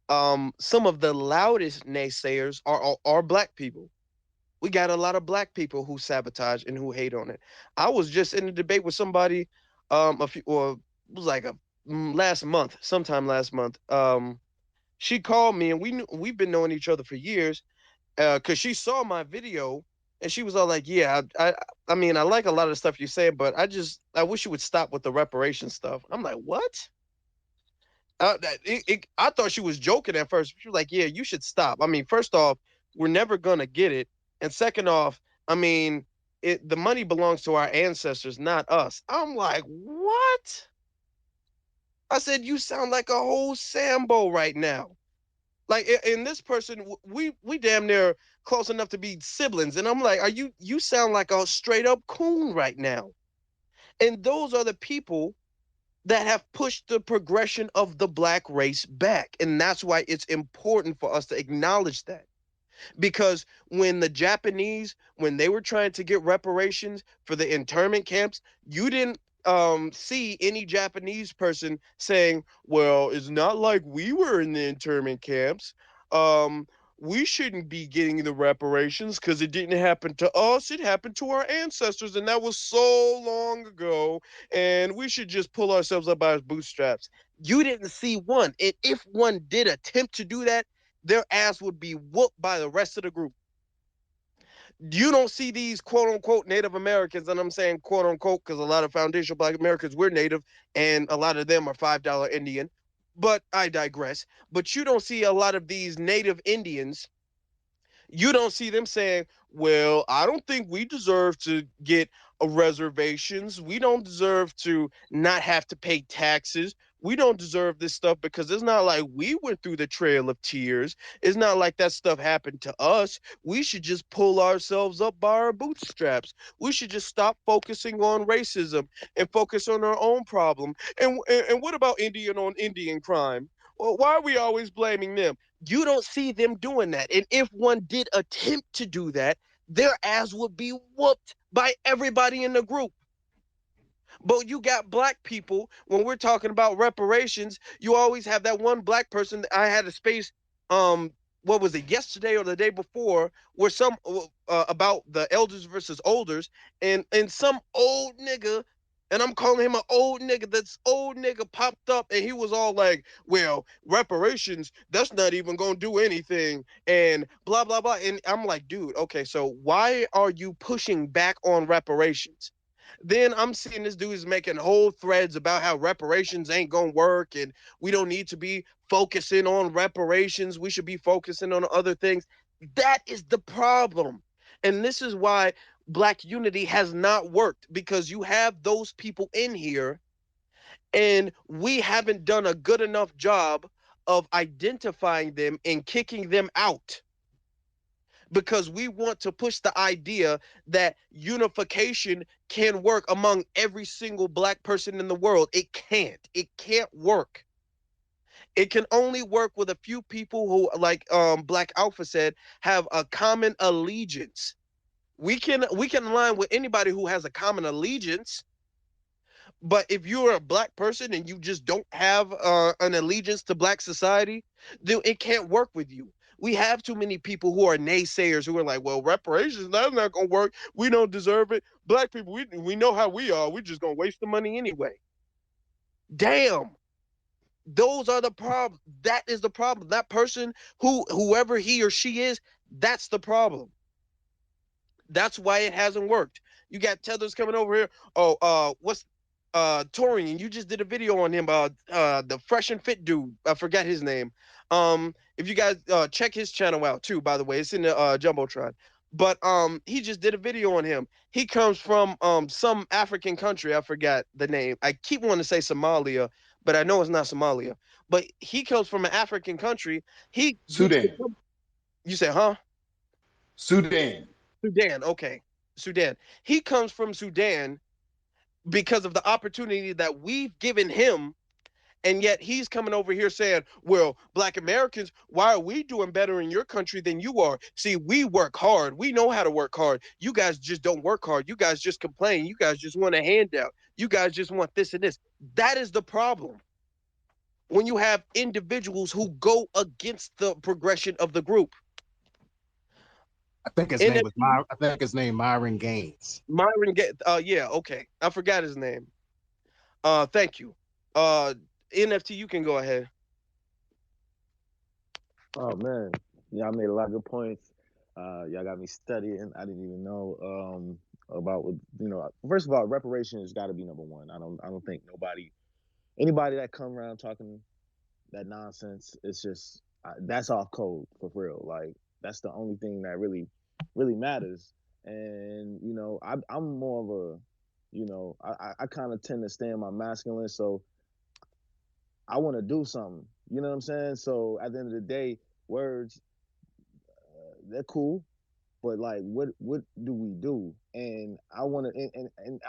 some of the loudest naysayers are black people. We got a lot of black people who sabotage and who hate on it. I was just in a debate with somebody, it was like sometime last month. She called me, and we've been knowing each other for years, because she saw my video, and she was all like, "Yeah, I mean, I like a lot of the stuff you say, but I wish you would stop with the reparation stuff." I'm like, "What?" I thought she was joking at first. She was like, "Yeah, you should stop. I mean, first off, we're never gonna get it, and second off, I mean, the money belongs to our ancestors, not us." I'm like, "What?" I said, "You sound like a whole Sambo right now." Like, in this person, we damn near close enough to be siblings, and I'm like, you sound like a straight up coon right now. And those are the people that have pushed the progression of the black race back. And that's why it's important for us to acknowledge that. Because when the Japanese, when they were trying to get reparations for the internment camps, you didn't see any Japanese person saying, well, it's not like we were in the internment camps. Um, we shouldn't be getting the reparations because it didn't happen to us. It happened to our ancestors, and that was so long ago. And we should just pull ourselves up by our bootstraps. You didn't see one. And if one did attempt to do that, their ass would be whooped by the rest of the group. You don't see these quote unquote Native Americans, and I'm saying quote unquote because a lot of foundational black Americans, we're Native, and a lot of them are $5 Indian. But I digress. But you don't see a lot of these Native Indians. You don't see them saying, well, I don't think we deserve to get reservations. We don't deserve to not have to pay taxes. We don't deserve this stuff because it's not like we went through the Trail of Tears. It's not like that stuff happened to us. We should just pull ourselves up by our bootstraps. We should just stop focusing on racism and focus on our own problem. And what about Indian on Indian crime? Well, why are we always blaming them? You don't see them doing that. And if one did attempt to do that, their ass would be whooped by everybody in the group. But you got black people, when we're talking about reparations, you always have that one black person. I had a space what was it, yesterday or the day before, where some about the elders versus olders, and some old nigga, and I'm calling him an old nigga. This old nigga popped up and he was all like, well, reparations, that's not even gonna do anything, and blah blah blah. And I'm like, dude, okay, so why are you pushing back on reparations? Then I'm seeing this dude is making whole threads about how reparations ain't gonna work and we don't need to be focusing on reparations. We should be focusing on other things. That is the problem. And this is why Black unity has not worked, because you have those people in here and we haven't done a good enough job of identifying them and kicking them out, because we want to push the idea that unification can work among every single Black person in the world. It can't. It can't work. It can only work with a few people who, like Black Alpha said, have a common allegiance. We can align with anybody who has a common allegiance, but if you're a Black person and you just don't have an allegiance to Black society, then it can't work with you. We have too many people who are naysayers who are like, well, reparations, that's not going to work. We don't deserve it. Black people, we know how we are. We're just going to waste the money anyway. Damn. Those are the problems. That is the problem. That person, whoever he or she is, that's the problem. That's why it hasn't worked. You got Tethers coming over here. Oh, what's Torian? You just did a video on him. The Fresh and Fit dude. I forgot his name. If you guys check his channel out too, by the way, it's in the Jumbotron. But he just did a video on him. He comes from some African country. I forgot the name. I keep wanting to say Somalia, but I know it's not Somalia. But he comes from an African country. Sudan. You say, huh? Sudan. Sudan. Okay, Sudan. He comes from Sudan because of the opportunity that we've given him. And yet he's coming over here saying, well, Black Americans, why are we doing better in your country than you are? See, we work hard. We know how to work hard. You guys just don't work hard. You guys just complain. You guys just want a handout. You guys just want this and this. That is the problem. When you have individuals who go against the progression of the group. I think his name was Myron Gaines. Myron Gaines. Yeah, okay. I forgot his name. Thank you. NFT, you can go ahead. Oh man, y'all made a lot of good points. Y'all got me studying. I didn't even know about what First of all, reparations got to be number one. I don't think anybody that come around talking that nonsense, it's just that's off code for real. Like that's the only thing that really matters. And I'm more of a I kind of tend to stay in my masculine, so I want to do something. You know what I'm saying? So at the end of the day, words, they're cool, but like, what do we do? And I want to, and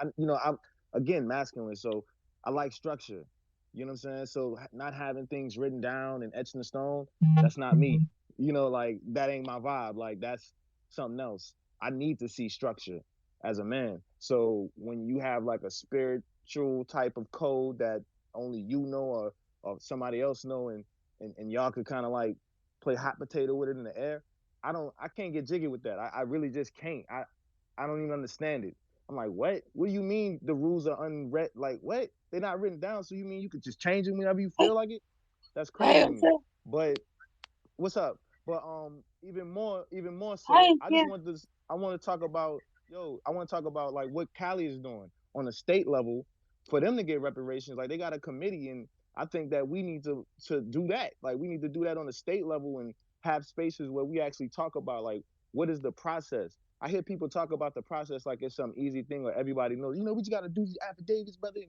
I'm again masculine, so I like structure. You know what I'm saying? So not having things written down and etched in stone, that's not me. Like that ain't my vibe. Like that's something else. I need to see structure as a man. So when you have like a spiritual type of code that only you know or somebody else know, and y'all could kind of like play hot potato with it in the air, I can't get jiggy with that. I really just can't. I don't even understand it. I'm like, what do you mean the rules are unread? Like, what? They're not written down, so you mean you could just change them whenever you feel like it? That's crazy to me. But what's up? But even more so, I want to talk about like what Cali is doing on a state level for them to get reparations. Like they got a committee, and I think that we need to do that. Like we need to do that on a state level and have spaces where we actually talk about like what is the process. I hear people talk about the process like it's some easy thing or everybody knows. We just got to do these affidavits, brother.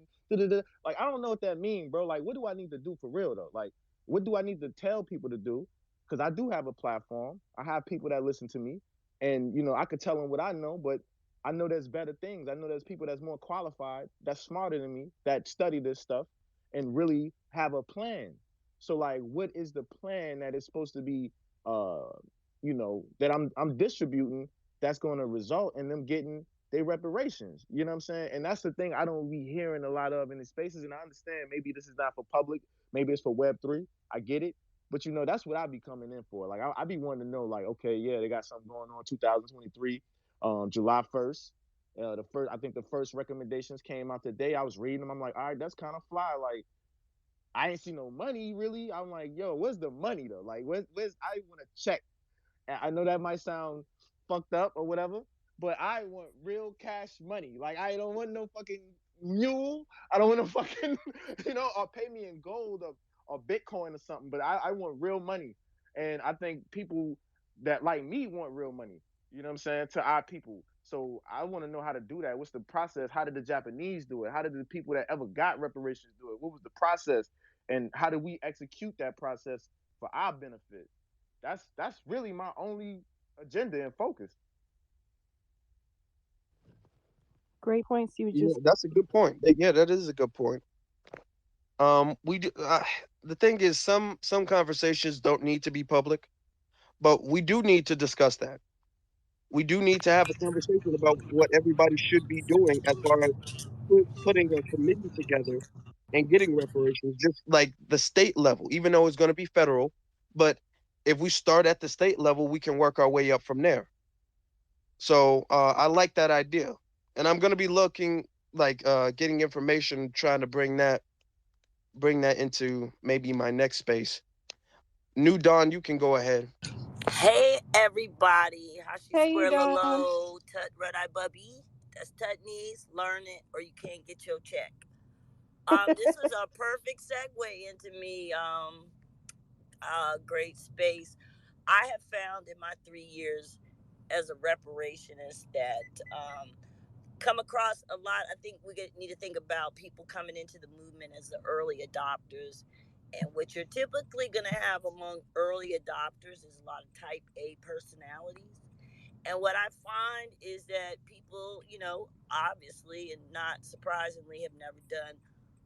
Like I don't know what that means, bro. Like what do I need to do for real though? Like what do I need to tell people to do? Because I do have a platform. I have people that listen to me, and I could tell them what I know, but I know there's better things. I know there's people that's more qualified, that's smarter than me, that study this stuff and really have a plan. So like, what is the plan that is supposed to be, that I'm distributing that's going to result in them getting their reparations? You know what I'm saying? And that's the thing I don't be hearing a lot of in the spaces. And I understand maybe this is not for public, maybe it's for Web3. I get it. But that's what I be coming in for. Like I be wanting to know, like, okay, yeah, they got something going on 2023, July 1st. I think the first recommendations came out today. I was reading them. I'm like, all right, that's kind of fly. Like, I ain't see no money really. I'm like, yo, where's the money though? Like, where's I want to check. I know that might sound fucked up or whatever, but I want real cash money. Like, I don't want no fucking mule. I don't want no fucking, or pay me in gold or Bitcoin or something. But I want real money. And I think people that like me want real money. You know what I'm saying? To our people. So I want to know how to do that. What's the process? How did the Japanese do it? How did the people that ever got reparations do it? What was the process? And how do we execute that process for our benefit? That's really my only agenda and focus. Great points you Yeah, just. that's a good point. Yeah, that is a good point. We do. The thing is, some conversations don't need to be public, but we do need to discuss that. We do need to have a conversation about what everybody should be doing as far as putting a committee together and getting reparations, just like the state level, even though it's going to be federal. But if we start at the state level, we can work our way up from there. So I like that idea, and I'm going to be looking like getting information, trying to bring that into maybe my next space. New Dawn, you can go ahead. Hey everybody, Hashi Hey, Square Dawn. Lolo, Tut Red Eye Bubby. That's Tutney's. Learn it or you can't get your check. This was a perfect segue into me. Great space. I have found in my 3 years as a reparationist that come across a lot. I think need to think about people coming into the movement as the early adopters. And what you're typically going to have among early adopters is a lot of type A personalities. And what I find is that people, obviously and not surprisingly, have never done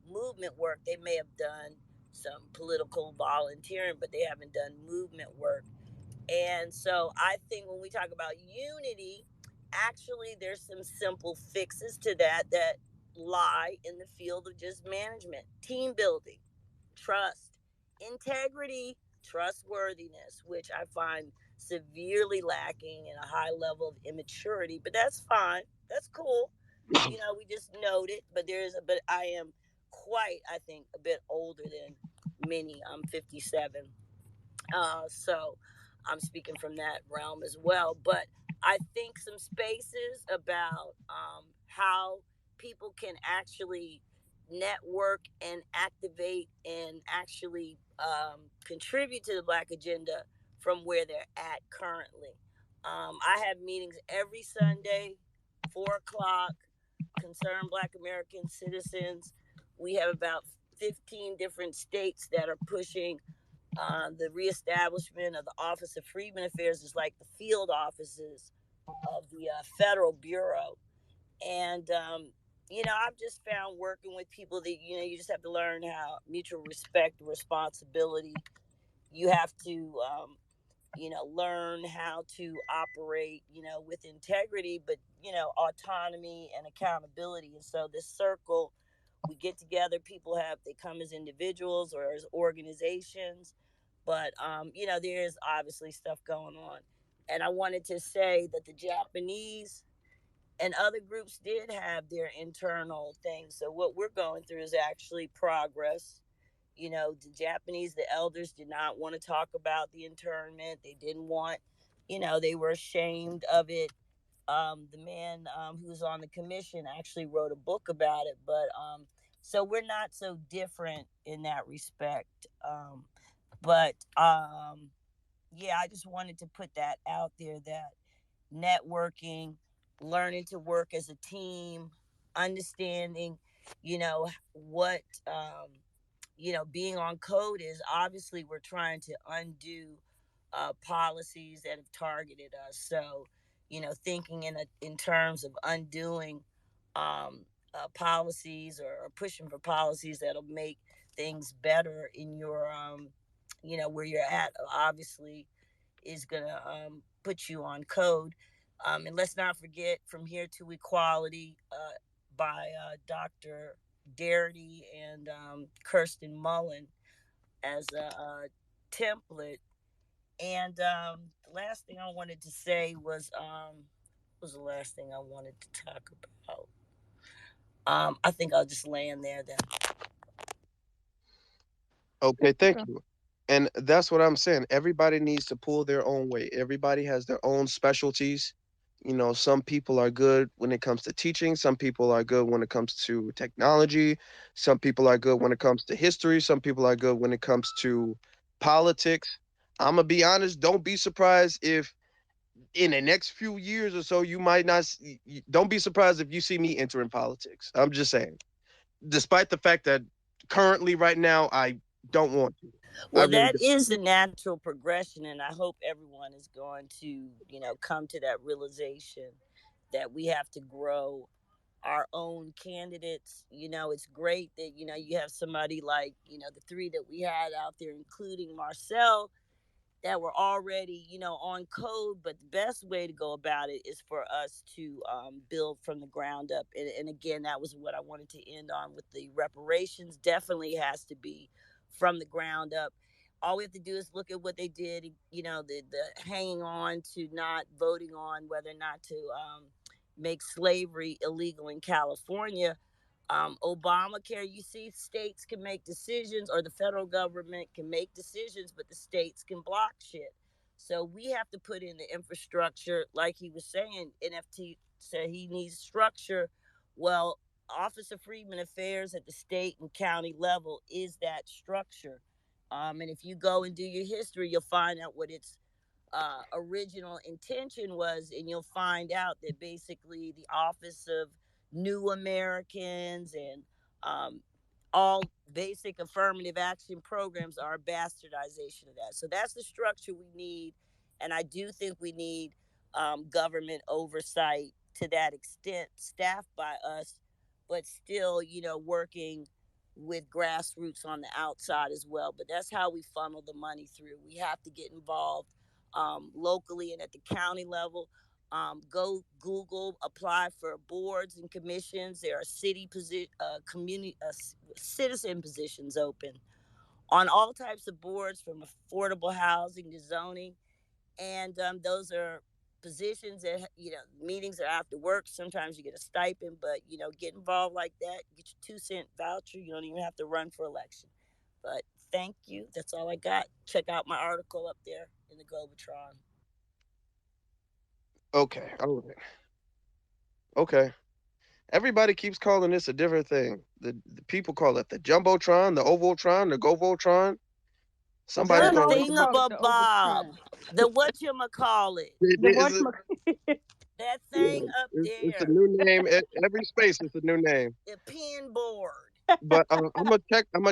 movement work. They may have done some political volunteering, but they haven't done movement work. And so I think when we talk about unity, actually there's some simple fixes to that lie in the field of just management, team building, trust, integrity, trustworthiness, which I find severely lacking in a high level of immaturity, but that's fine. That's cool. We just note it, but but I am quite, I think, a bit older than many. I'm 57. So I'm speaking from that realm as well. But I think some spaces about how people can actually network and activate and actually contribute to the Black agenda from where they're at currently. I have meetings every Sunday, 4 o'clock, Concerned Black American Citizens. We have about 15 different states that are pushing the reestablishment of the Office of Freedmen Affairs is like the field offices of the Federal Bureau. And, I've just found working with people that, you just have to learn how mutual respect, responsibility. You have to, learn how to operate, with integrity, but, autonomy and accountability. And so this circle, we get together, they come as individuals or as organizations, but there's obviously stuff going on. And I wanted to say that the Japanese and other groups did have their internal things. So what we're going through is actually progress. The Japanese, the elders did not want to talk about the internment. They didn't want, they were ashamed of it. The man who's on the commission actually wrote a book about it. But so we're not so different in that respect. But yeah, I just wanted to put that out there, that networking, learning to work as a team, understanding, what, being on code is. Obviously, we're trying to undo policies that have targeted us. So, thinking in terms of undoing policies or pushing for policies that'll make things better in your, where you're at, obviously is going to put you on code. And let's not forget From Here to Equality by Dr. Darity and Kirsten Mullen as template. And the last thing I wanted to say was what was the last thing I wanted to talk about? I think I'll just land there then. Okay, thank you. And that's what I'm saying. Everybody needs to pull their own weight. Everybody has their own specialties. You know, some people are good when it comes to teaching. Some people are good when it comes to technology. Some people are good when it comes to history. Some people are good when it comes to politics. I'm gonna be honest. Don't be surprised if in the next few years or so you might not. Don't be surprised if you see me entering politics. I'm just saying. Despite the fact that currently, right now, I don't want to. Well, that is the natural progression, and I hope everyone is going to, come to that realization that we have to grow our own candidates. It's great that you have somebody like the three that we had out there, including Marcel, that were already on code. But the best way to go about it is for us to build from the ground up. And again, that was what I wanted to end on with the reparations. Definitely has to be from the ground up. All we have to do is look at what they did, the hanging on to not voting on whether or not to make slavery illegal in California. Obamacare, you see, states can make decisions, or the federal government can make decisions, but the states can block shit. So we have to put in the infrastructure. Like he was saying, NFT said he needs structure. Well, Office of Freedmen Affairs at the state and county level is that structure. And if you go and do your history, you'll find out what its original intention was, and you'll find out that basically the Office of New Americans and all basic affirmative action programs are a bastardization of that. So that's the structure we need, and I do think we need government oversight to that extent, staffed by us, but still, working with grassroots on the outside as well. But that's how we funnel the money through. We have to get involved locally and at the county level. Go Google, apply for boards and commissions. There are community citizen positions open on all types of boards, from affordable housing to zoning, and those are positions that meetings are after work. Sometimes you get a stipend, but get involved like that. Get your 2-cent voucher. You don't even have to run for election. But thank you. That's all I got. Check out my article up there in the Globotron. Okay. Okay. Everybody keeps calling this a different thing. The people call it the Jumbotron, the Ovoltron, the Govotron. Somebody the called thingamabob, the whatchamacallit. That thing up there. It's a new name. Every space is a new name. The pin board. But I'm gonna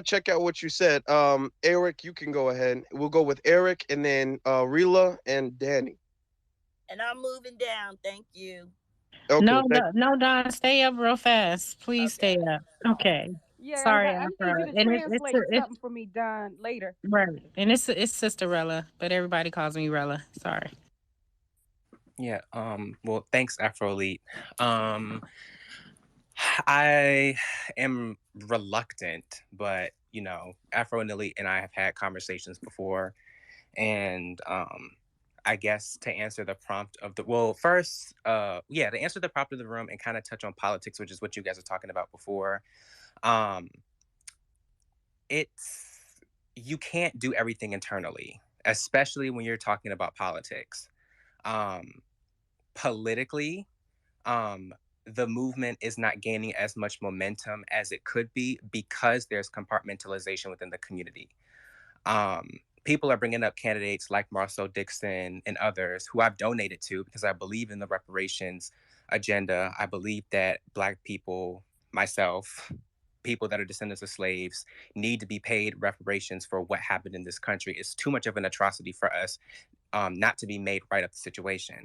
check out what you said. Eric, you can go ahead. We'll go with Eric, and then Rila and Danny. And I'm moving down. Thank you. Okay, no, Don, stay up real fast. Please stay up. Okay. Yeah, sorry, I need you to translate something for me, Don, later. Right, and it's Sister Rella, but everybody calls me Rella. Sorry. Yeah. Well, thanks, Afro Elite. I am reluctant, but Afro and Elite and I have had conversations before, and I guess to answer the prompt of the to answer the prompt of the room and kind of touch on politics, which is what you guys were talking about before. You can't do everything internally, especially when you're talking about politics. Politically, the movement is not gaining as much momentum as it could be because there's compartmentalization within the community. People are bringing up candidates like Marcel Dixon and others who I've donated to because I believe in the reparations agenda. I believe that Black people, myself, people that are descendants of slaves, need to be paid reparations for what happened in this country. It's too much of an atrocity for us not to be made right up the situation.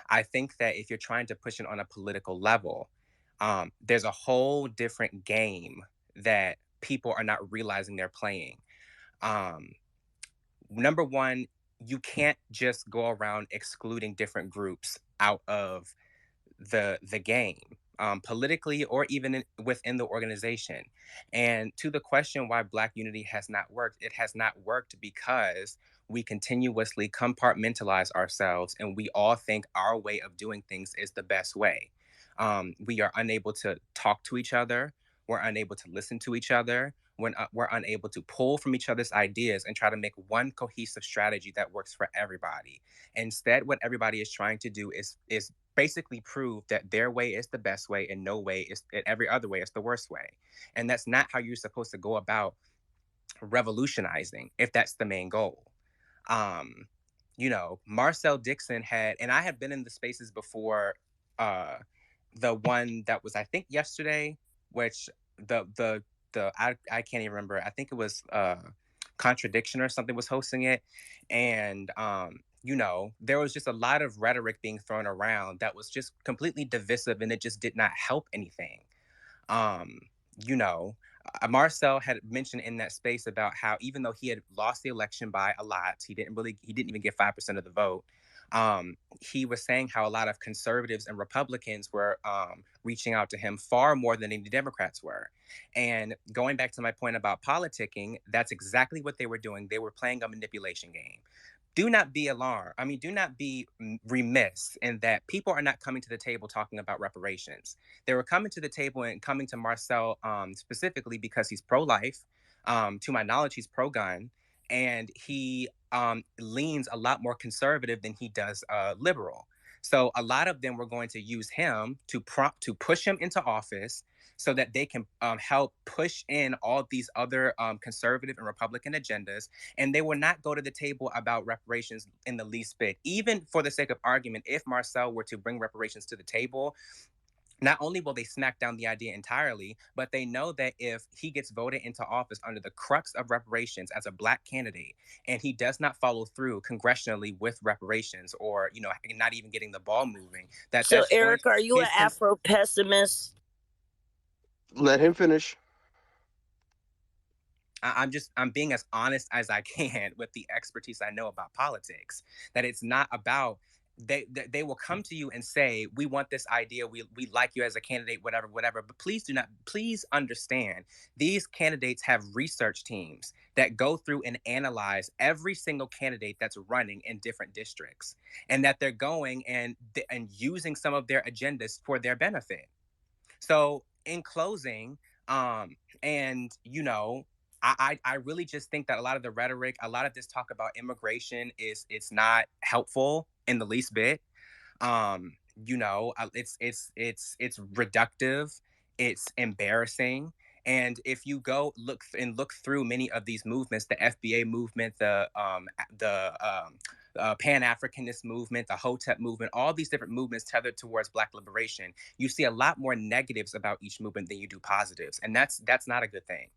I think that if you're trying to push it on a political level, there's a whole different game that people are not realizing they're playing. Number one, you can't just go around excluding different groups out of the game. politically or even within the organization. And to the question why Black unity has not worked, it has not worked because we continuously compartmentalize ourselves and we all think our way of doing things is the best way. We are unable to talk to each other. We're unable to listen to each other. We're unable to pull from each other's ideas and try to make one cohesive strategy that works for everybody. Instead, what everybody is trying to do is basically prove that their way is the best way and every other way is the worst way. And that's not how you're supposed to go about revolutionizing if that's the main goal. Marcel Dixon and I had been in the spaces before, the one that was, I think, yesterday, which I can't even remember. I think it was Contradiction or something was hosting it. And there was just a lot of rhetoric being thrown around that was just completely divisive, and it just did not help anything. Marcel had mentioned in that space about how even though he had lost the election by a lot, he didn't even get 5% of the vote. He was saying how a lot of conservatives and Republicans were reaching out to him far more than any Democrats were. And going back to my point about politicking, that's exactly what they were doing. They were playing a manipulation game. Do not be alarmed. I mean, do not be remiss in that people are not coming to the table talking about reparations. They were coming to the table and coming to Marcel specifically because he's pro-life. To my knowledge, he's pro-gun. And he leans a lot more conservative than he does liberal. So a lot of them were going to use him to push him into office so that they can help push in all these other conservative and Republican agendas. And they will not go to the table about reparations in the least bit. Even for the sake of argument, if Marcel were to bring reparations to the table, not only will they smack down the idea entirely, but they know that if he gets voted into office under the crux of reparations as a Black candidate, and he does not follow through congressionally with reparations, or not even getting the ball moving. So, Eric, are you an Afro pessimist? Let him finish. I'm being as honest as I can with the expertise I know about politics. That it's not about. They will come to you and say, we want this idea, we like you as a candidate, whatever, but please understand, these candidates have research teams that go through and analyze every single candidate that's running in different districts, and that they're going and using some of their agendas for their benefit. So in closing, I really just think that a lot of the rhetoric, a lot of this talk about immigration it's not helpful in the least bit. It's reductive, it's embarrassing. And if you go look through many of these movements, the FBA movement, the Pan-Africanist movement, the Hotep movement, all these different movements tethered towards Black liberation, you see a lot more negatives about each movement than you do positives, and that's not a good thing.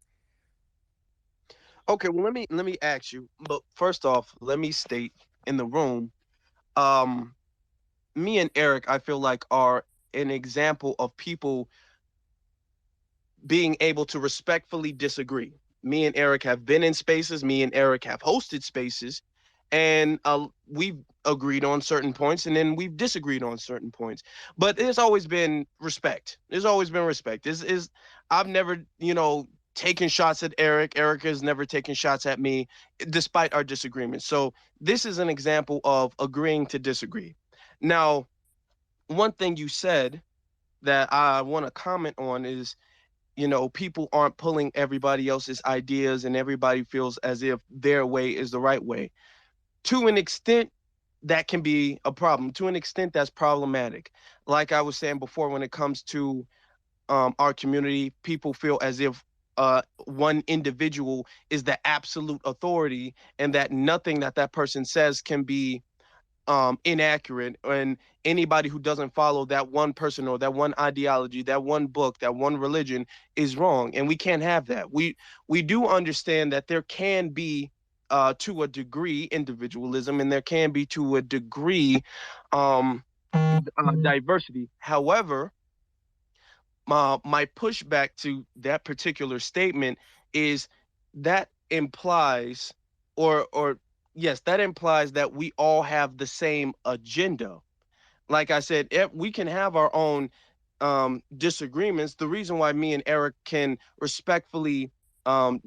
Okay, well, let me ask you, but first off, let me state in the room, me and Eric, I feel like, are an example of people being able to respectfully disagree. Me and Eric have been in spaces, me and Eric have hosted spaces, and we've agreed on certain points, and then we've disagreed on certain points. But there's always been respect. I've never, taken shots at Eric. Eric has never taken shots at me, despite our disagreements. So this is an example of agreeing to disagree. Now, one thing you said that I want to comment on is, people aren't pulling everybody else's ideas and everybody feels as if their way is the right way. To an extent, that can be a problem. To an extent, that's problematic. Like I was saying before, when it comes to our community, people feel as if one individual is the absolute authority, and that nothing that person says can be inaccurate, and anybody who doesn't follow that one person or that one ideology, that one book, that one religion is wrong. And we can't have that. We do understand that there can be to a degree individualism, and there can be to a degree diversity. However, my pushback to that particular statement is that implies, yes, that implies that we all have the same agenda. Like I said, we can have our own disagreements, the reason why me and Eric can respectfully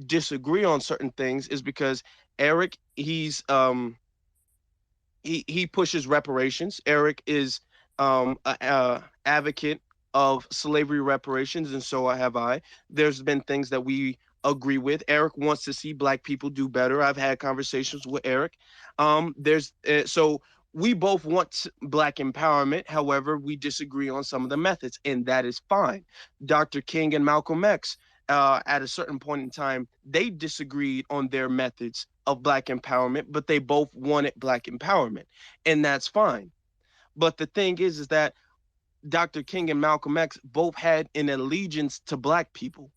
disagree on certain things is because Eric, he pushes reparations. Eric is a advocate of slavery reparations, and so have I. There's been things that we agree with. Eric wants to see Black people do better. I've had conversations with Eric. So we both want Black empowerment. However, we disagree on some of the methods, and that is fine. Dr. King and Malcolm X, at a certain point in time, they disagreed on their methods of Black empowerment, but they both wanted Black empowerment, and that's fine. But the thing is that Dr. King and Malcolm X both had an allegiance to Black people.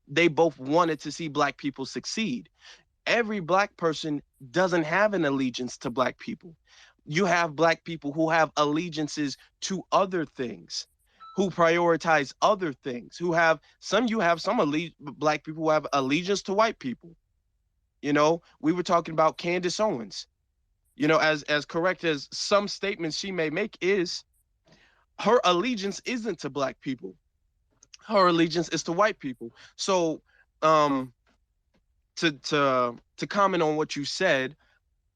They both wanted to see Black people succeed. Every Black person doesn't have an allegiance to Black people. You have Black people who have allegiances to other things, who prioritize other things, you have some Black people who have allegiance to white people. You know, we were talking about Candace Owens. You know, as correct as some statements she may make is, her allegiance isn't to Black people. Her allegiance is to white people. So, to comment on what you said,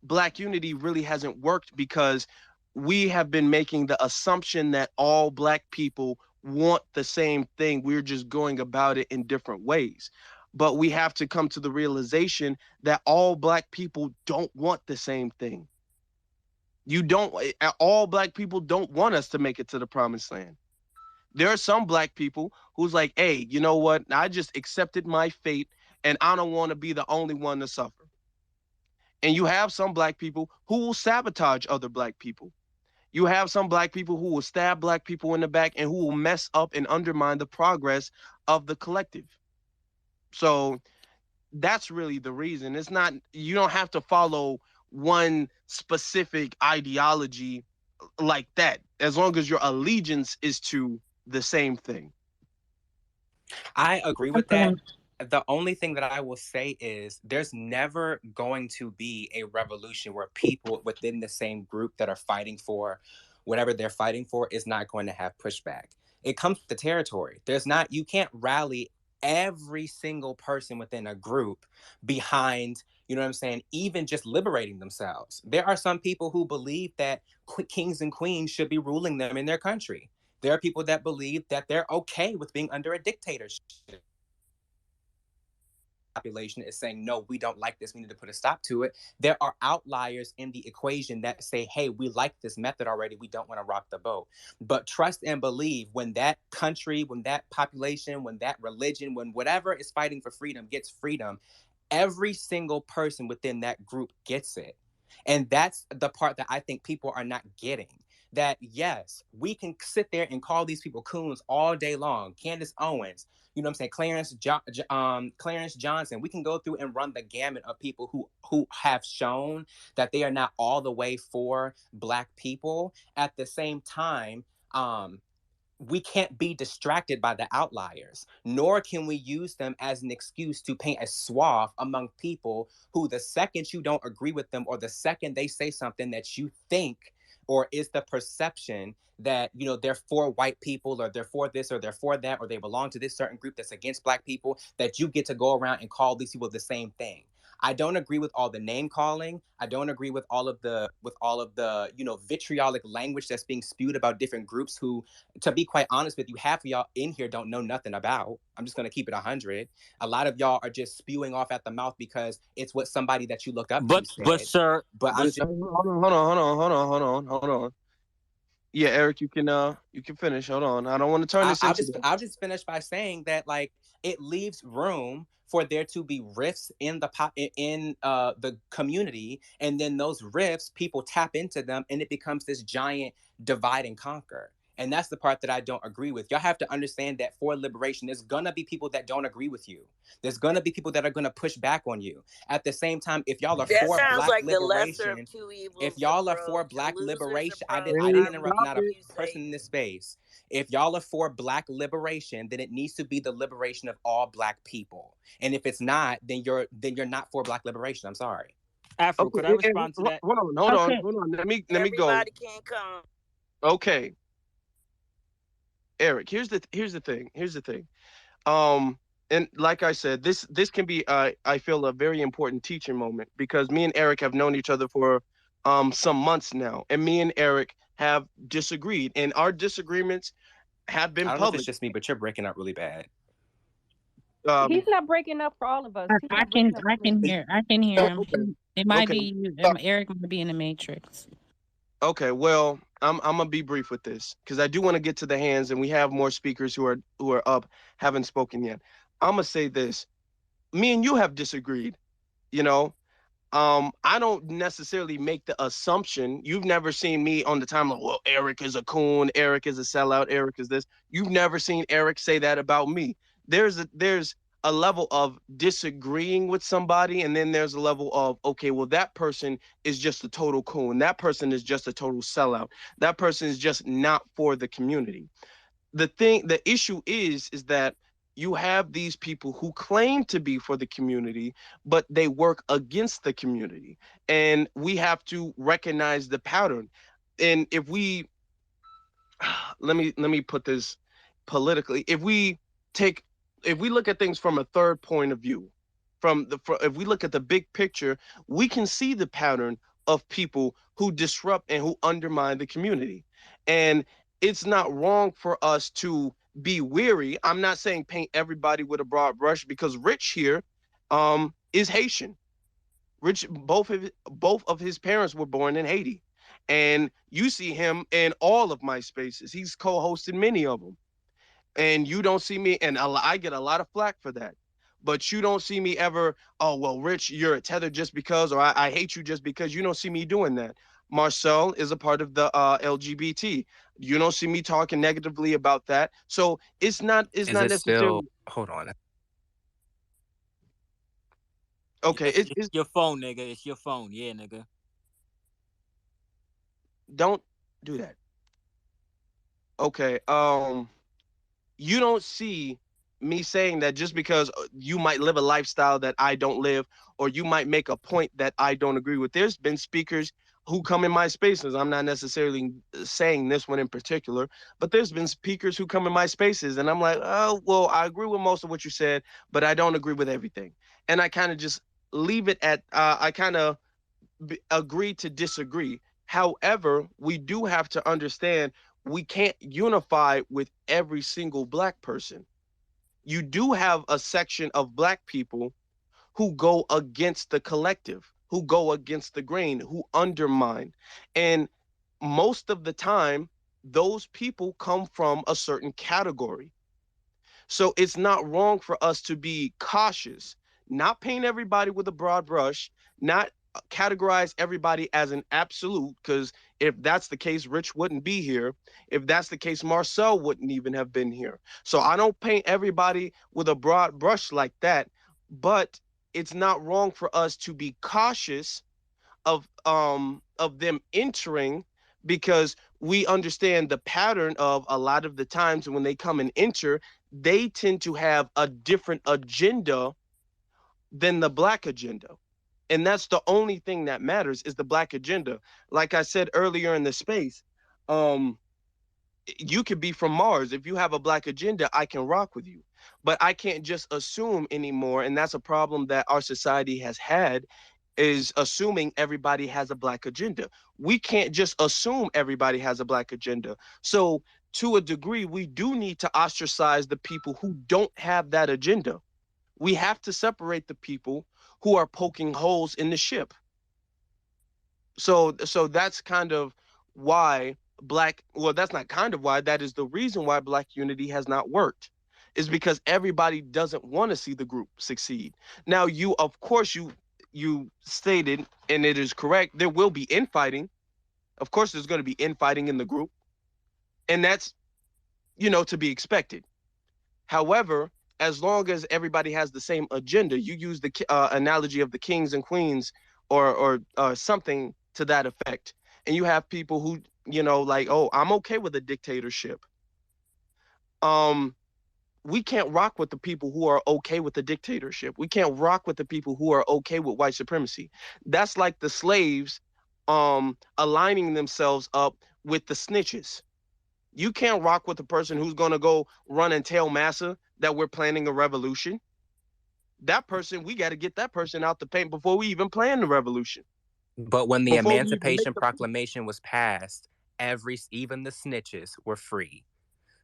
Black unity really hasn't worked because we have been making the assumption that all Black people want the same thing. We're just going about it in different ways. But we have to come to the realization that all Black people don't want the same thing. All Black people don't want us to make it to the promised land. There are some Black people who's like, hey, you know what? I just accepted my fate and I don't want to be the only one to suffer. And you have some Black people who will sabotage other Black people. You have some Black people who will stab Black people in the back and who will mess up and undermine the progress of the collective. So that's really the reason. It's not, you don't have to follow one specific ideology like that, as long as your allegiance is to the same thing. I agree with that. The only thing that I will say is there's never going to be a revolution where people within the same group that are fighting for whatever they're fighting for is not going to have pushback. It comes with the territory. You can't rally every single person within a group behind, you know what I'm saying, even just liberating themselves. There are some people who believe that kings and queens should be ruling them in their country. There are people that believe that they're okay with being under a dictatorship. Population is saying, no, we don't like this, we need to put a stop to it. There are outliers in the equation that say, hey, we like this method already, we don't want to rock the boat. But trust and believe, when that country, when that population, when that religion, when whatever is fighting for freedom gets freedom, every single person within that group gets it. And that's the part that I think people are not getting. That yes, we can sit there and call these people coons all day long. Candace Owens, you know what I'm saying, Clarence Johnson. We can go through and run the gamut of people who have shown that they are not all the way for Black people. At the same time, we can't be distracted by the outliers, nor can we use them as an excuse to paint a swath among people who, the second you don't agree with them, or the second they say something that you think or is the perception that, you know, they're for white people, or they're for this, or they're for that, or they belong to this certain group that's against Black people, that you get to go around and call these people the same thing. I don't agree with all the name calling. I don't agree with all of the you know, vitriolic language that's being spewed about different groups who, to be quite honest with you, half of y'all in here don't know nothing about. I'm just going to keep it 100. A lot of y'all are just spewing off at the mouth because it's what somebody that you look up to said. But sir, I'm just... hold on. Yeah, Eric, you can finish. Hold on. I don't want to turn this I'll just finish by saying that, like, it leaves room for there to be rifts in the community, and then those rifts, people tap into them, and it becomes this giant divide and conquer. And that's the part that I don't agree with. Y'all have to understand that for liberation, there's gonna be people that don't agree with you. There's gonna be people that are gonna push back on you. At the same time, if y'all are for Black liberation, if y'all are for Black liberation, I didn't interrupt not a person in this space. If y'all are for Black liberation, then it needs to be the liberation of all Black people. And if it's not, then you're not for Black liberation. I'm sorry. Afro, could I respond to that? Hold on. Let me go. Everybody can't come. Okay. Eric, here's the thing. And like I said, this can be I feel a very important teaching moment, because me and Eric have known each other for some months now, and me and Eric have disagreed, and our disagreements have been I don't know if public. it's just me, but you're breaking up really bad. He's not breaking up for all of us. He's I not can breaking up for me. I can hear him. It might Okay. be you. Eric might be in the matrix. Okay, well, I'm gonna be brief with this, because I do want to get to the hands, and we have more speakers who are up, haven't spoken yet. I'm gonna say this: me and you have disagreed. You know, I don't necessarily make the assumption. You've never seen me on the timeline, well, Eric is a coon, Eric is a sellout, Eric is this. You've never seen Eric say that about me. There's a level of disagreeing with somebody, and then there's a level of, okay, well, that person is just a total coon. That person is just a total sellout. That person is just not for the community. The issue is that you have these people who claim to be for the community, but they work against the community. And we have to recognize the pattern. And if we, let me put this politically, if we look at things from a third point of view, if we look at the big picture, we can see the pattern of people who disrupt and who undermine the community. And it's not wrong for us to be weary. I'm not saying paint everybody with a broad brush, because Rich here is Haitian. Rich, both of his parents were born in Haiti. And you see him in all of my spaces. He's co-hosted many of them. And you don't see me, and I get a lot of flack for that. But you don't see me ever, oh, well, Rich, you're a tether just because, or I hate you just because. You don't see me doing that. Marcel is a part of the LGBT. You don't see me talking negatively about that. So it's not necessarily. Still, hold on. Okay, it's your phone, nigga. It's your phone. Yeah, nigga. Don't do that. Okay. You don't see me saying that just because you might live a lifestyle that I don't live, or you might make a point that I don't agree with. There's been speakers who come in my spaces. I'm not necessarily saying this one in particular, but there's been speakers who come in my spaces, and I'm like, oh, well, I agree with most of what you said, but I don't agree with everything. And I kind of just leave it at, I kind of agree to disagree. However, we do have to understand we can't unify with every single Black person. You do have a section of Black people who go against the collective, who go against the grain, who undermine. And most of the time, those people come from a certain category. So it's not wrong for us to be cautious, not paint everybody with a broad brush, not categorize everybody as an absolute, because if that's the case, Rich wouldn't be here. If that's the case, Marcel wouldn't even have been here. So I don't paint everybody with a broad brush like that, but it's not wrong for us to be cautious of them entering, because we understand the pattern of a lot of the times when they come and enter, they tend to have a different agenda than the Black agenda. And that's the only thing that matters, is the Black agenda. Like I said earlier in the space, you could be from Mars. If you have a Black agenda, I can rock with you. But I can't just assume anymore, and that's a problem that our society has had, is assuming everybody has a Black agenda. We can't just assume everybody has a Black agenda. So to a degree, we do need to ostracize the people who don't have that agenda. We have to separate the people who are poking holes in the ship. So that's kind of why that's not kind of why, that is the reason why Black unity has not worked, is because everybody doesn't want to see the group succeed. Now, of course, you stated, and it is correct, there will be infighting. Of course, there's going to be infighting in the group, and that's, to be expected. However, as long as everybody has the same agenda, you use the analogy of the kings and queens, or something to that effect, and you have people who, like, oh, I'm okay with a dictatorship. We can't rock with the people who are okay with the dictatorship. We can't rock with the people who are okay with white supremacy. That's like the slaves aligning themselves up with the snitches. You can't rock with the person who's going to go run and tell massa that we're planning a revolution. That person, we got to get that person out the paint before we even plan the revolution. But when the Before we even make Emancipation the- Proclamation was passed, even the snitches were free.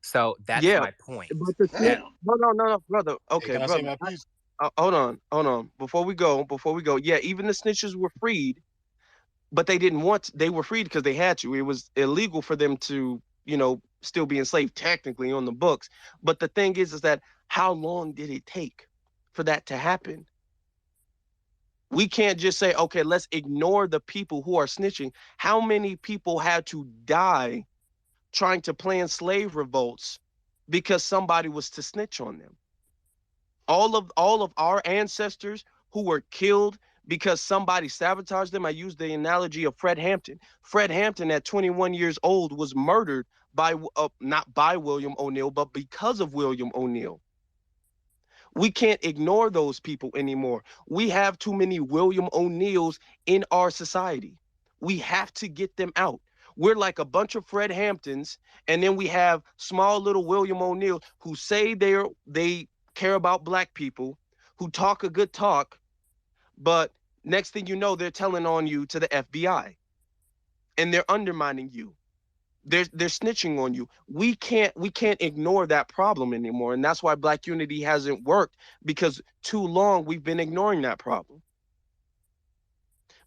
So that's Yeah, my point. but the snitch, no, brother. Okay, Can I say brother. my piece? Hold on. Before we go, yeah, even the snitches were freed, but they didn't want to, they were freed because they had to. It was illegal for them to, still be enslaved technically on the books. But the thing is that how long did it take for that to happen? We can't just say, okay, let's ignore the people who are snitching. How many people had to die trying to plan slave revolts because somebody was to snitch on them? All of our ancestors who were killed because somebody sabotaged them. I use the analogy of Fred Hampton. Fred Hampton at 21 years old was murdered by not by William O'Neill, but because of William O'Neill. We can't ignore those people anymore. We have too many William O'Neills in our society. We have to get them out. We're like a bunch of Fred Hamptons, and then we have small little William O'Neill who say they care about black people, who talk a good talk, but next thing you know, they're telling on you to the FBI, and they're undermining you. They're snitching on you. We can't ignore that problem anymore, and that's why Black Unity hasn't worked, because too long we've been ignoring that problem.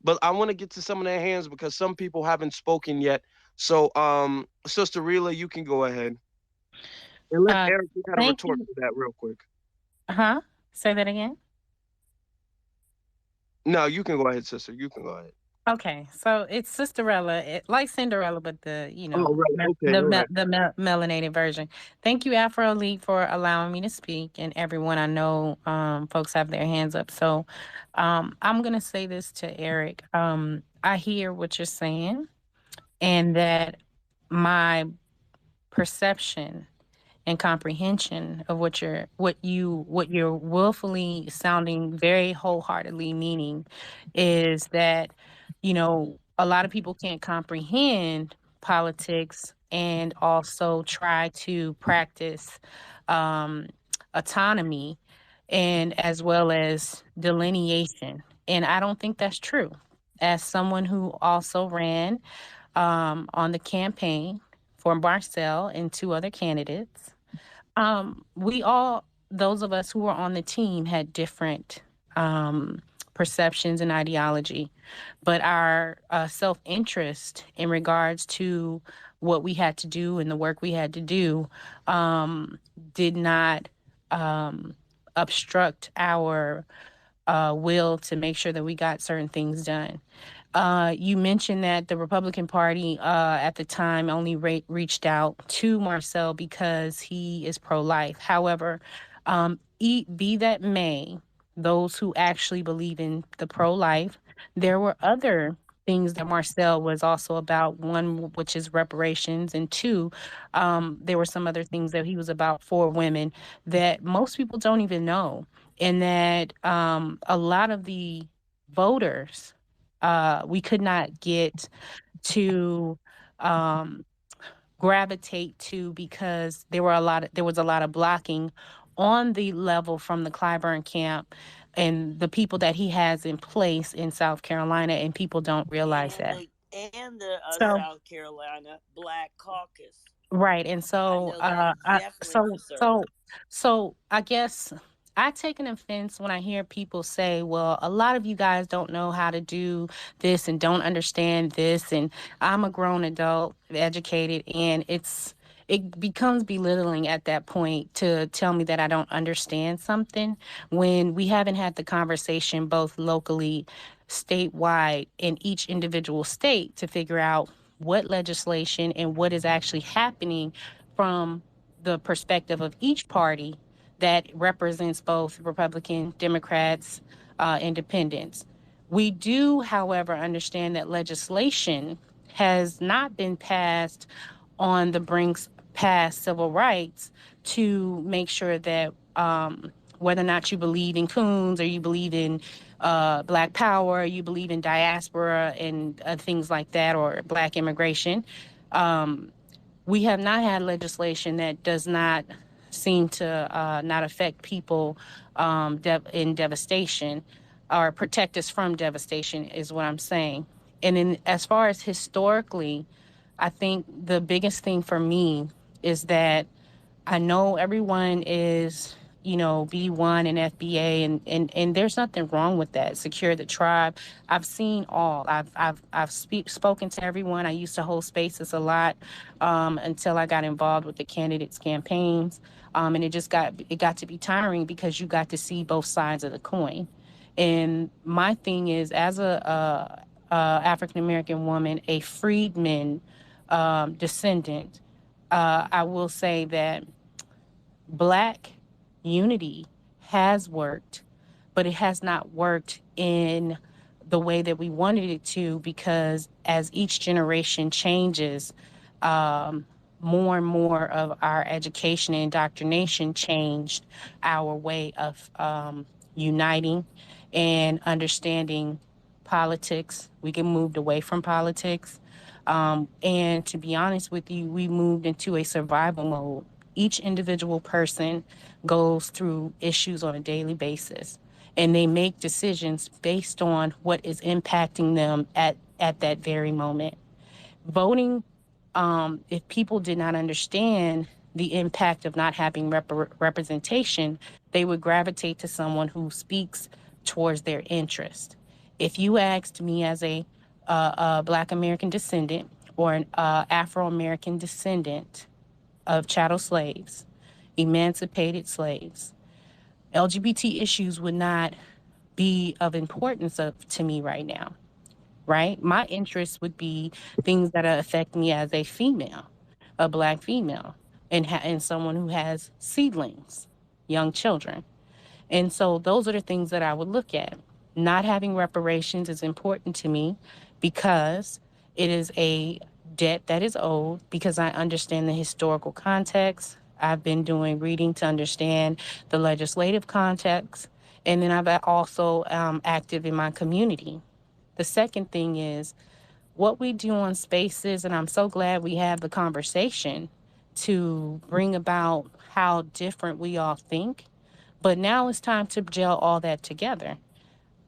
But I want to get to some of their hands because some people haven't spoken yet. So, Sister Rila, you can go ahead. And let Eric get a retort to that real quick. Say that again. No, you can go ahead, sister. You can go ahead. Okay, so it's Sisterella, like Cinderella, but the melanated version. Thank you, Afro Elite, for allowing me to speak, and everyone. I know folks have their hands up, so I'm gonna say this to Eric. I hear what you're saying, and that my perception and comprehension of what you're willfully sounding very wholeheartedly meaning is that, a lot of people can't comprehend politics and also try to practice autonomy and as well as delineation. And I don't think that's true. As someone who also ran on the campaign for Marcel and two other candidates, those of us who were on the team had different perceptions and ideology, but our self-interest in regards to what we had to do and the work we had to do did not obstruct our will to make sure that we got certain things done. You mentioned that the Republican Party at the time only reached out to Marcel because he is pro-life. However, be that may, those who actually believe in the pro-life, there were other things that Marcel was also about. One, which is reparations, and two, there were some other things that he was about for women that most people don't even know, and that a lot of the voters we could not get to gravitate to because there was a lot of blocking on the level from the Clyburn camp and the people that he has in place in South Carolina, and people don't realize that. And the South Carolina Black Caucus. Right, and so so I guess I take an offense when I hear people say, well, a lot of you guys don't know how to do this and don't understand this, and I'm a grown adult, educated, and it becomes belittling at that point to tell me that I don't understand something when we haven't had the conversation both locally, statewide, in each individual state to figure out what legislation and what is actually happening from the perspective of each party that represents both Republican, Democrats, independents. We do, however, understand that legislation has not been passed on the brinks past civil rights to make sure that whether or not you believe in Coons or you believe in Black Power, or you believe in diaspora and things like that, or Black immigration, we have not had legislation that does not seem to not affect people in devastation or protect us from devastation is what I'm saying. And then as far as historically, I think the biggest thing for me is that I know everyone is, B1 and FBA, and there's nothing wrong with that. Secure the tribe. I've seen all. I've spoken to everyone. I used to hold spaces a lot until I got involved with the candidates' campaigns, and it got to be tiring because you got to see both sides of the coin. And my thing is, as a African American woman, a freedman descendant, I will say that Black unity has worked, but it has not worked in the way that we wanted it to, because as each generation changes, more and more of our education and indoctrination changed our way of uniting and understanding politics. We get moved away from politics. And to be honest with you, we moved into a survival mode. Each individual person goes through issues on a daily basis, and they make decisions based on what is impacting them at that very moment. Voting, if people did not understand the impact of not having representation, they would gravitate to someone who speaks towards their interest. If you asked me as a Black American descendant or an Afro-American descendant of chattel slaves, emancipated slaves, LGBT issues would not be of importance to me right now, right? My interests would be things that affect me as a female, a Black female, and someone who has seedlings, young children. And so those are the things that I would look at. Not having reparations is important to me because it is a debt that is owed, because I understand the historical context. I've been doing reading to understand the legislative context. And then I've also active in my community. The second thing is what we do on spaces, and I'm so glad we have the conversation to bring about how different we all think. But now it's time to gel all that together.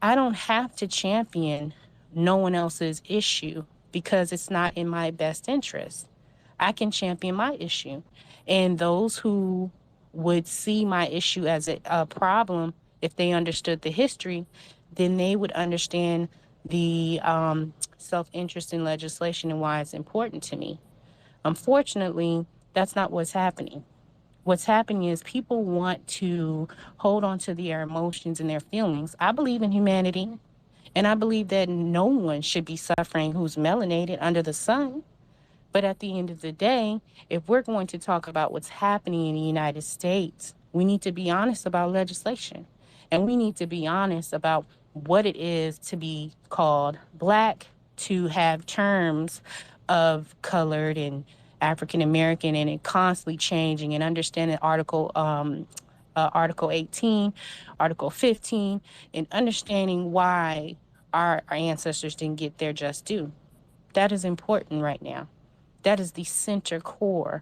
I don't have to champion no one else's issue because it's not in my best interest. I can champion my issue. And those who would see my issue as a problem, if they understood the history, then they would understand the self-interest in legislation and why it's important to me. Unfortunately, that's not what's happening. What's happening is people want to hold on to their emotions and their feelings. I believe in humanity, and I believe that no one should be suffering who's melanated under the sun. But at the end of the day, if we're going to talk about what's happening in the United States, we need to be honest about legislation. And we need to be honest about what it is to be called Black, to have terms of colored and African American, and it constantly changing, and understanding Article 18, Article 15, and understanding why our ancestors didn't get their just due. That is important right now. That is the center core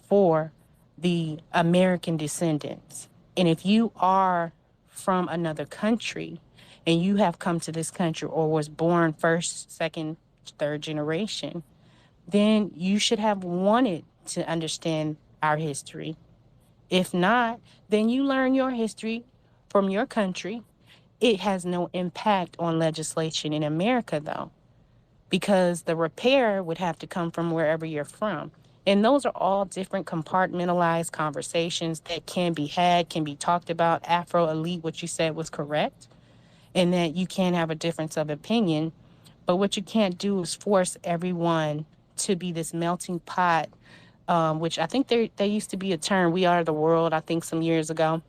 for the American descendants. And if you are from another country and you have come to this country or was born first, second, third generation, then you should have wanted to understand our history. If not, then you learn your history from your country. It has no impact on legislation in America, though, because the repair would have to come from wherever you're from. And those are all different compartmentalized conversations that can be had, can be talked about. Afro Elite, what you said was correct, and that you can have a difference of opinion. But what you can't do is force everyone to be this melting pot, which I think there used to be a term, we are the world, I think some years ago.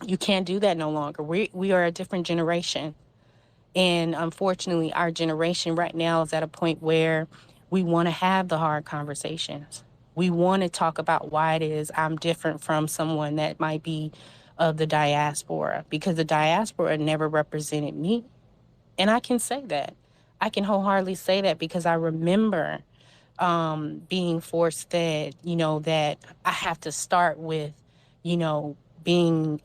You can't do that no longer. We are a different generation. And unfortunately, our generation right now is at a point where we want to have the hard conversations. We want to talk about why it is I'm different from someone that might be of the diaspora, because the diaspora never represented me. And I can say that. I can wholeheartedly say that because I remember being force fed, that I have to start with, being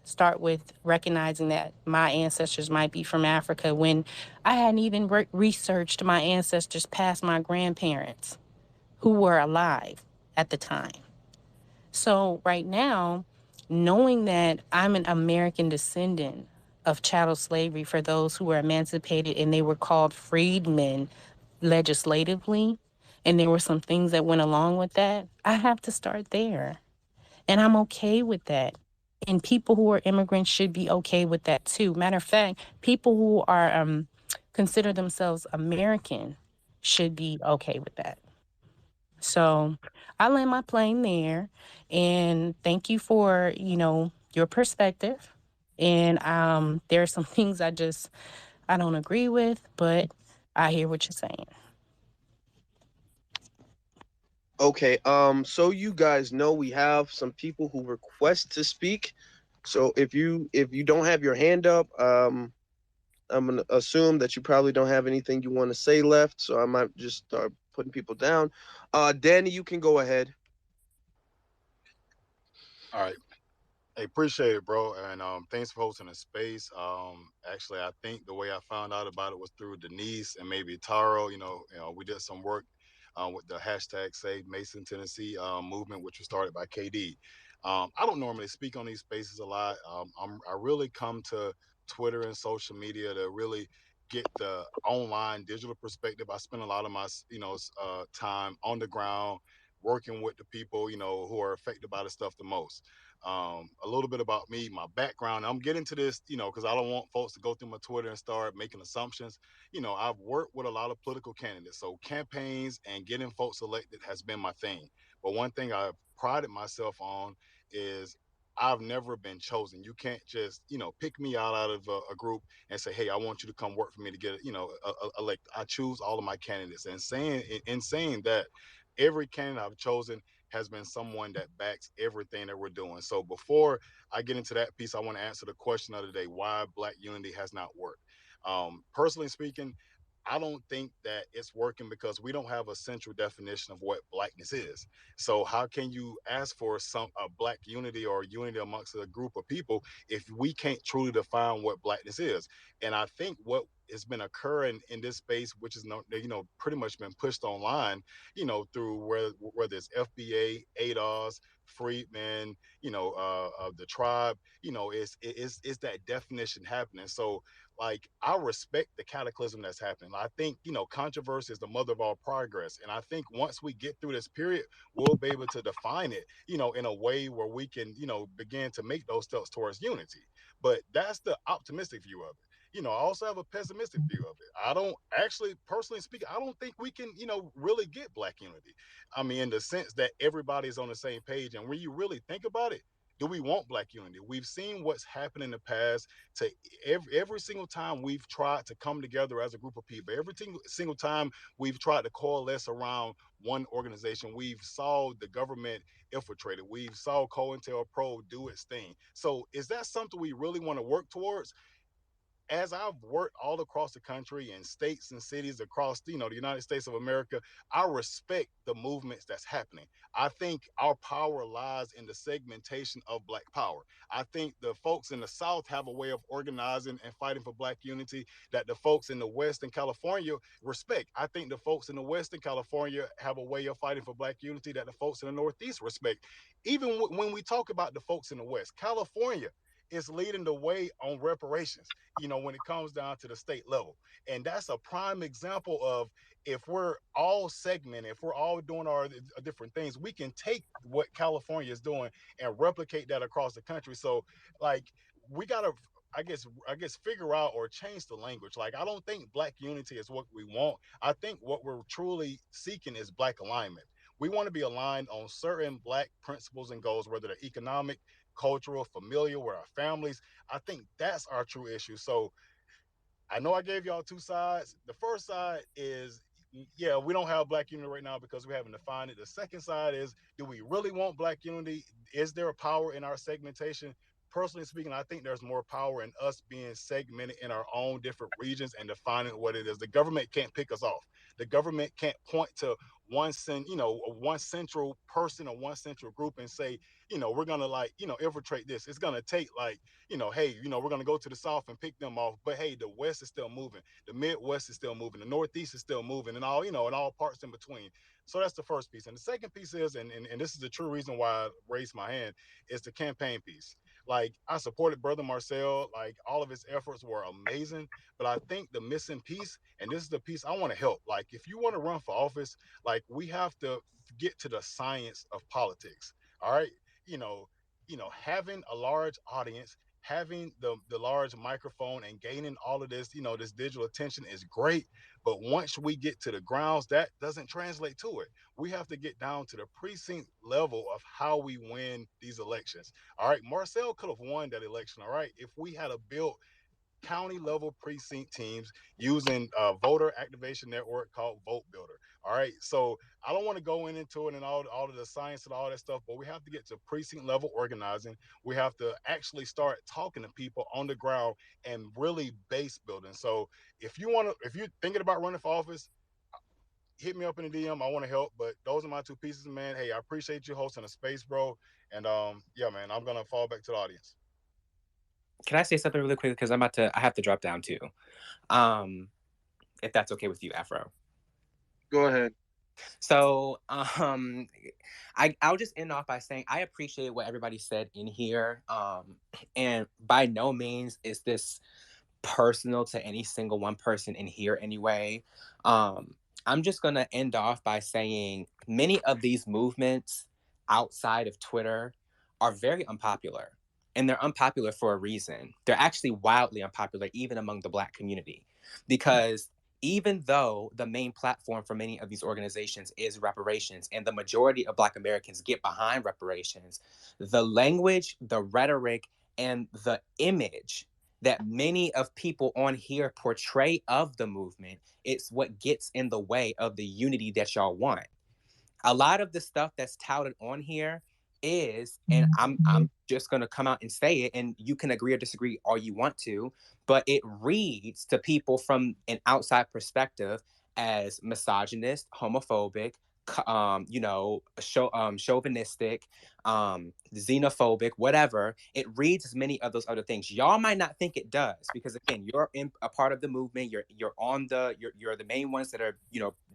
start with recognizing that my ancestors might be from Africa when I hadn't even researched my ancestors past my grandparents who were alive at the time. So right now, knowing that I'm an American descendant of chattel slavery for those who were emancipated and they were called freedmen legislatively, and there were some things that went along with that, I have to start there. And I'm okay with that. And people who are immigrants should be okay with that too. Matter of fact, people who are consider themselves American should be okay with that. So I land my plane there, and thank you for, your perspective. And there are some things I don't agree with, but I hear what you're saying. Okay, so you guys know we have some people who request to speak. So if you don't have your hand up, I'm gonna assume that you probably don't have anything you want to say left. So I might just start putting people down. Danny, you can go ahead. All right. Hey, appreciate it, bro. And thanks for hosting the space. Actually, I think the way I found out about it was through Denise and maybe Taro. We did some work with the hashtag Save Mason, Tennessee movement, which was started by KD. I don't normally speak on these spaces a lot. I really come to Twitter and social media to really get the online digital perspective. I spend a lot of my, time on the ground working with the people, who are affected by the stuff the most. A little bit about me, my background. I'm getting to this, because I don't want folks to go through my Twitter and start making assumptions. I've worked with a lot of political candidates, so campaigns and getting folks elected has been my thing. But one thing I've prided myself on is I've never been chosen. You can't just, pick me out of a group and say, "Hey, I want you to come work for me to get, elected." I choose all of my candidates, and saying that, every candidate I've chosen has been someone that backs everything that we're doing. So before I get into that piece, I want to answer the question of the day: why Black unity has not worked. Personally speaking, I don't think that it's working because we don't have a central definition of what blackness is. So how can you ask for a black unity or unity amongst a group of people if we can't truly define what blackness is? And I think what has been occurring in this space, which is pretty much been pushed online, through whether it's FBA, ADOS, Freedmen, the tribe, is that definition happening. So like, I respect the cataclysm that's happening. I think, controversy is the mother of all progress. And I think once we get through this period, we'll be able to define it, in a way where we can, begin to make those steps towards unity. But that's the optimistic view of it. I also have a pessimistic view of it. I don't actually, personally speaking, I don't think we can, really get Black unity. I mean, in the sense that everybody's on the same page. And when you really think about it, do we want Black unity? We've seen what's happened in the past. To every single time we've tried to come together as a group of people, every single time we've tried to coalesce around one organization, we've saw the government infiltrated. We've saw COINTELPRO do its thing. So is that something we really want to work towards? As I've worked all across the country in states and cities across, the United States of America, I respect the movements that's happening. I think our power lies in the segmentation of Black power. I think the folks in the South have a way of organizing and fighting for Black unity that the folks in the West and California respect. I think the folks in the West and California have a way of fighting for Black unity that the folks in the Northeast respect. Even when we talk about the folks in the West, California is leading the way on reparations, when it comes down to the state level. And that's a prime example of, if we're all segmented, if we're all doing our different things, we can take what California is doing and replicate that across the country. So like, we gotta, I guess figure out or change the language. Like, I don't think Black unity is what we want. I think what we're truly seeking is Black alignment. We want to be aligned on certain Black principles and goals, whether they're economic, cultural, familial, with our families. I think that's our true issue. So I know I gave y'all two sides. The first side is, yeah, we don't have Black unity right now because we haven't defined it. The second side is, do we really want Black unity? Is there a power in our segmentation? personally speaking, I think there's more power in us being segmented in our own different regions and defining what it is. The government can't pick us off. The government can't point to one central person or one central group and say, we're gonna infiltrate this. It's gonna take hey, we're gonna go to the South and pick them off. But hey, the West is still moving, the Midwest is still moving, the Northeast is still moving, and all and all parts in between. So that's the first piece. And the second piece is, and this is the true reason why I raised my hand, is the campaign piece. Like, I supported Brother Marcel. Like, all of his efforts were amazing. But I think the missing piece, and this is the piece I want to help. Like, if you want to run for office, like, we have to get to the science of politics. All right. Having a large audience, having the large microphone and gaining all of this, this digital attention is great. But once we get to the grounds, that doesn't translate to it. We have to get down to the precinct level of how we win these elections. All right. Marcel could have won that election. All right. If we had built county level precinct teams using a voter activation network called Vote Builder. All right. So I don't want to go into it and all of the science and all that stuff, but we have to get to precinct level organizing. We have to actually start talking to people on the ground and really base building. So if you're thinking about running for office, hit me up in the DM. I want to help. But those are my two pieces, man. Hey, I appreciate you hosting a space, bro. And yeah, man, I'm gonna fall back to the audience. Can I say something really quick? Because I have to drop down too. If that's okay with you, Afro. Go ahead. So I'll just end off by saying I appreciate what everybody said in here. And by no means is this personal to any single one person in here anyway. I'm just gonna end off by saying many of these movements outside of Twitter are very unpopular. And they're unpopular for a reason. They're actually wildly unpopular, even among the Black community. Because even though the main platform for many of these organizations is reparations, and the majority of Black Americans get behind reparations, the language, the rhetoric, and the image that many of people on here portray of the movement, it's what gets in the way of the unity that y'all want. A lot of the stuff that's touted on here is, and I'm just going to come out and say it, and you can agree or disagree all you want to, but it reads to people from an outside perspective as misogynist, homophobic, chauvinistic, xenophobic, whatever. It reads as many of those other things. Y'all might not think it does, because again, you're a part of the movement. You're the main ones that are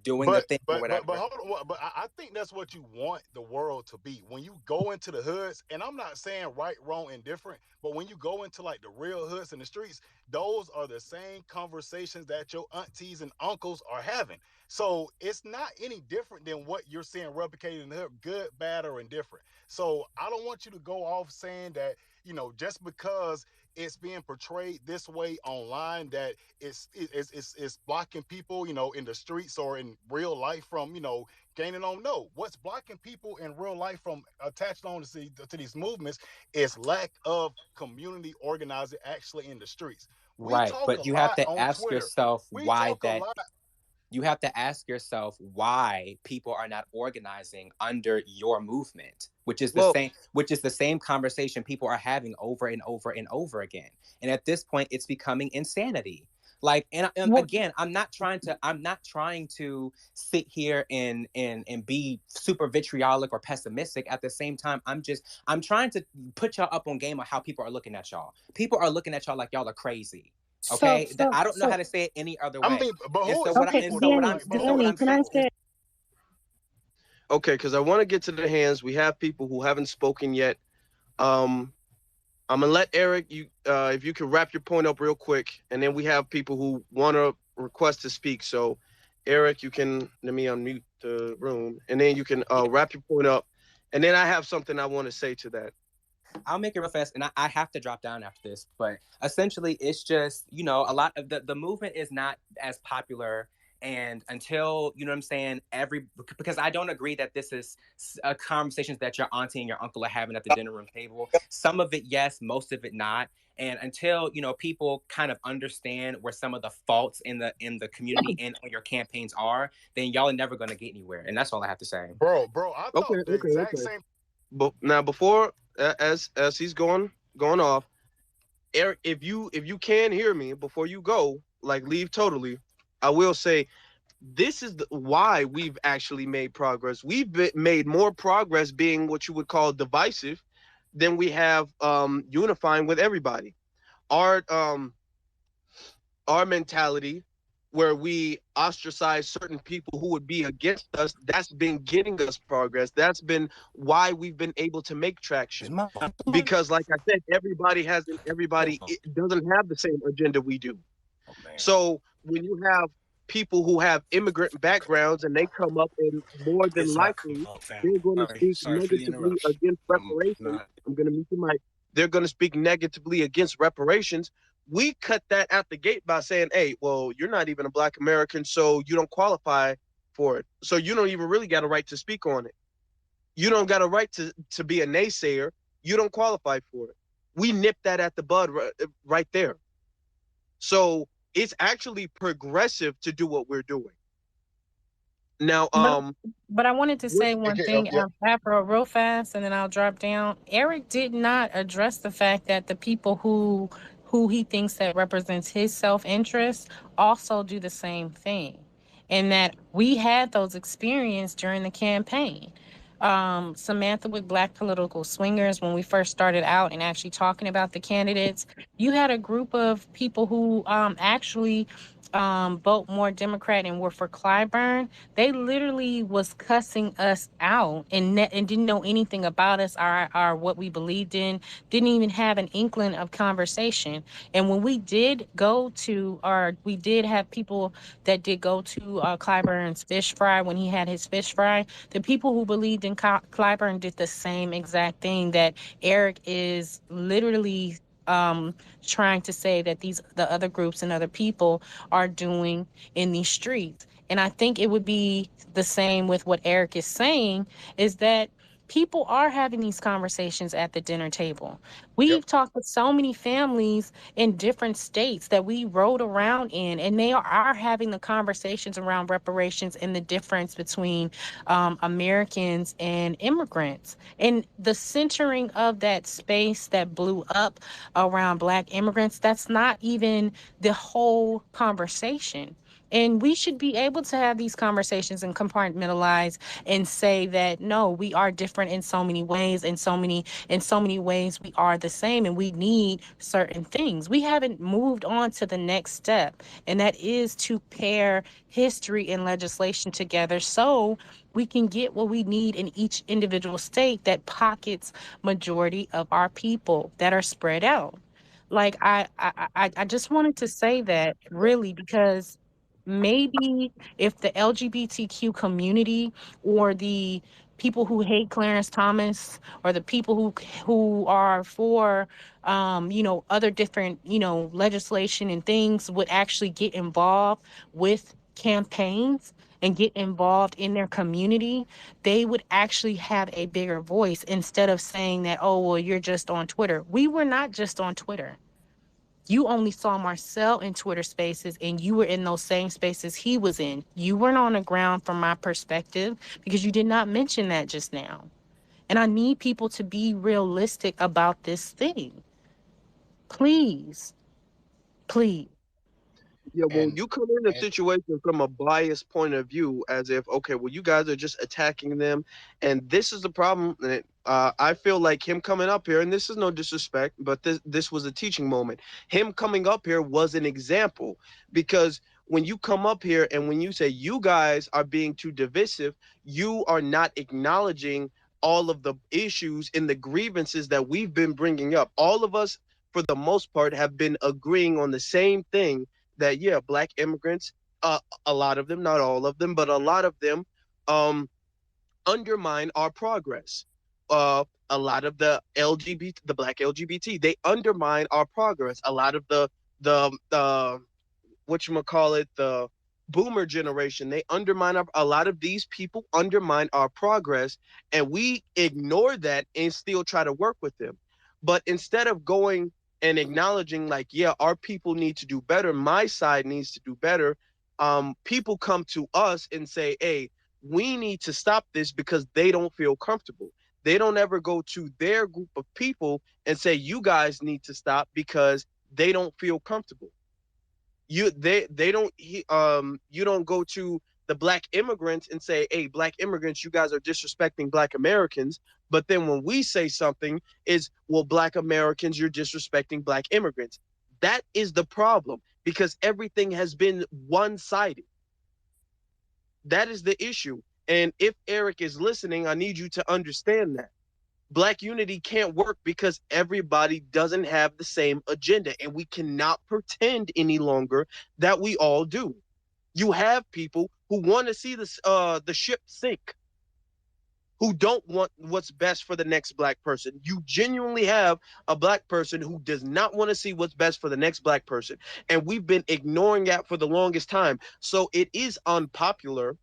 doing the thing or whatever. But hold on, but I think that's what you want the world to be. When you go into the hoods, and I'm not saying right, wrong, indifferent, but when you go into like the real hoods in the streets, those are the same conversations that your aunties and uncles are having. So it's not any different than what you're seeing replicated in the hood, good, bad, or indifferent. So I don't want you to go off saying that, just because it's being portrayed this way online, that it's blocking people, in the streets or in real life from, gaining on. No, what's blocking people in real life from attached on to these movements is lack of community organizing actually in the streets. Right, but you have to ask yourself why that. You have to ask yourself why people are not organizing under your movement, which is the same conversation people are having over and over and over again. And at this point, it's becoming insanity. Like, and again, I'm not trying to sit here and be super vitriolic or pessimistic. At the same time, I'm trying to put y'all up on game on how people are looking at y'all. People are looking at y'all like y'all are crazy. Okay, I don't know how to say it any other way. Okay, because I want to get to the hands. We have people who haven't spoken yet. I'm gonna let Eric, if you can wrap your point up real quick, and then we have people who want to request to speak. So, Eric, let me unmute the room, and then you can wrap your point up, and then I have something I want to say to that. I'll make it real fast, and I have to drop down after this, but essentially it's just, a lot of the movement is not as popular, and until, you know what I'm saying, because I don't agree that this is conversations that your auntie and your uncle are having at the dinner room table. Some of it, yes, most of it not. And until, people kind of understand where some of the faults in the community and on your campaigns are, then y'all are never going to get anywhere. And that's all I have to say. Bro, I thought the exact same. But now, before, as he's going going off. Eric, if you can hear me before you go, like leave totally, I will say this is why we've actually made progress. We've made more progress being what you would call divisive than we have unifying with everybody. Our our mentality where we ostracize certain people who would be against us, that's been getting us progress. That's been why we've been able to make traction. Because like I said, everybody doesn't have the same agenda we do. So when you have people who have immigrant backgrounds and they come up, and more than likely they're going to speak negatively against reparations. I'm going to mute the mic. They're going to speak negatively against reparations. We cut that at the gate by saying, hey, well, you're not even a Black American, so you don't qualify for it. So you don't even really got a right to speak on it. You don't got a right to be a naysayer. You don't qualify for it. We nipped that at the bud right there. So it's actually progressive to do what we're doing. Now, but I wanted to say one Okay, thing, yeah. Afro, real fast, and then I'll drop down. Eric did not address the fact that the people who he thinks that represents his self-interest also do the same thing, and that we had those experiences during the campaign. Samantha with Black Political Swingers, when we first started out and actually talking about the candidates, you had a group of people who actually vote more Democrat and were for Clyburn. They literally was cussing us out and didn't know anything about us, our what we believed in, didn't even have an inkling of conversation. And when we did go to, or we did have people that did go to Clyburn's fish fry when he had his fish fry, the people who believed in Clyburn did the same exact thing that Eric is literally trying to say that the other groups and other people are doing in these streets. And I think it would be the same with what Eric is saying, is that people are having these conversations at the dinner table. We've talked with so many families in different states that we rode around in, and they are having the conversations around reparations and the difference between Americans and immigrants. And the centering of that space that blew up around Black immigrants, that's not even the whole conversation. And we should be able to have these conversations and compartmentalize and say that no, we are different in so many ways, in so many ways we are the same, and we need certain things. We haven't moved on to the next step, and that is to pair history and legislation together so we can get what we need in each individual state that pockets majority of our people that are spread out. Like I just wanted to say that really, because maybe if the LGBTQ community or the people who hate Clarence Thomas or the people who are for other different legislation and things would actually get involved with campaigns and get involved in their community, they would actually have a bigger voice instead of saying that, oh, well, you're just on Twitter. We were not just on Twitter. You only saw Marcel in Twitter spaces, and you were in those same spaces he was in. You weren't on the ground from my perspective because you did not mention that just now. And I need people to be realistic about this thing. Please. Please. Yeah, well, you come in a situation from a biased point of view, as if, okay, well, you guys are just attacking them, and this is the problem. And I feel like him coming up here, and this is no disrespect, but this was a teaching moment. Him coming up here was an example, because when you come up here and when you say you guys are being too divisive, you are not acknowledging all of the issues and the grievances that we've been bringing up. All of us, for the most part, have been agreeing on the same thing, that yeah, Black immigrants, a lot of them, not all of them, but a lot of them undermine our progress. A lot of the Black LGBT, they undermine our progress. A lot of the whatchamacallit, the boomer generation, they undermine a lot of these people undermine our progress, and we ignore that and still try to work with them. But instead of going and acknowledging like, yeah, our people need to do better, my side needs to do better, people come to us and say, hey, we need to stop this because they don't feel comfortable. They don't ever go to their group of people and say, you guys need to stop because they don't feel comfortable. They don't you don't go to the black immigrants and say, hey, black immigrants, you guys are disrespecting black Americans. But then when we say something is, well, black Americans, you're disrespecting black immigrants. That is the problem, because everything has been one-sided. That is the issue. And if Eric is listening, I need you to understand that black unity can't work because everybody doesn't have the same agenda, and we cannot pretend any longer that we all do. You have people who want to see the ship sink, who don't want what's best for the next black person. You genuinely have a black person who does not want to see what's best for the next black person, and we've been ignoring that for the longest time. So it is unpopular.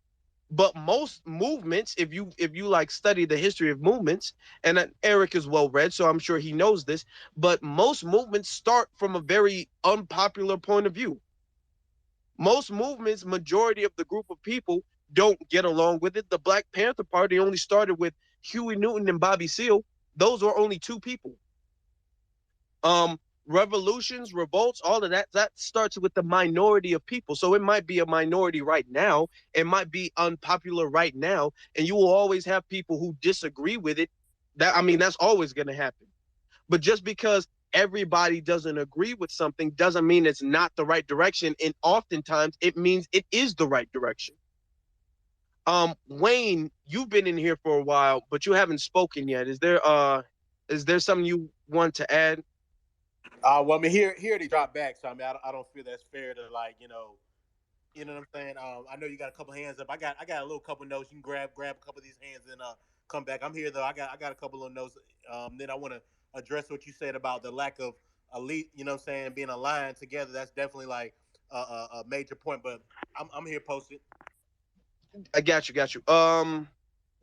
But most movements, if you like study the history of movements, and Eric is well read, so I'm sure he knows this, but most movements start from a very unpopular point of view. Most movements, majority of the group of people don't get along with it. The Black Panther Party only started with Huey Newton and Bobby Seale. Those were only two people. Revolutions, revolts, all of that starts with the minority of people. So it might be a minority right now, it might be unpopular right now, and you will always have people who disagree with it. That's always going to happen. But just because everybody doesn't agree with something doesn't mean it's not the right direction, and oftentimes it means it is the right direction. Wayne, you've been in here for a while, but you haven't spoken yet. Is there something you want to add? Well, I mean, here they drop back, so I mean, I don't feel that's fair to, like, you know what I'm saying. I know you got a couple hands up. I got a little couple notes. You can grab a couple of these hands and come back. I'm here though. I got a couple of notes. Then I want to address what you said about the lack of elite. You know what I'm saying, being aligned together. That's definitely like a major point. But I'm here posted. I got you.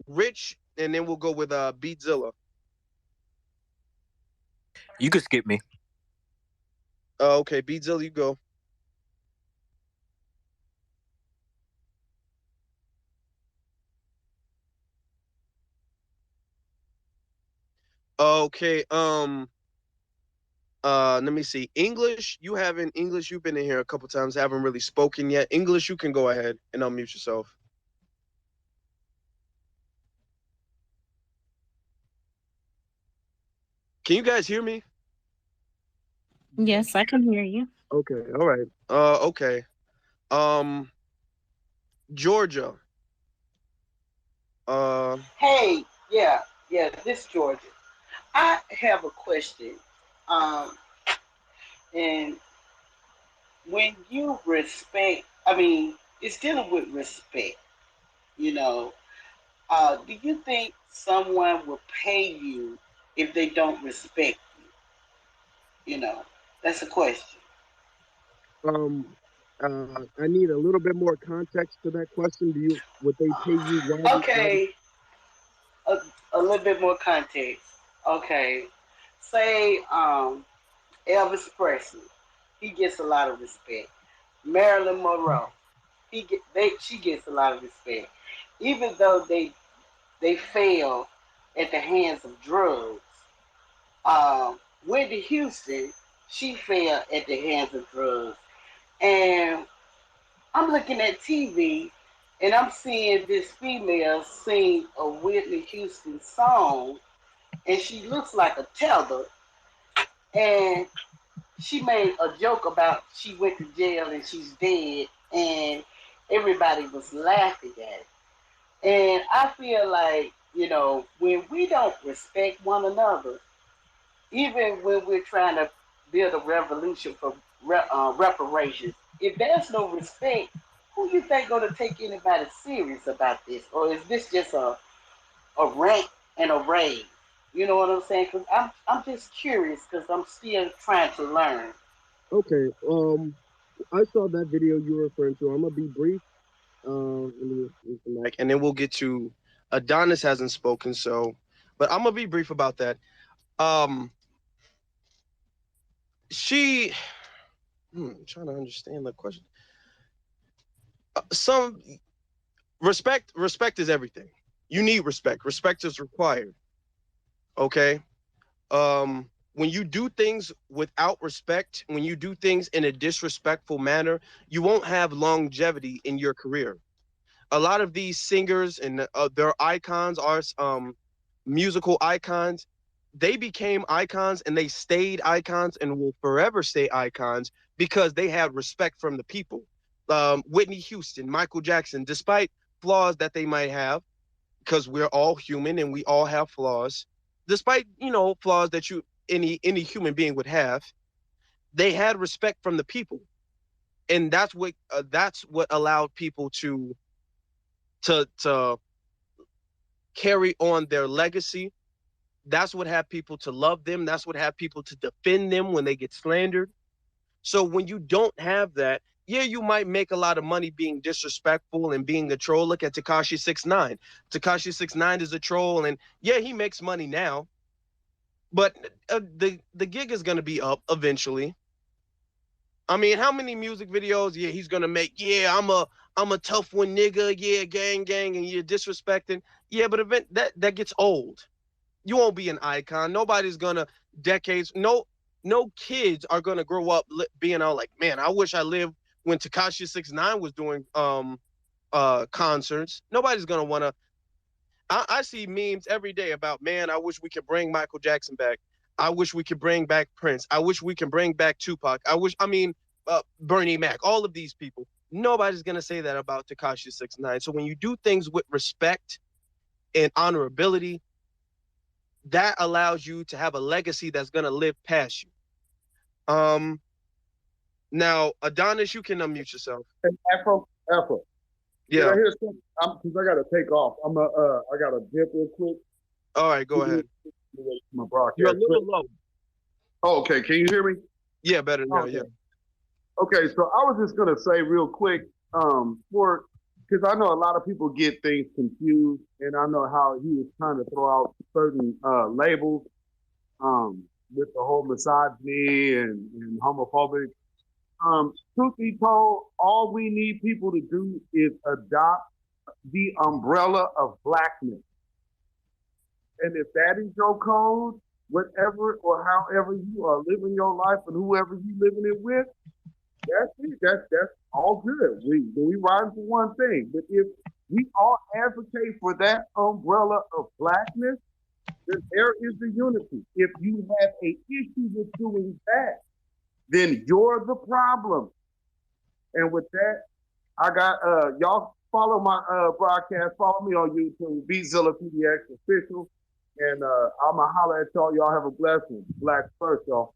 Rich, and then we'll go with Beatzilla. You could skip me. Okay, Beatzilla, you go. Okay, let me see. English, you've been in here a couple times, haven't really spoken yet. English, you can go ahead and unmute yourself. Can you guys hear me? Yes, I can hear you. Okay, all right. Okay. Georgia. Hey, yeah, this Georgia. I have a question. And when you respect, it's dealing with respect, you know. Do you think someone will pay you if they don't respect you? You know, that's a question. I need a little bit more context to that question. Would they pay you? Okay, a little bit more context. Okay, say Elvis Presley, he gets a lot of respect. Marilyn Monroe, she gets a lot of respect, even though they fail at the hands of drugs. Whitney Houston, she fell at the hands of drugs. And I'm looking at TV and I'm seeing this female sing a Whitney Houston song, and she looks like a tether. And she made a joke about she went to jail and she's dead, and everybody was laughing at it. And I feel like, when we don't respect one another, even when we're trying to build a revolution for reparations, if there's no respect, who you think going to take anybody serious about this? Or is this just a rant and a rave? You know what I'm saying? Because I'm just curious, because I'm still trying to learn. Okay. I saw that video you were referring to. I'm gonna be brief. And then we'll get to Adonis hasn't spoken, but I'm gonna be brief about that. I'm trying to understand the question. Respect is everything. You need respect. Respect is required. Okay. When you do things without respect, when you do things in a disrespectful manner, you won't have longevity in your career. A lot of these singers and their icons are musical icons. They became icons and they stayed icons and will forever stay icons because they had respect from the people. Whitney Houston, Michael Jackson, despite flaws that they might have, because we're all human and we all have flaws, despite flaws that any human being would have, they had respect from the people, and that's what allowed people to carry on their legacy. That's what had people to love them. That's what had people to defend them when they get slandered. So when you don't have that, yeah, you might make a lot of money being disrespectful and being a troll. Look at Tekashi 6ix9ine. Tekashi 6ix9ine is a troll, and yeah, he makes money now, but the gig is gonna be up eventually. I mean, how many music videos? Yeah, he's gonna make. Yeah, I'm a tough one, nigga. Yeah, gang, and you're disrespecting. Yeah, but that gets old. You won't be an icon. Nobody's gonna decades. No kids are gonna grow up being all like, man, I wish I lived when Tekashi 6ix9ine was doing concerts. Nobody's gonna wanna. I see memes every day about, man, I wish we could bring Michael Jackson back. I wish we could bring back Prince. I wish we can bring back Tupac. Bernie Mac. All of these people. Nobody's gonna say that about Tekashi 6ix9ine. So when you do things with respect and honorability, that allows you to have a legacy that's gonna live past you. Now, Adonis, you can unmute yourself. And Afro. Can I Yeah. hear something? Because I got to take off. I got to dip real quick. All right, go ahead. My broadcast. You're a little low. Oh, okay. Can you hear me? Yeah, better now. Okay. Yeah. Okay, so I was just gonna say real quick, because I know a lot of people get things confused, and I know how he was trying to throw out certain labels, with the whole misogyny and homophobic. Truth be told, all we need people to do is adopt the umbrella of blackness. And if that is your code, whatever or however you are living your life and whoever you living it with, that's it. That's all good. We riding for one thing. But if we all advocate for that umbrella of blackness, then there is the unity. If you have a issue with doing that, then you're the problem. And with that, I got y'all follow my broadcast. Follow me on YouTube, Beatzilla PDX official, and I'ma holler at y'all. Y'all have a blessing. Black first, y'all.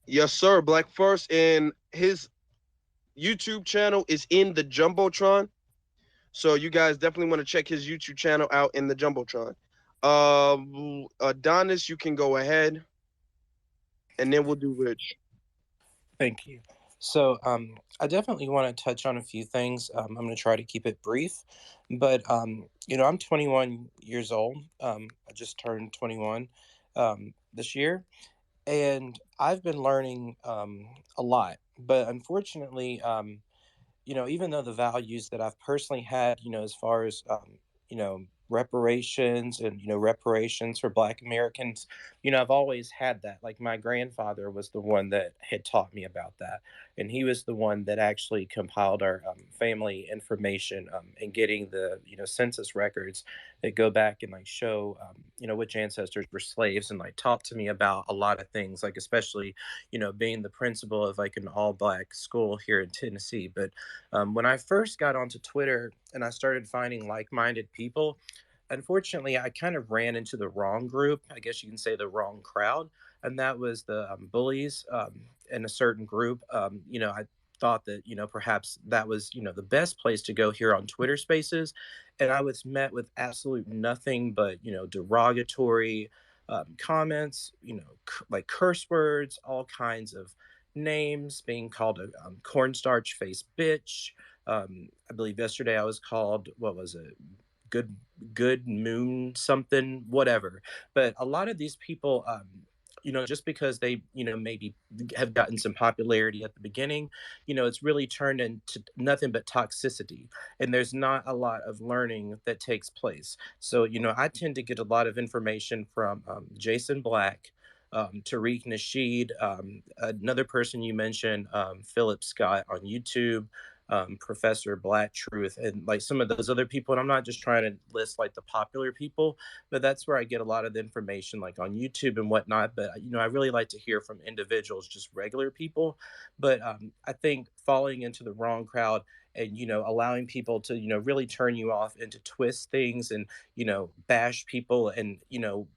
Yes, sir. Black First, and his YouTube channel is in the Jumbotron. So you guys definitely want to check his YouTube channel out in the Jumbotron. Adonis, you can go ahead, and then we'll do Rich. Thank you. So I definitely want to touch on a few things. I'm going to try to keep it brief, but I'm 21 years old. I just turned 21 this year, and I've been learning a lot. But unfortunately, even though the values that I've personally had, as far as reparations and reparations for Black Americans, I've always had that. Like, my grandfather was the one that had taught me about that, and he was the one that actually compiled our family information and getting the census records that go back and like show which ancestors were slaves, and like taught to me about a lot of things, like especially being the principal of like an all Black school here in Tennessee. But when I first got onto Twitter and I started finding like-minded people, unfortunately, I kind of ran into the wrong group. I guess you can say the wrong crowd, and that was the bullies in a certain group. I thought that perhaps that was the best place to go here on Twitter Spaces, and I was met with absolute nothing but derogatory comments, like curse words, all kinds of names, being called a cornstarch face bitch. I believe yesterday I was called, what was it? Good moon something, whatever. But a lot of these people just because they, maybe have gotten some popularity at the beginning, it's really turned into nothing but toxicity. And there's not a lot of learning that takes place. So, I tend to get a lot of information from Jason Black, Tariq Nasheed, another person you mentioned, Philip Scott on YouTube, Professor Black Truth, and like some of those other people. And I'm not just trying to list like the popular people, but that's where I get a lot of the information, like on YouTube and whatnot. But I really like to hear from individuals, just regular people. But I think falling into the wrong crowd and allowing people to really turn you off and to twist things and bash people, and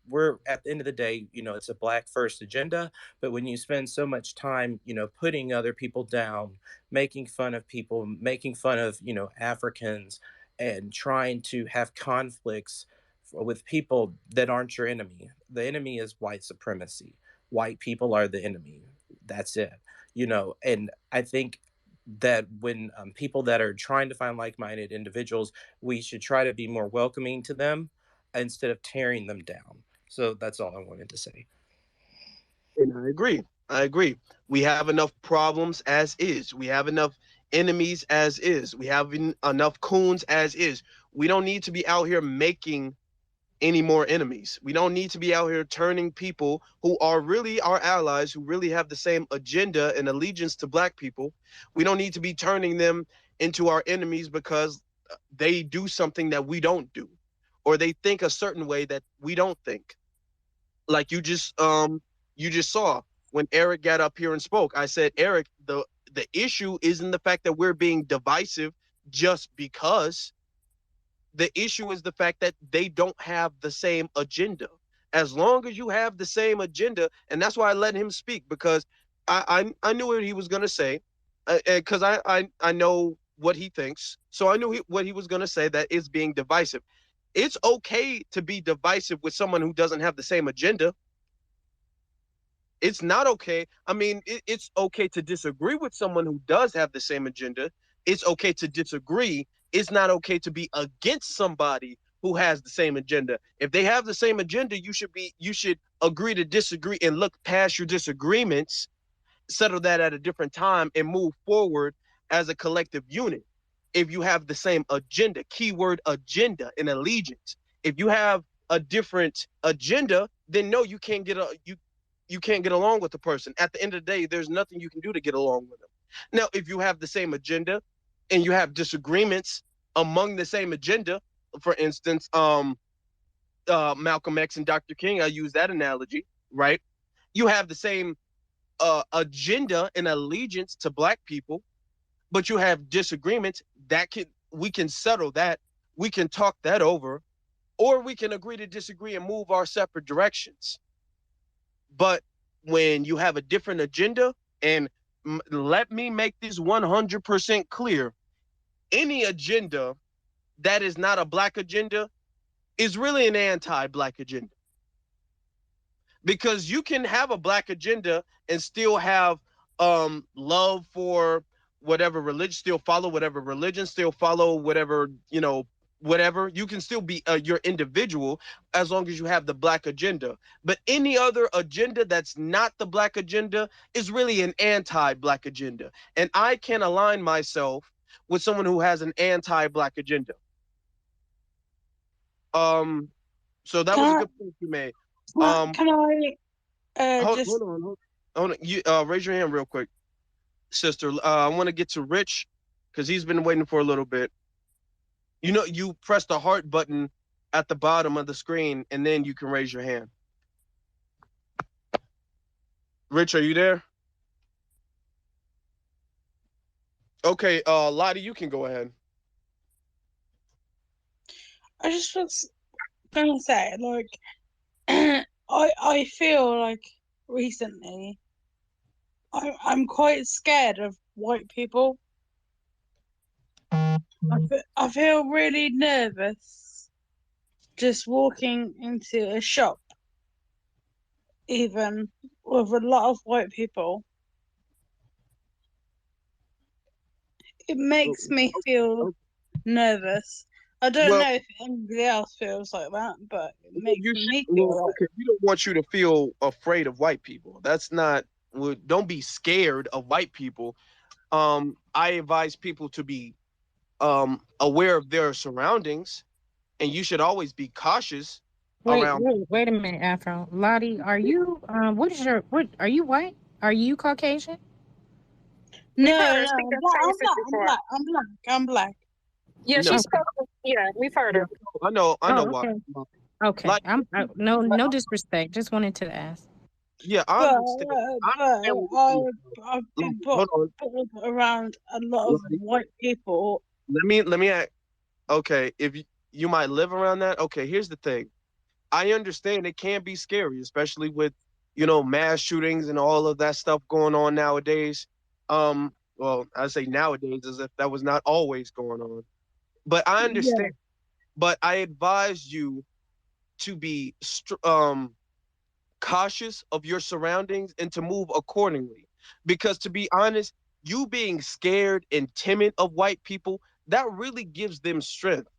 we're at the end of the day, it's a Black first agenda. But when you spend so much time putting other people down, making fun of people, making fun of Africans, and trying to have conflicts with people that aren't your enemy. The enemy is white supremacy. White people are the enemy. That's it. And I think that when people that are trying to find like-minded individuals, we should try to be more welcoming to them instead of tearing them down. So that's all I wanted to say. And I agree. We have enough problems as is. We have enough enemies as is. We have enough coons as is. We don't need to be out here making any more enemies. We don't need to be out here turning people who are really our allies, who really have the same agenda and allegiance to Black people. We don't need to be turning them into our enemies because they do something that we don't do, or they think a certain way that we don't think. Like you just saw when Eric got up here and spoke. I said, Eric, the issue isn't the fact that we're being divisive just because. The issue is the fact that they don't have the same agenda. As long as you have the same agenda, and that's why I let him speak, because I knew what he was going to say, because I know what he thinks. So I knew what he was going to say, that is being divisive. It's okay to be divisive with someone who doesn't have the same agenda. It's not okay. I mean, it's okay to disagree with someone who does have the same agenda. It's okay to disagree. It's not okay to be against somebody who has the same agenda. If they have the same agenda, you should agree to disagree and look past your disagreements, settle that at a different time, and move forward as a collective unit. If you have the same agenda, keyword agenda and allegiance. If you have a different agenda, then no, you can't get along with the person. At the end of the day, there's nothing you can do to get along with them. Now, if you have the same agenda and you have disagreements among the same agenda, for instance, Malcolm X and Dr. King, I use that analogy, right? You have the same agenda and allegiance to Black people, but you have disagreements. We can settle that. We can talk that over, or we can agree to disagree and move our separate directions. But when you have a different agenda, and let me make this 100% clear, any agenda that is not a Black agenda is really an anti-Black agenda. Because you can have a Black agenda and still have love for whatever religion, still follow whatever religion, still follow whatever, whatever. You can still be your individual as long as you have the Black agenda. But any other agenda that's not the Black agenda is really an anti-Black agenda. And I can align myself with someone who has an anti-Black agenda. So that was a good point you made. Can I hold on. You raise your hand real quick, sister. I want to get to Rich because he's been waiting for a little bit. You press the heart button at the bottom of the screen, and then you can raise your hand. Rich, are you there? Okay, Lottie, you can go ahead. I just was gonna say, like, I feel like recently I'm quite scared of white people. I feel really nervous just walking into a shop, even with a lot of white people. It makes me feel nervous. I don't Well, know if anybody else feels like that, but it makes you me should. feel Well, like. okay, we don't want you to feel afraid of white people. That's not. Don't be scared of white people. I advise people to be aware of their surroundings, and you should always be cautious around. Wait a minute, Afro. Lottie, are you what are you white? Are you Caucasian? No, We've heard her no, speak those I'm phrases black. I'm before. black. I'm black. I'm black. Yeah, she No, spoke. Yeah, we've heard yeah, her. I know Oh, why. okay. Okay. Like, No disrespect. Just wanted to ask. yeah, I But understand. I understand what you're I've saying. been put Hold around a lot on. of white people. Let me ask. Okay, if you might live around that. Okay, here's the thing. I understand it can be scary, especially with, mass shootings and all of that stuff going on nowadays. Well, I say nowadays as if that was not always going on. But I Yeah. understand. But I advise you to be cautious of your surroundings and to move accordingly. Because to be honest, you being scared and timid of white people, that really gives them strength.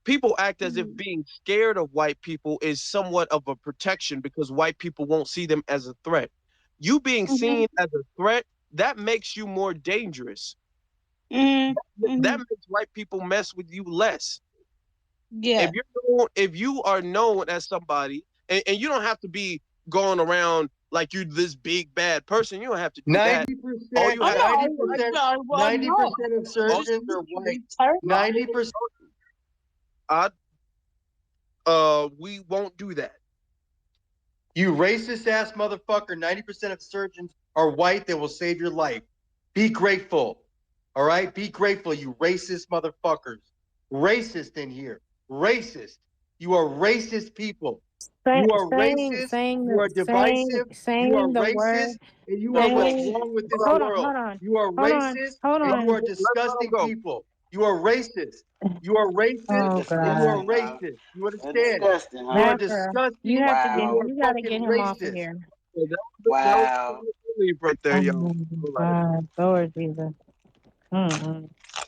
People act as if being scared of white people is somewhat of a protection because white people won't see them as a threat. You being seen as a threat, that makes you more dangerous. That makes white people mess with you less. Yeah. If you are known as somebody, and you don't have to be going around like you're this big bad person, you don't have to do that. 90%, All you have 90%, 90% of surgeons are white. 90%. We won't do that. You racist ass motherfucker. 90% of surgeons are white. They will save your life. Be grateful. All right? Be grateful, you racist motherfuckers. Racist in here. Racist. You are racist people. You are racist. You are divisive. You are racist. And you are what's wrong with this world. You are racist and you are disgusting people. You are racist. You are racist. Oh And you are God. racist. You understand? disgusting, You are huh? disgusting. You have to get You are you gotta fucking get him off of racist. here. Wow. Right there, Oh yo. God, Lord Jesus.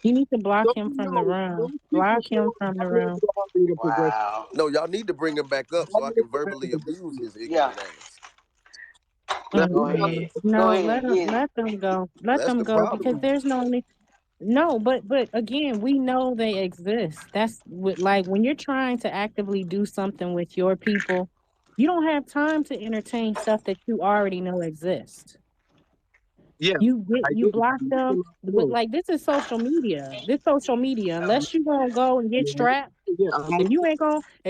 You need to block him from the room. Block him from the room. Wow. No, y'all need to bring him back up so I can verbally abuse his ignorant ass. Go ahead. No, Go ahead. Get it. let them go. Let That's them the go because problem. there's no, but again, we know they exist. That's like when you're trying to actively do something with your people, you don't have time to entertain stuff that you already know exists. Yeah. You block them, but like this is social media. This social media. Unless you gonna go and get strapped, if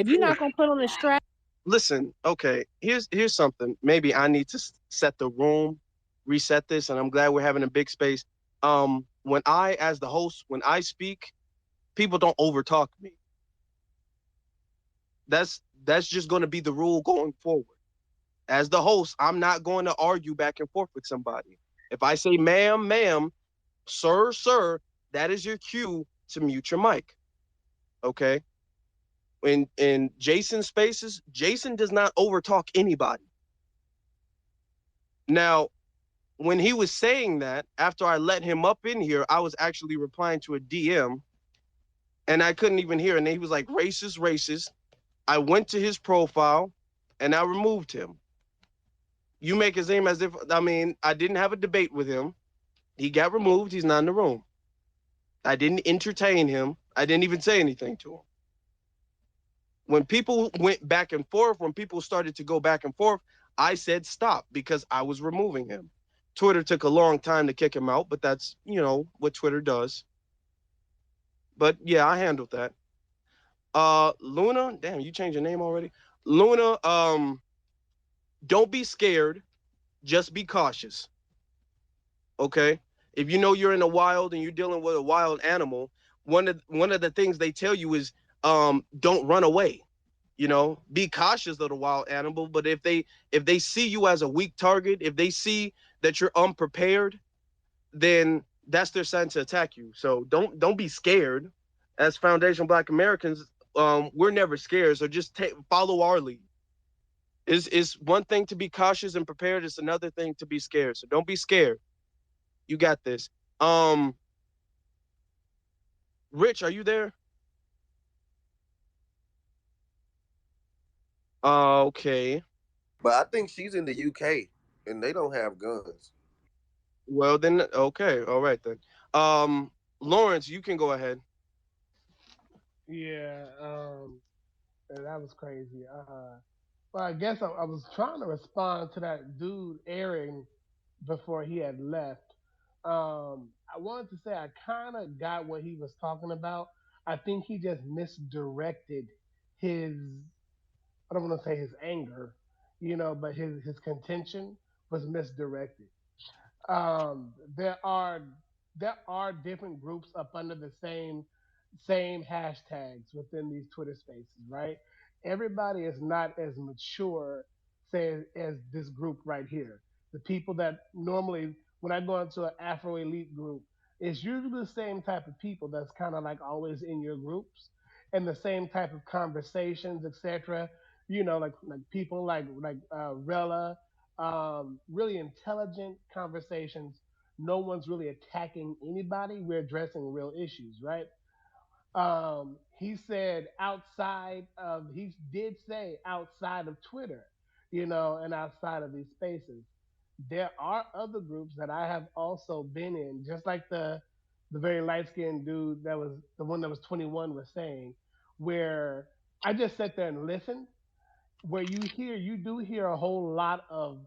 you're not gonna put on a strap. Listen, okay. Here's something. Maybe I need to set the room, reset this, and I'm glad we're having a big space. When I, as the host, when I speak, people don't overtalk me. That's just going to be the rule going forward. As the host, I'm not going to argue back and forth with somebody. If I say ma'am, ma'am, sir, sir, that is your cue to mute your mic. Okay? In Jason's spaces, Jason does not overtalk anybody. Now, when he was saying that, after I let him up in here, I was actually replying to a DM and I couldn't even hear. And he was like, racist, racist. I went to his profile and I removed him. You make it seem as if, I didn't have a debate with him. He got removed. He's not in the room. I didn't entertain him. I didn't even say anything to him. When people went back and forth, when people started to go back and forth, I said stop because I was removing him. Twitter took a long time to kick him out, but that's, what Twitter does. But yeah, I handled that. Luna, damn, you changed your name already? Luna, don't be scared. Just be cautious. Okay? If you know you're in the wild and you're dealing with a wild animal, one of the things they tell you is don't run away. Be cautious of the wild animal, but if they see you as a weak target, if they see that you're unprepared, then that's their sign to attack you. So don't be scared. As Foundation Black Americans, we're never scared. So just follow our lead. It's one thing to be cautious and prepared. It's another thing to be scared. So don't be scared. You got this. Rich, are you there? Okay. But I think she's in the UK and they don't have guns. Well then, okay, all right then. Lawrence, you can go ahead. Yeah, that was crazy. Well, I guess I was trying to respond to that dude Aaron before he had left. I wanted to say I kind of got what he was talking about. I think he just misdirected his, I don't want to say his anger, but his contention was misdirected. um, there are there are different groups up under the same hashtags within these Twitter spaces, right? Everybody is not as mature, say, as this group right here. The people that normally, when I go into an Afro elite group, it's usually the same type of people that's kind of like always in your groups, and the same type of conversations, etc. Like people like Rella, really intelligent conversations. No one's really attacking anybody. We're addressing real issues, right? He said he did say outside of Twitter, and outside of these spaces. There are other groups that I have also been in, just like the very light skinned dude that was the one that was 21 was saying, where I just sat there and listened, where you do hear a whole lot of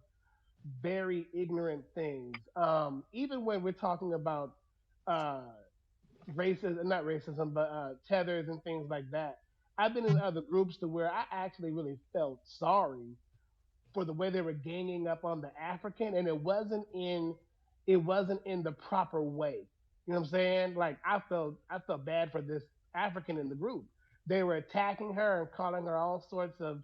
very ignorant things. Even when we're talking about uh, racism, not racism, but tethers and things like that. I've been in other groups to where I actually really felt sorry for the way they were ganging up on the African, and it wasn't in the proper way. You know what I'm saying? Like I felt bad for this African in the group. They were attacking her and calling her all sorts of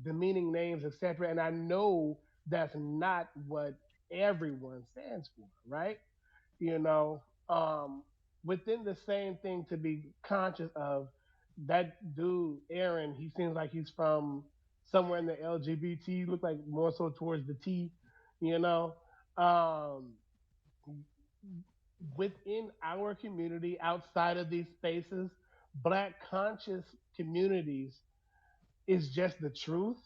demeaning names, etc. And I know that's not what everyone stands for, right? you know, within the same thing to be conscious of that dude, Aaron, he seems like he's from somewhere in the LGBT, look like more so towards the T, you know. Um, Within our community, outside of these spaces, black conscious communities is just the truth.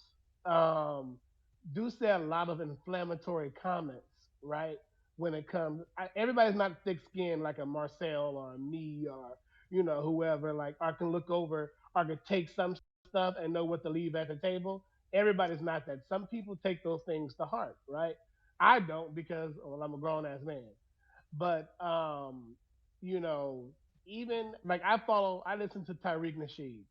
Um, do say a lot of inflammatory comments, right? When it comes, everybody's not thick skinned like a Marcel or a me or whoever. Like I can look over, I could take some stuff and know what to leave at the table. Everybody's not that. Some people take those things to heart, right? I don't because well, I'm a grown ass man. But you know, even like I listen to Tyreek Nasheed.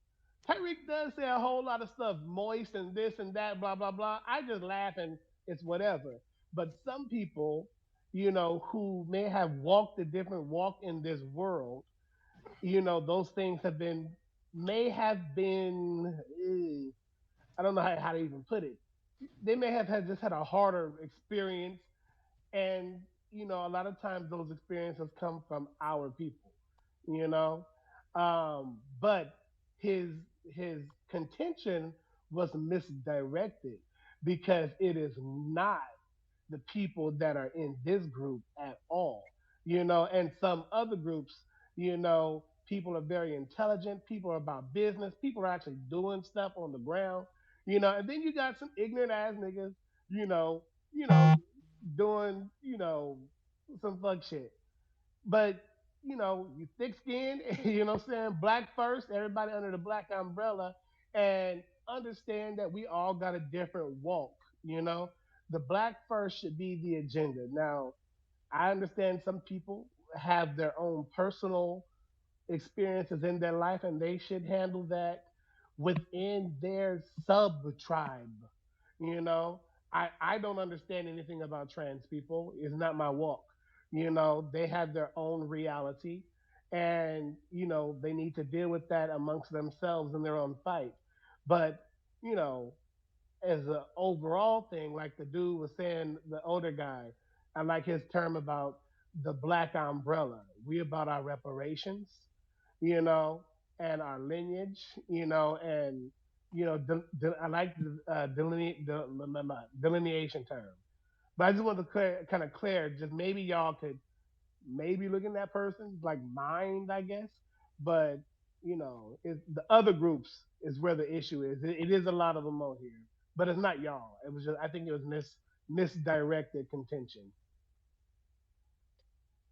Tyreek does say a whole lot of stuff, moist and this and that, blah blah blah. I just laugh and it's whatever. But some people, who may have walked a different walk in this world, those things may have been, I don't know how to even put it. They may have just had a harder experience, and a lot of times those experiences come from our people, you know but his his contention was misdirected because it is not the people that are in this group at all. And some other groups, people are very intelligent, people are about business, people are actually doing stuff on the ground. And then you got some ignorant ass niggas, you know you know doing, some fuck shit. But, you thick skinned, what I'm saying? Black first, everybody under the black umbrella, and understand that we all got a different walk, you know? The black first should be the agenda. Now, I understand some people have their own personal experiences in their life and they should handle that within their sub tribe. You know, I don't understand anything about trans people. It's not my walk. They have their own reality, and they need to deal with that amongst themselves in their own fight. But you know, as an overall thing, like the dude was saying, the older guy, I like his term about the black umbrella. We about our reparations, you know, and our lineage, and I like the delineation term. But I just want to kind of clear, just maybe y'all could maybe look in that person's like mind, I guess. But the other groups, is where the issue is. It is a lot of them on here, but it's not y'all. It was just I think it was misdirected contention.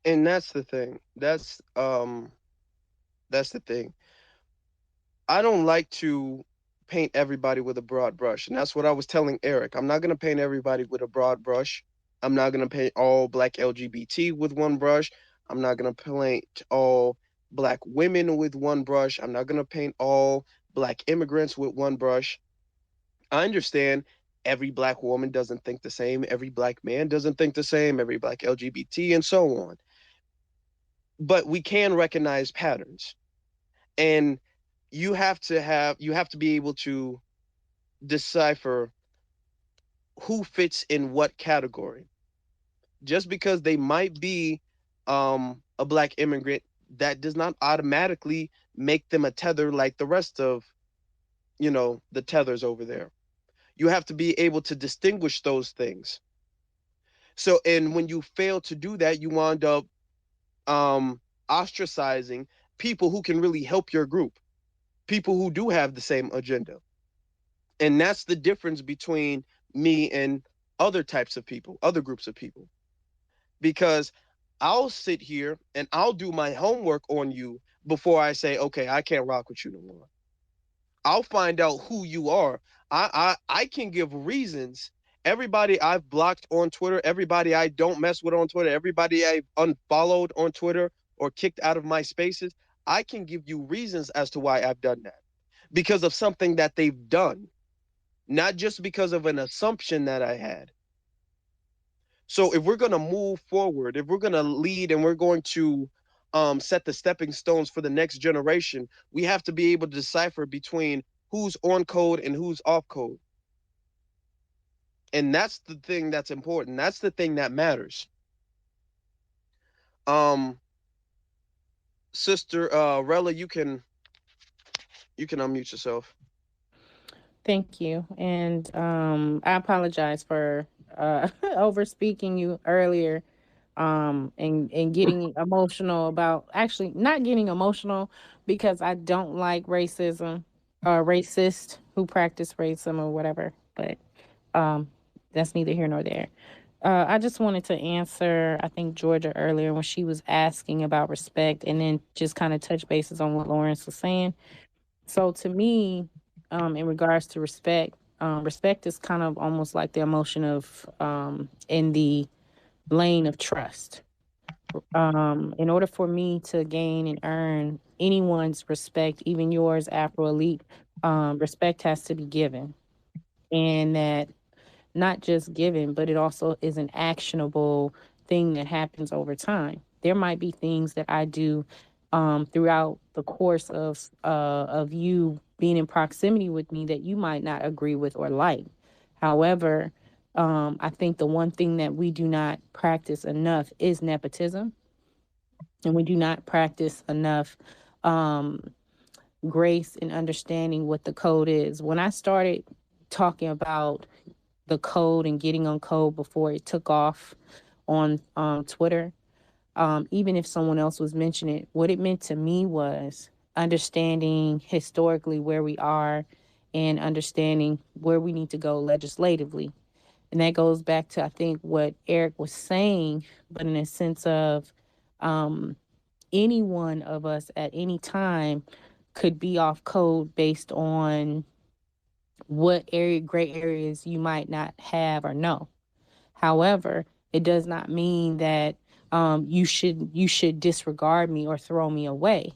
And that's the thing. That's the thing. I don't like to paint everybody with a broad brush. And that's what I was telling Eric. I'm not going to paint everybody with a broad brush. I'm not going to paint all black LGBT with one brush. I'm not going to paint all black women with one brush. I'm not going to paint all black immigrants with one brush. I understand every black woman doesn't think the same. Every black man doesn't think the same. Every black LGBT and so on. But we can recognize patterns. And you have to be able to decipher who fits in what category. Just because they might be a black immigrant, that does not automatically make them a tether like the rest of, the tethers over there. You have to be able to distinguish those things. So, and when you fail to do that, you wind up ostracizing people who can really help your group, people who do have the same agenda. And that's the difference between me and other types of people, other groups of people. Because I'll sit here and I'll do my homework on you before I say, okay, I can't rock with you no more. I'll find out who you are. I can give reasons. Everybody I've blocked on Twitter, everybody I don't mess with on Twitter, everybody I've unfollowed on Twitter or kicked out of my spaces, I can give you reasons as to why I've done that. Because of something that they've done, not just because of an assumption that I had. So if we're going to move forward, if we're going to lead and we're going to set the stepping stones for the next generation, we have to be able to decipher between who's on code and who's off code. And that's the thing that's important. That's the thing that matters. Sister Rella, you can unmute yourself. Thank you. And I apologize for over speaking you earlier, and getting emotional about, actually not getting emotional because I don't like racism or racist who practice racism or whatever, but that's neither here nor there. I just wanted to answer, I think, Georgia earlier when she was asking about respect, and then just kind of touch bases on what Lawrence was saying. So to me, in regards to respect, respect is kind of almost like the emotion of in the lane of trust. In order for me to gain and earn anyone's respect, even yours, Afro Elite, respect has to be given. And that not just given, but it also is an actionable thing that happens over time. There might be things that I do throughout the course of you being in proximity with me that you might not agree with or like. However, I think the one thing that we do not practice enough is nepotism, and we do not practice enough grace and understanding what the code is. When I started talking about the code and getting on code before it took off on Twitter, even if someone else was mentioning it, what it meant to me was understanding historically where we are and understanding where we need to go legislatively. And that goes back to, I think, what Eric was saying, but in a sense of any one of us at any time could be off code based on what gray areas you might not have or know. However, it does not mean that you should disregard me or throw me away.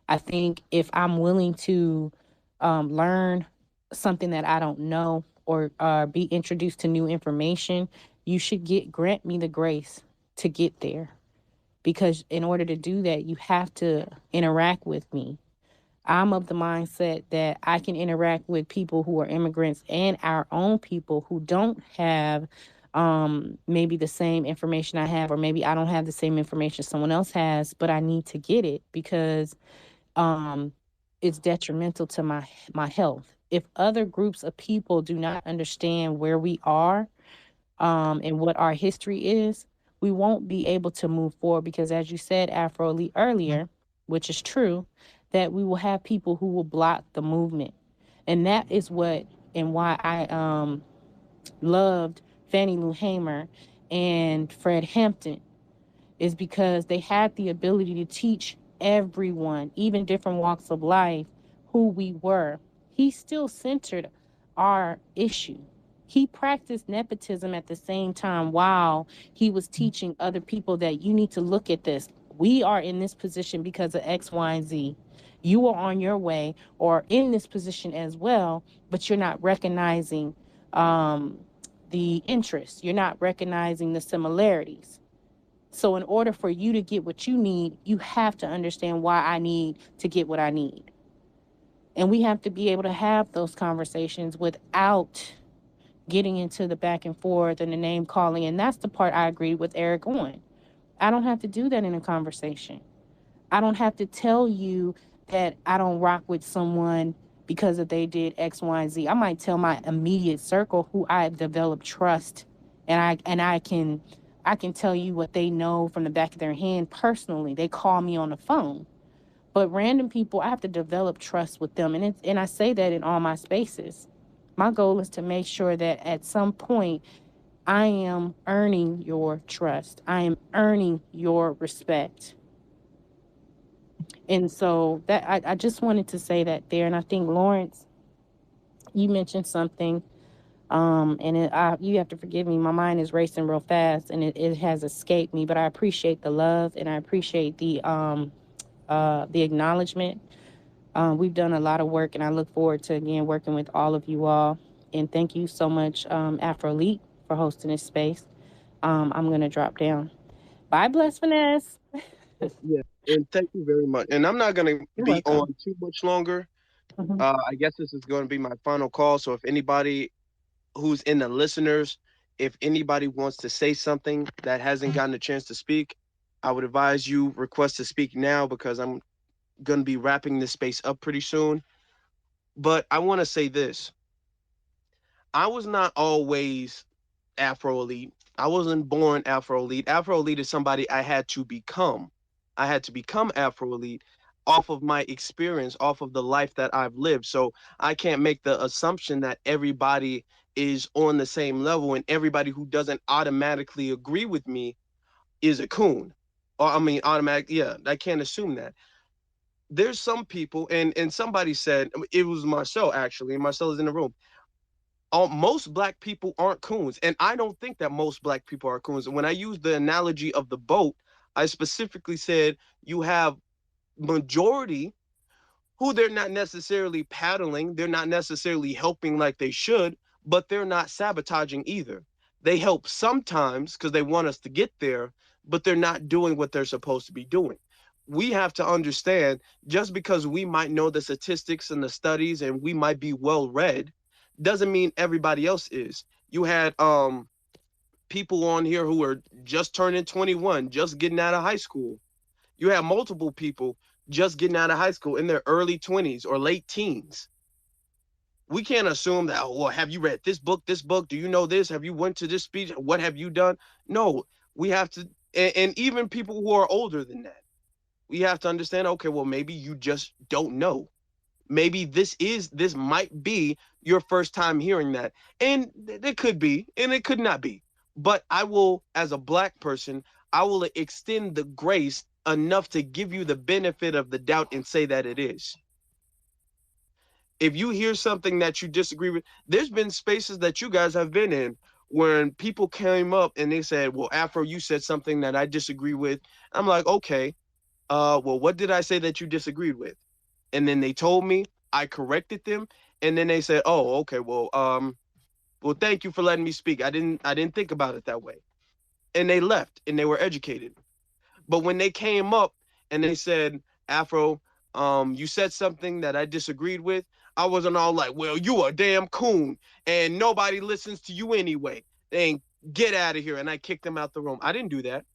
I think if I'm willing to learn something that I don't know or be introduced to new information, you should grant me the grace to get there. Because in order to do that, you have to interact with me. I'm of the mindset that I can interact with people who are immigrants and our own people who don't have maybe the same information I have, or maybe I don't have the same information someone else has, but I need to get it because it's detrimental to my health. If other groups of people do not understand where we are and what our history is, we won't be able to move forward because, as you said, Afro Elite, earlier, which is true, that we will have people who will block the movement. And that is what and why I loved Fannie Lou Hamer and Fred Hampton, is because they had the ability to teach everyone, even different walks of life, who we were. He still centered our issue. He practiced nepotism at the same time while he was teaching other people that you need to look at this. We are in this position because of X, Y, and Z. You are on your way or in this position as well, but you're not recognizing the interests. You're not recognizing the similarities. So in order for you to get what you need, you have to understand why I need to get what I need. And we have to be able to have those conversations without getting into the back and forth and the name calling. And that's the part I agree with Eric on. I don't have to do that in a conversation. I don't have to tell you that I don't rock with someone because if they did X, Y, and Z. I might tell my immediate circle who I've developed trust, and I can tell you what they know from the back of their hand personally. They call me on the phone. But random people, I have to develop trust with them. And I say that in all my spaces. My goal is to make sure that at some point I am earning your trust. I am earning your respect. And so that I just wanted to say that there. And I think, Lawrence, you mentioned something. You have to forgive me. My mind is racing real fast and it has escaped me, but I appreciate the love and I appreciate the acknowledgement. We've done a lot of work and I look forward to, again, working with all of you all. And thank you so much, Afro Elite, for hosting this space. I'm going to drop down. Bye, Bless Finesse. Yeah, and thank you very much. And I'm not going to You're be welcome. on too much longer. I guess this is going to be my final call. So if anybody who's in the listeners, if anybody wants to say something that hasn't gotten a chance to speak, I would advise you request to speak now because I'm going to be wrapping this space up pretty soon. But I want to say this. I was not always Afro Elite. I wasn't born Afro Elite. Afro Elite is somebody I had to become. I had to become Afro Elite off of my experience, off of the life that I've lived. So I can't make the assumption that everybody is on the same level and everybody who doesn't automatically agree with me is a coon. Or I mean, I can't assume that. There's some people, and somebody said, it was Marcel actually, and Marcel is in the room. Most black people aren't coons, and I don't think that most black people are coons. And when I used the analogy of the boat, I specifically said you have majority who they're not necessarily paddling, they're not necessarily helping like they should, but they're not sabotaging either. They help sometimes because they want us to get there, but they're not doing what they're supposed to be doing. We have to understand, just because we might know the statistics and the studies and we might be well read, doesn't mean everybody else is. You had people on here who are just turning 21, just getting out of high school. You have multiple people just getting out of high school in their early 20s or late teens. We can't assume that, oh, well, have you read this book? Do you know this? Have you went to this speech? What have you done? No, we have to, and even people who are older than that, we have to understand, okay, well, maybe you just don't know. Maybe this might be your first time hearing that. And it could be, and it could not be. But I will, as a black person, I will extend the grace enough to give you the benefit of the doubt and say that it is. If you hear something that you disagree with, there's been spaces that you guys have been in when people came up and they said, well, Afro, you said something that I disagree with. I'm like, okay, well, what did I say that you disagreed with? And then they told me, I corrected them, and then they said, oh, okay, well, thank you for letting me speak. I didn't think about it that way. And they left and they were educated. But when they came up and they said, Afro, you said something that I disagreed with, I wasn't all like, well, you a damn coon and nobody listens to you anyway. And get out of here. And I kicked them out the room. I didn't do that.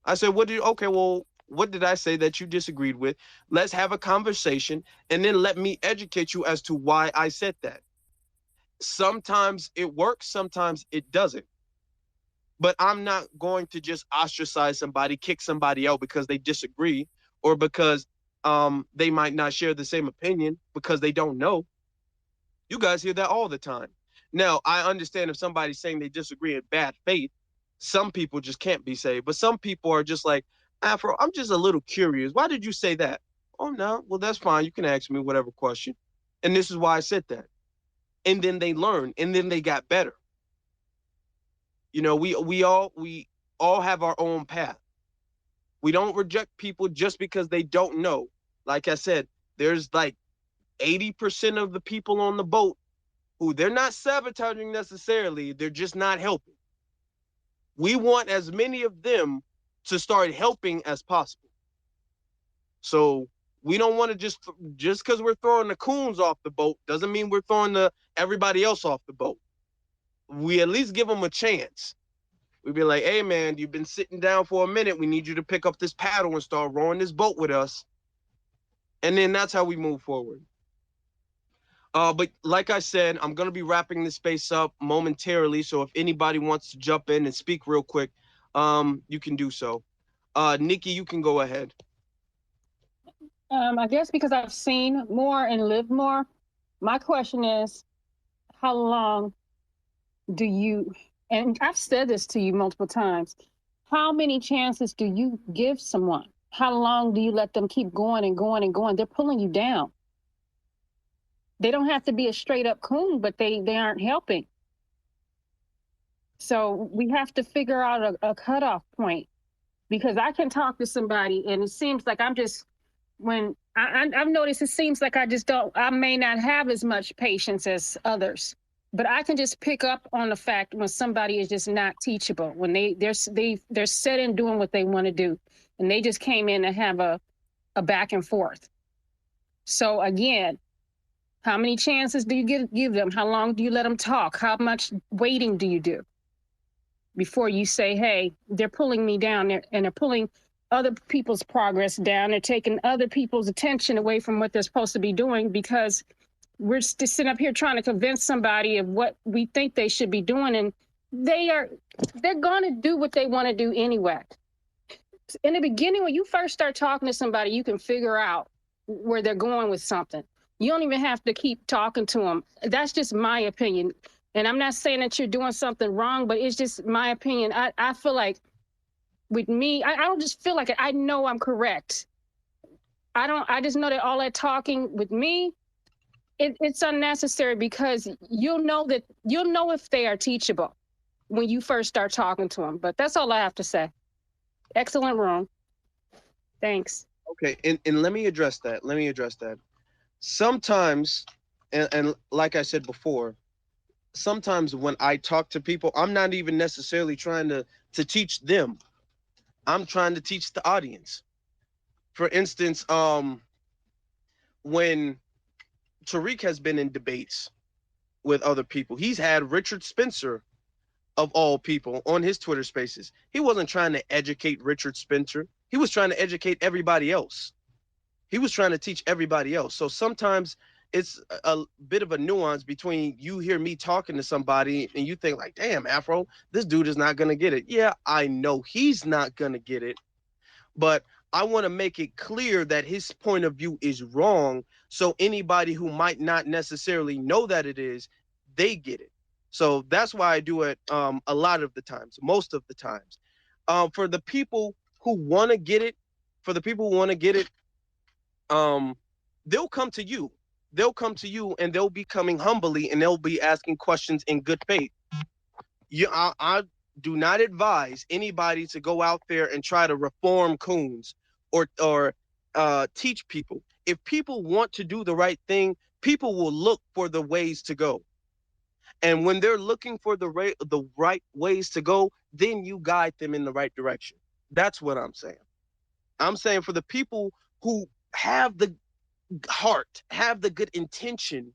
I said, what did I say that you disagreed with? Let's have a conversation and then let me educate you as to why I said that. Sometimes it works, sometimes it doesn't. But I'm not going to just ostracize somebody, kick somebody out because they disagree or because They might not share the same opinion because they don't know. You guys hear that all the time. Now, I understand if somebody's saying they disagree in bad faith, some people just can't be saved. But some people are just like, Afro, I'm just a little curious. Why did you say that? Oh, no. Well, that's fine. You can ask me whatever question. And this is why I said that. And then they learn, and then they got better. You know, we all have our own path. We don't reject people just because they don't know. Like I said, there's like 80% of the people on the boat who they're not sabotaging necessarily, they're just not helping. We want as many of them to start helping as possible. So we don't want to just because we're throwing the coons off the boat doesn't mean we're throwing everybody else off the boat. We at least give them a chance. We'd be like, hey man, you've been sitting down for a minute. We need you to pick up this paddle and start rowing this boat with us. And then that's how we move forward. But like I said, I'm going to be wrapping this space up momentarily. So if anybody wants to jump in and speak real quick, you can do so. Nikki, you can go ahead. I guess because I've seen more and lived more, my question is, how long do you, and I've said this to you multiple times, how many chances do you give someone? How long do you let them keep going and going and going? They're pulling you down. They don't have to be a straight up coon, but they aren't helping. So we have to figure out a cutoff point, because I can talk to somebody and it seems like I'm just, when I've noticed, it seems like I may not have as much patience as others, but I can just pick up on the fact when somebody is just not teachable, when they're set in doing what they want to do, and they just came in to have a back and forth. So again, how many chances do you give them? How long do you let them talk? How much waiting do you do before you say, hey, they're pulling me down there, and they're pulling other people's progress down. They're taking other people's attention away from what they're supposed to be doing, because we're just sitting up here trying to convince somebody of what we think they should be doing. And they're going to do what they want to do anyway. In the beginning, when you first start talking to somebody, you can figure out where they're going with something. You don't even have to keep talking to them. That's just my opinion. And I'm not saying that you're doing something wrong, but it's just my opinion. I feel like with me, I don't just feel like it. I know I'm correct. I just know that all that talking with me, it's unnecessary, because you'll know if they are teachable when you first start talking to them. But that's all I have to say. Excellent room. Thanks. Okay, and let me address that. Sometimes, and like I said before, sometimes when I talk to people, I'm not even necessarily trying to teach them. I'm trying to teach the audience. For instance, when Tariq has been in debates with other people, he's had Richard Spencer, of all people, on his Twitter spaces. He wasn't trying to educate Richard Spencer. He was trying to educate everybody else. He was trying to teach everybody else. So sometimes it's a bit of a nuance between you hear me talking to somebody and you think like, damn, Afro, this dude is not going to get it. Yeah, I know he's not going to get it, but I want to make it clear that his point of view is wrong. So anybody who might not necessarily know that it is, they get it. So that's why I do it a lot of the times, most of the times. For the people who want to get it, they'll come to you. They'll come to you and they'll be coming humbly and they'll be asking questions in good faith. I do not advise anybody to go out there and try to reform coons or teach people. If people want to do the right thing, people will look for the ways to go. And when they're looking for the right ways to go, then you guide them in the right direction. That's what I'm saying. I'm saying for the people who have the heart, have the good intention,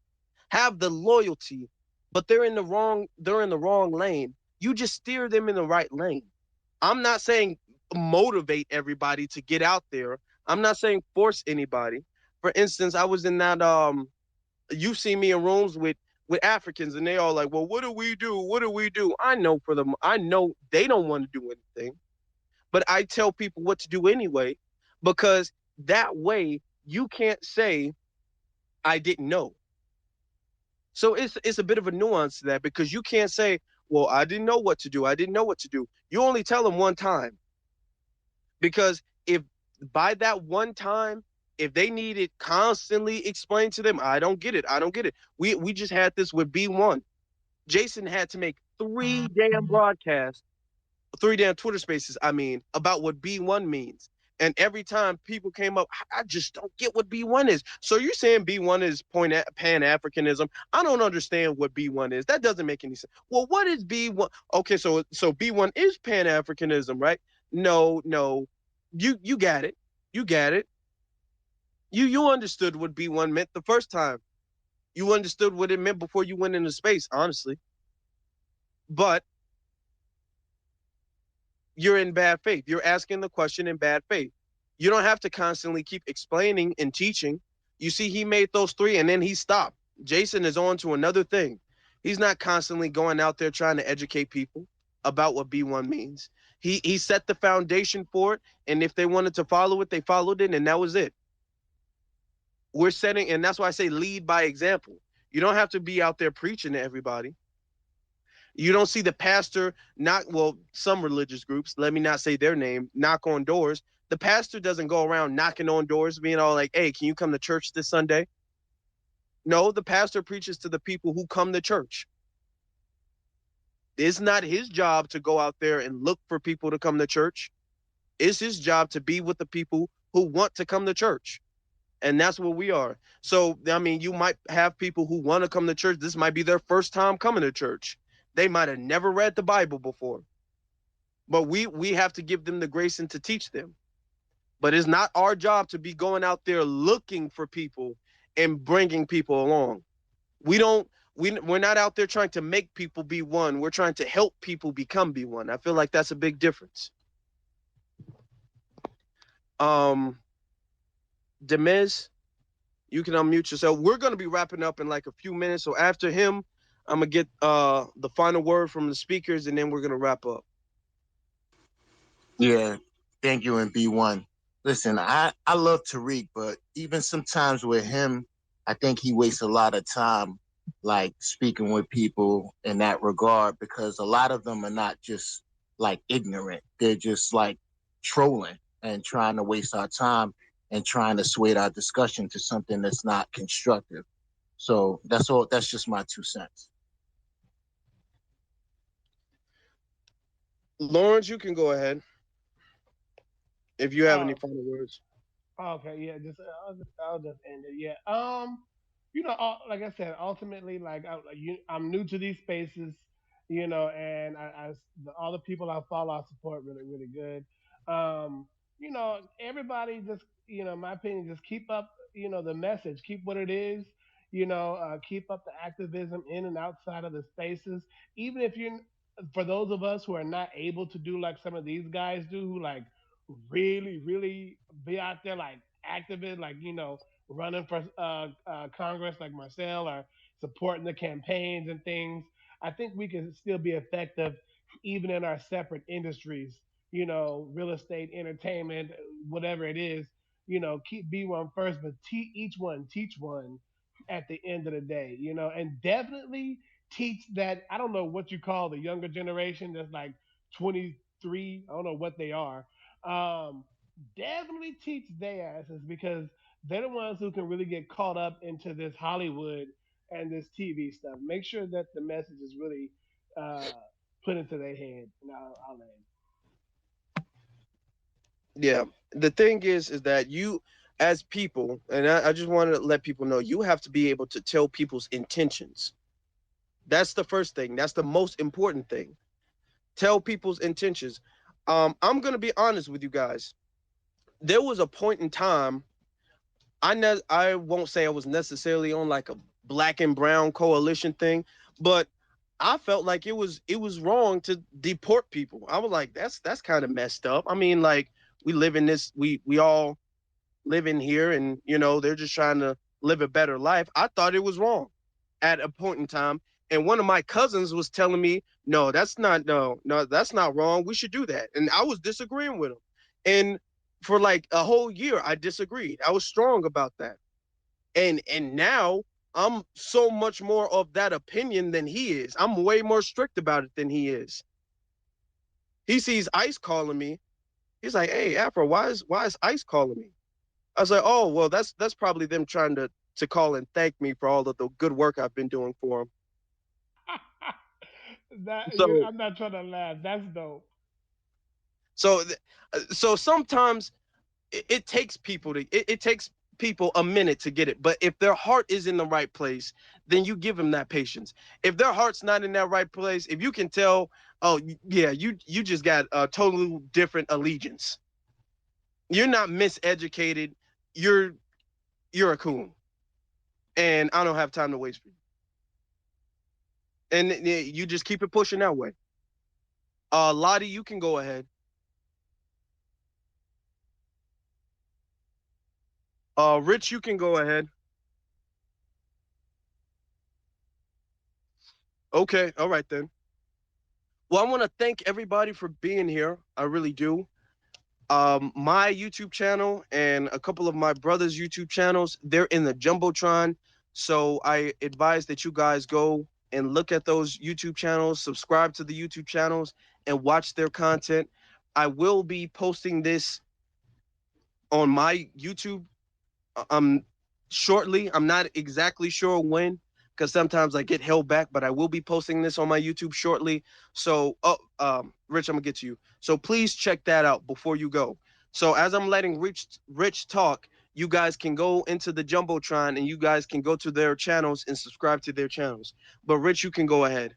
have the loyalty, but they're in the wrong lane, you just steer them in the right lane. I'm not saying motivate everybody to get out there. I'm not saying force anybody. For instance, I was in that you've seen me in rooms with Africans and they all like, well, what do we do? What do we do? I know for them, I know they don't want to do anything, but I tell people what to do anyway, because that way you can't say I didn't know. So it's a bit of a nuance to that, because you can't say, well, I didn't know what to do. I didn't know what to do. You only tell them one time. Because if by that one time, if they need it constantly explained to them, I don't get it. I don't get it. We just had this with B1. Jason had to make 3 damn broadcasts, 3 damn Twitter spaces, I mean, about what B1 means. And every time people came up, I just don't get what B1 is. So you're saying B1 is Pan-Africanism. I don't understand what B1 is. That doesn't make any sense. Well, what is B1? Okay, so B1 is Pan-Africanism, right? No. You got it. You got it. You understood what B1 meant the first time. You understood what it meant before you went into space, honestly. But you're in bad faith. You're asking the question in bad faith. You don't have to constantly keep explaining and teaching. You see, he made those 3 and then he stopped. Jason is on to another thing. He's not constantly going out there trying to educate people about what B1 means. He set the foundation for it, and if they wanted to follow it, they followed it, and that was it. We're setting, and that's why I say lead by example. You don't have to be out there preaching to everybody. You don't see the pastor some religious groups, let me not say their name, knock on doors. The pastor doesn't go around knocking on doors being all like, hey, can you come to church this Sunday? No, the pastor preaches to the people who come to church. It's not his job to go out there and look for people to come to church. It's his job to be with the people who want to come to church. And that's what we are. So, I mean, you might have people who want to come to church. This might be their first time coming to church. They might have never read the Bible before. But we have to give them the grace and to teach them. But it's not our job to be going out there looking for people and bringing people along. We're not out there trying to make people be one. We're trying to help people become be one. I feel like that's a big difference. Demiz, you can unmute yourself. We're going to be wrapping up in like a few minutes. So after him, I'm going to get the final word from the speakers, and then we're going to wrap up. Yeah, thank you, and B1. Listen, I love Tariq, but even sometimes with him, I think he wastes a lot of time like speaking with people in that regard, because a lot of them are not just like ignorant. They're just like trolling and trying to waste our time and trying to sway our discussion to something that's not constructive. So that's all. That's just my 2 cents. Lawrence, you can go ahead if you have any final words. Okay, yeah, I'll just end it. Yeah, like I said, ultimately, like I'm new to these spaces, and all the people I follow, I support really, really good. Everybody just, my opinion, just keep up, the message, keep what it is, keep up the activism in and outside of the spaces, even if for those of us who are not able to do like some of these guys do, who like really, really be out there like activists, like running for Congress, like Marcel, or supporting the campaigns and things. I think we can still be effective even in our separate industries. Real estate, entertainment, whatever it is. Keep B1 first, but teach one at the end of the day. And definitely teach that. I don't know what you call the younger generation that's like 23. I don't know what they are. Definitely teach their asses, because they're the ones who can really get caught up into this Hollywood and this TV stuff. Make sure that the message is really put into their head. And I'll end. Yeah, the thing is that you, as people, and I just want to let people know, you have to be able to tell people's intentions. That's the first thing. That's the most important thing. Tell people's intentions. I'm going to be honest with you guys. There was a point in time, I won't say I was necessarily on like a black and brown coalition thing, but I felt like it was wrong to deport people. I was like, that's kind of messed up. I mean, like, we live in this, we all live in here, and they're just trying to live a better life. I thought it was wrong at a point in time. And one of my cousins was telling me, no, that's not wrong. We should do that. And I was disagreeing with him. And for like a whole year, I disagreed. I was strong about that. And now I'm so much more of that opinion than he is. I'm way more strict about it than he is. He sees Ice calling me. He's like, "Hey, Afro, why is Ice calling me?" I was like, "Oh, well, that's probably them trying to call and thank me for all of the good work I've been doing for them." So I'm not trying to laugh. That's dope. so sometimes it takes people it takes people a minute to get it. But if their heart is in the right place, then you give them that patience. If their heart's not in that right place, if you can tell, oh yeah, you just got a totally different allegiance. You're not miseducated. You're a coon, and I don't have time to waste for you. And you just keep it pushing that way. Lottie, you can go ahead. Rich, you can go ahead. Okay, all right then. Well, I want to thank everybody for being here. I really do. My YouTube channel and a couple of my brothers' YouTube channels, they're in the Jumbotron. So I advise that you guys go and look at those YouTube channels, subscribe to the YouTube channels, and watch their content. I will be posting this on my YouTube shortly. I'm not exactly sure when, because sometimes I get held back, but I will be posting this on my YouTube shortly. So, Rich, I'm gonna get to you. So please check that out before you go. So as I'm letting Rich talk, you guys can go into the Jumbotron and you guys can go to their channels and subscribe to their channels. But Rich, you can go ahead.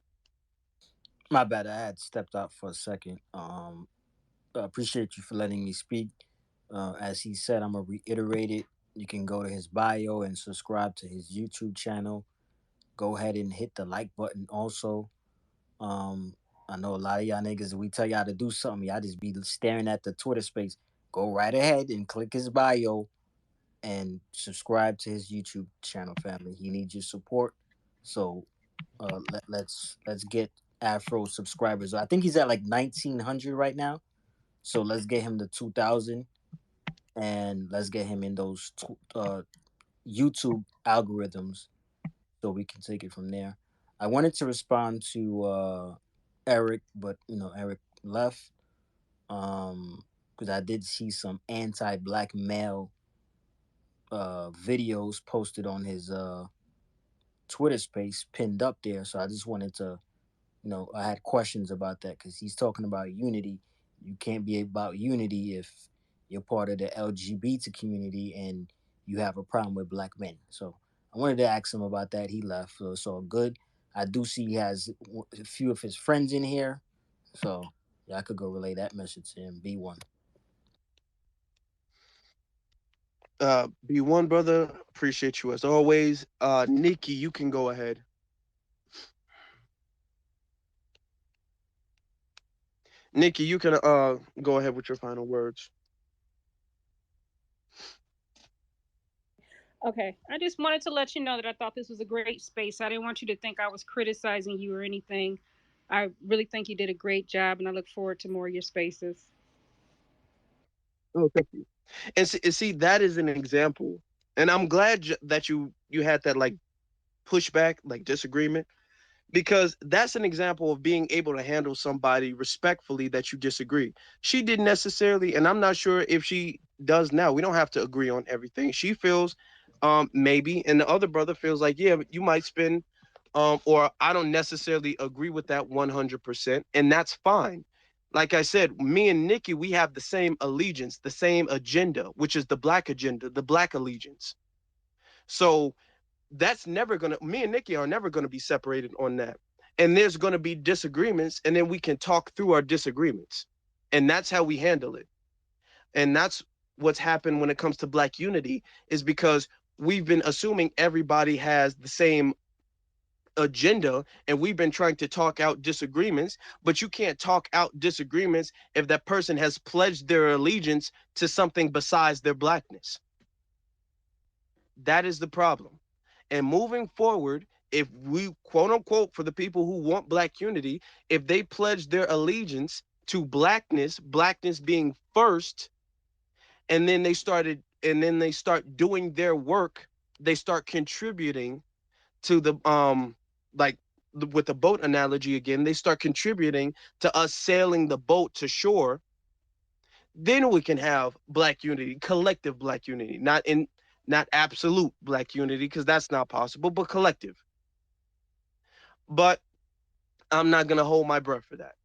My bad. I had stepped out for a second. Appreciate you for letting me speak. As he said, I'm gonna reiterate it. You can go to his bio and subscribe to his YouTube channel. Go ahead and hit the like button also. I know a lot of y'all niggas, we tell y'all to do something, y'all just be staring at the Twitter space. Go right ahead and click his bio and subscribe to his YouTube channel, family. He needs your support. So let's get Afro subscribers. I think he's at like 1,900 right now. So let's get him to 2,000, and let's get him in those YouTube algorithms so we can take it from there. I wanted to respond to Eric, but Eric left because I did see some anti-black male videos posted on his Twitter space pinned up there. So I just wanted to, I had questions about that because he's talking about unity. You can't be about unity if you're part of the LGBT community and you have a problem with black men. So I wanted to ask him about that. He left, so it's all good. I do see he has a few of his friends in here, so yeah, I could go relay that message to him. B1. B1 brother, appreciate you as always. Nikki, you can go ahead. Nikki, you can go ahead with your final words. Okay, I just wanted to let you know that I thought this was a great space. I didn't want you to think I was criticizing you or anything. I really think you did a great job, and I look forward to more of your spaces. Oh, thank you. And see, that is an example, and I'm glad that you had that like pushback, like disagreement, because that's an example of being able to handle somebody respectfully that you disagree. She didn't necessarily, and I'm not sure if she does now. We don't have to agree on everything. She feels maybe, and the other brother feels like, yeah, you might spend, or I don't necessarily agree with that 100%, and that's fine. Like I said, me and Nikki, we have the same allegiance, the same agenda, which is the black agenda, the black allegiance. So that's never gonna, me and Nikki are never gonna be separated on that. And there's gonna be disagreements, and then we can talk through our disagreements. And that's how we handle it. And that's what's happened when it comes to black unity, is because we've been assuming everybody has the same agenda, and we've been trying to talk out disagreements, but you can't talk out disagreements if that person has pledged their allegiance to something besides their blackness. That is the problem. And moving forward, if we, quote unquote, for the people who want black unity, if they pledge their allegiance to blackness, blackness being first, and then they start doing their work. They start contributing to the like with the boat analogy again, they start contributing to us sailing the boat to shore. Then we can have black unity, collective black unity, not absolute black unity, because that's not possible, but collective. But I'm not gonna hold my breath for that.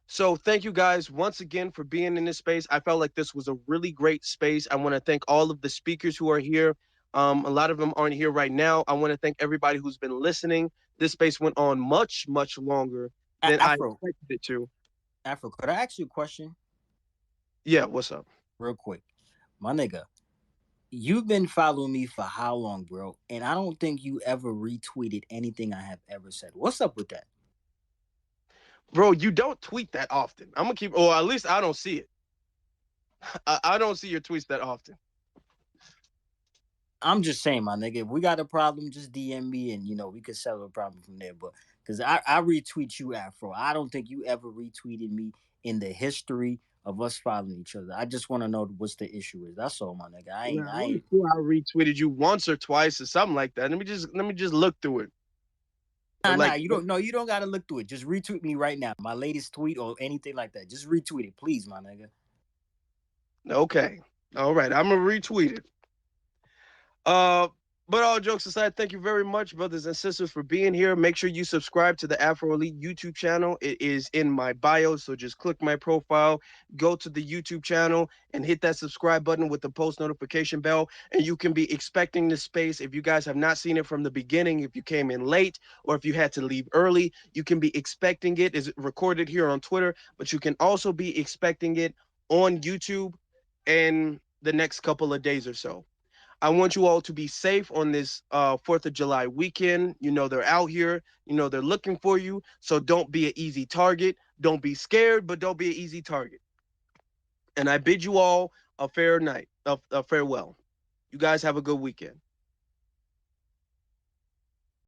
So thank you guys once again for being in this space. I felt like this was a really great space. I want to thank all of the speakers who are here. A lot of them aren't here right now. I want to thank everybody who's been listening. This space went on much, much longer than I expected it to. Afro, could I ask you a question? Yeah, what's up? Real quick. My nigga, you've been following me for how long, bro? And I don't think you ever retweeted anything I have ever said. What's up with that? Bro, you don't tweet that often. I'm gonna keep, or at least I don't see it. I don't see your tweets that often. I'm just saying, my nigga, if we got a problem, just DM me and, we could settle the problem from there. But because I retweet you, Afro. I don't think you ever retweeted me in the history of us following each other. I just want to know what's the issue is. That's all, my nigga. I ain't sure I retweeted you once or twice or something like that. Let me just look through it. Nah, you don't gotta look through it. Just retweet me right now. My latest tweet or anything like that. Just retweet it, please, my nigga. Okay. All right. I'm gonna retweet it. But all jokes aside, thank you very much, brothers and sisters, for being here. Make sure you subscribe to the Afro Elite YouTube channel. It is in my bio, so just click my profile, go to the YouTube channel, and hit that subscribe button with the post notification bell, and you can be expecting this space. If you guys have not seen it from the beginning, if you came in late, or if you had to leave early, you can be expecting it. It's recorded here on Twitter, but you can also be expecting it on YouTube in the next couple of days or so. I want you all to be safe on this 4th of July weekend. They're out here. They're looking for you. So don't be an easy target. Don't be scared, but don't be an easy target. And I bid you all a fair night, a farewell. You guys have a good weekend.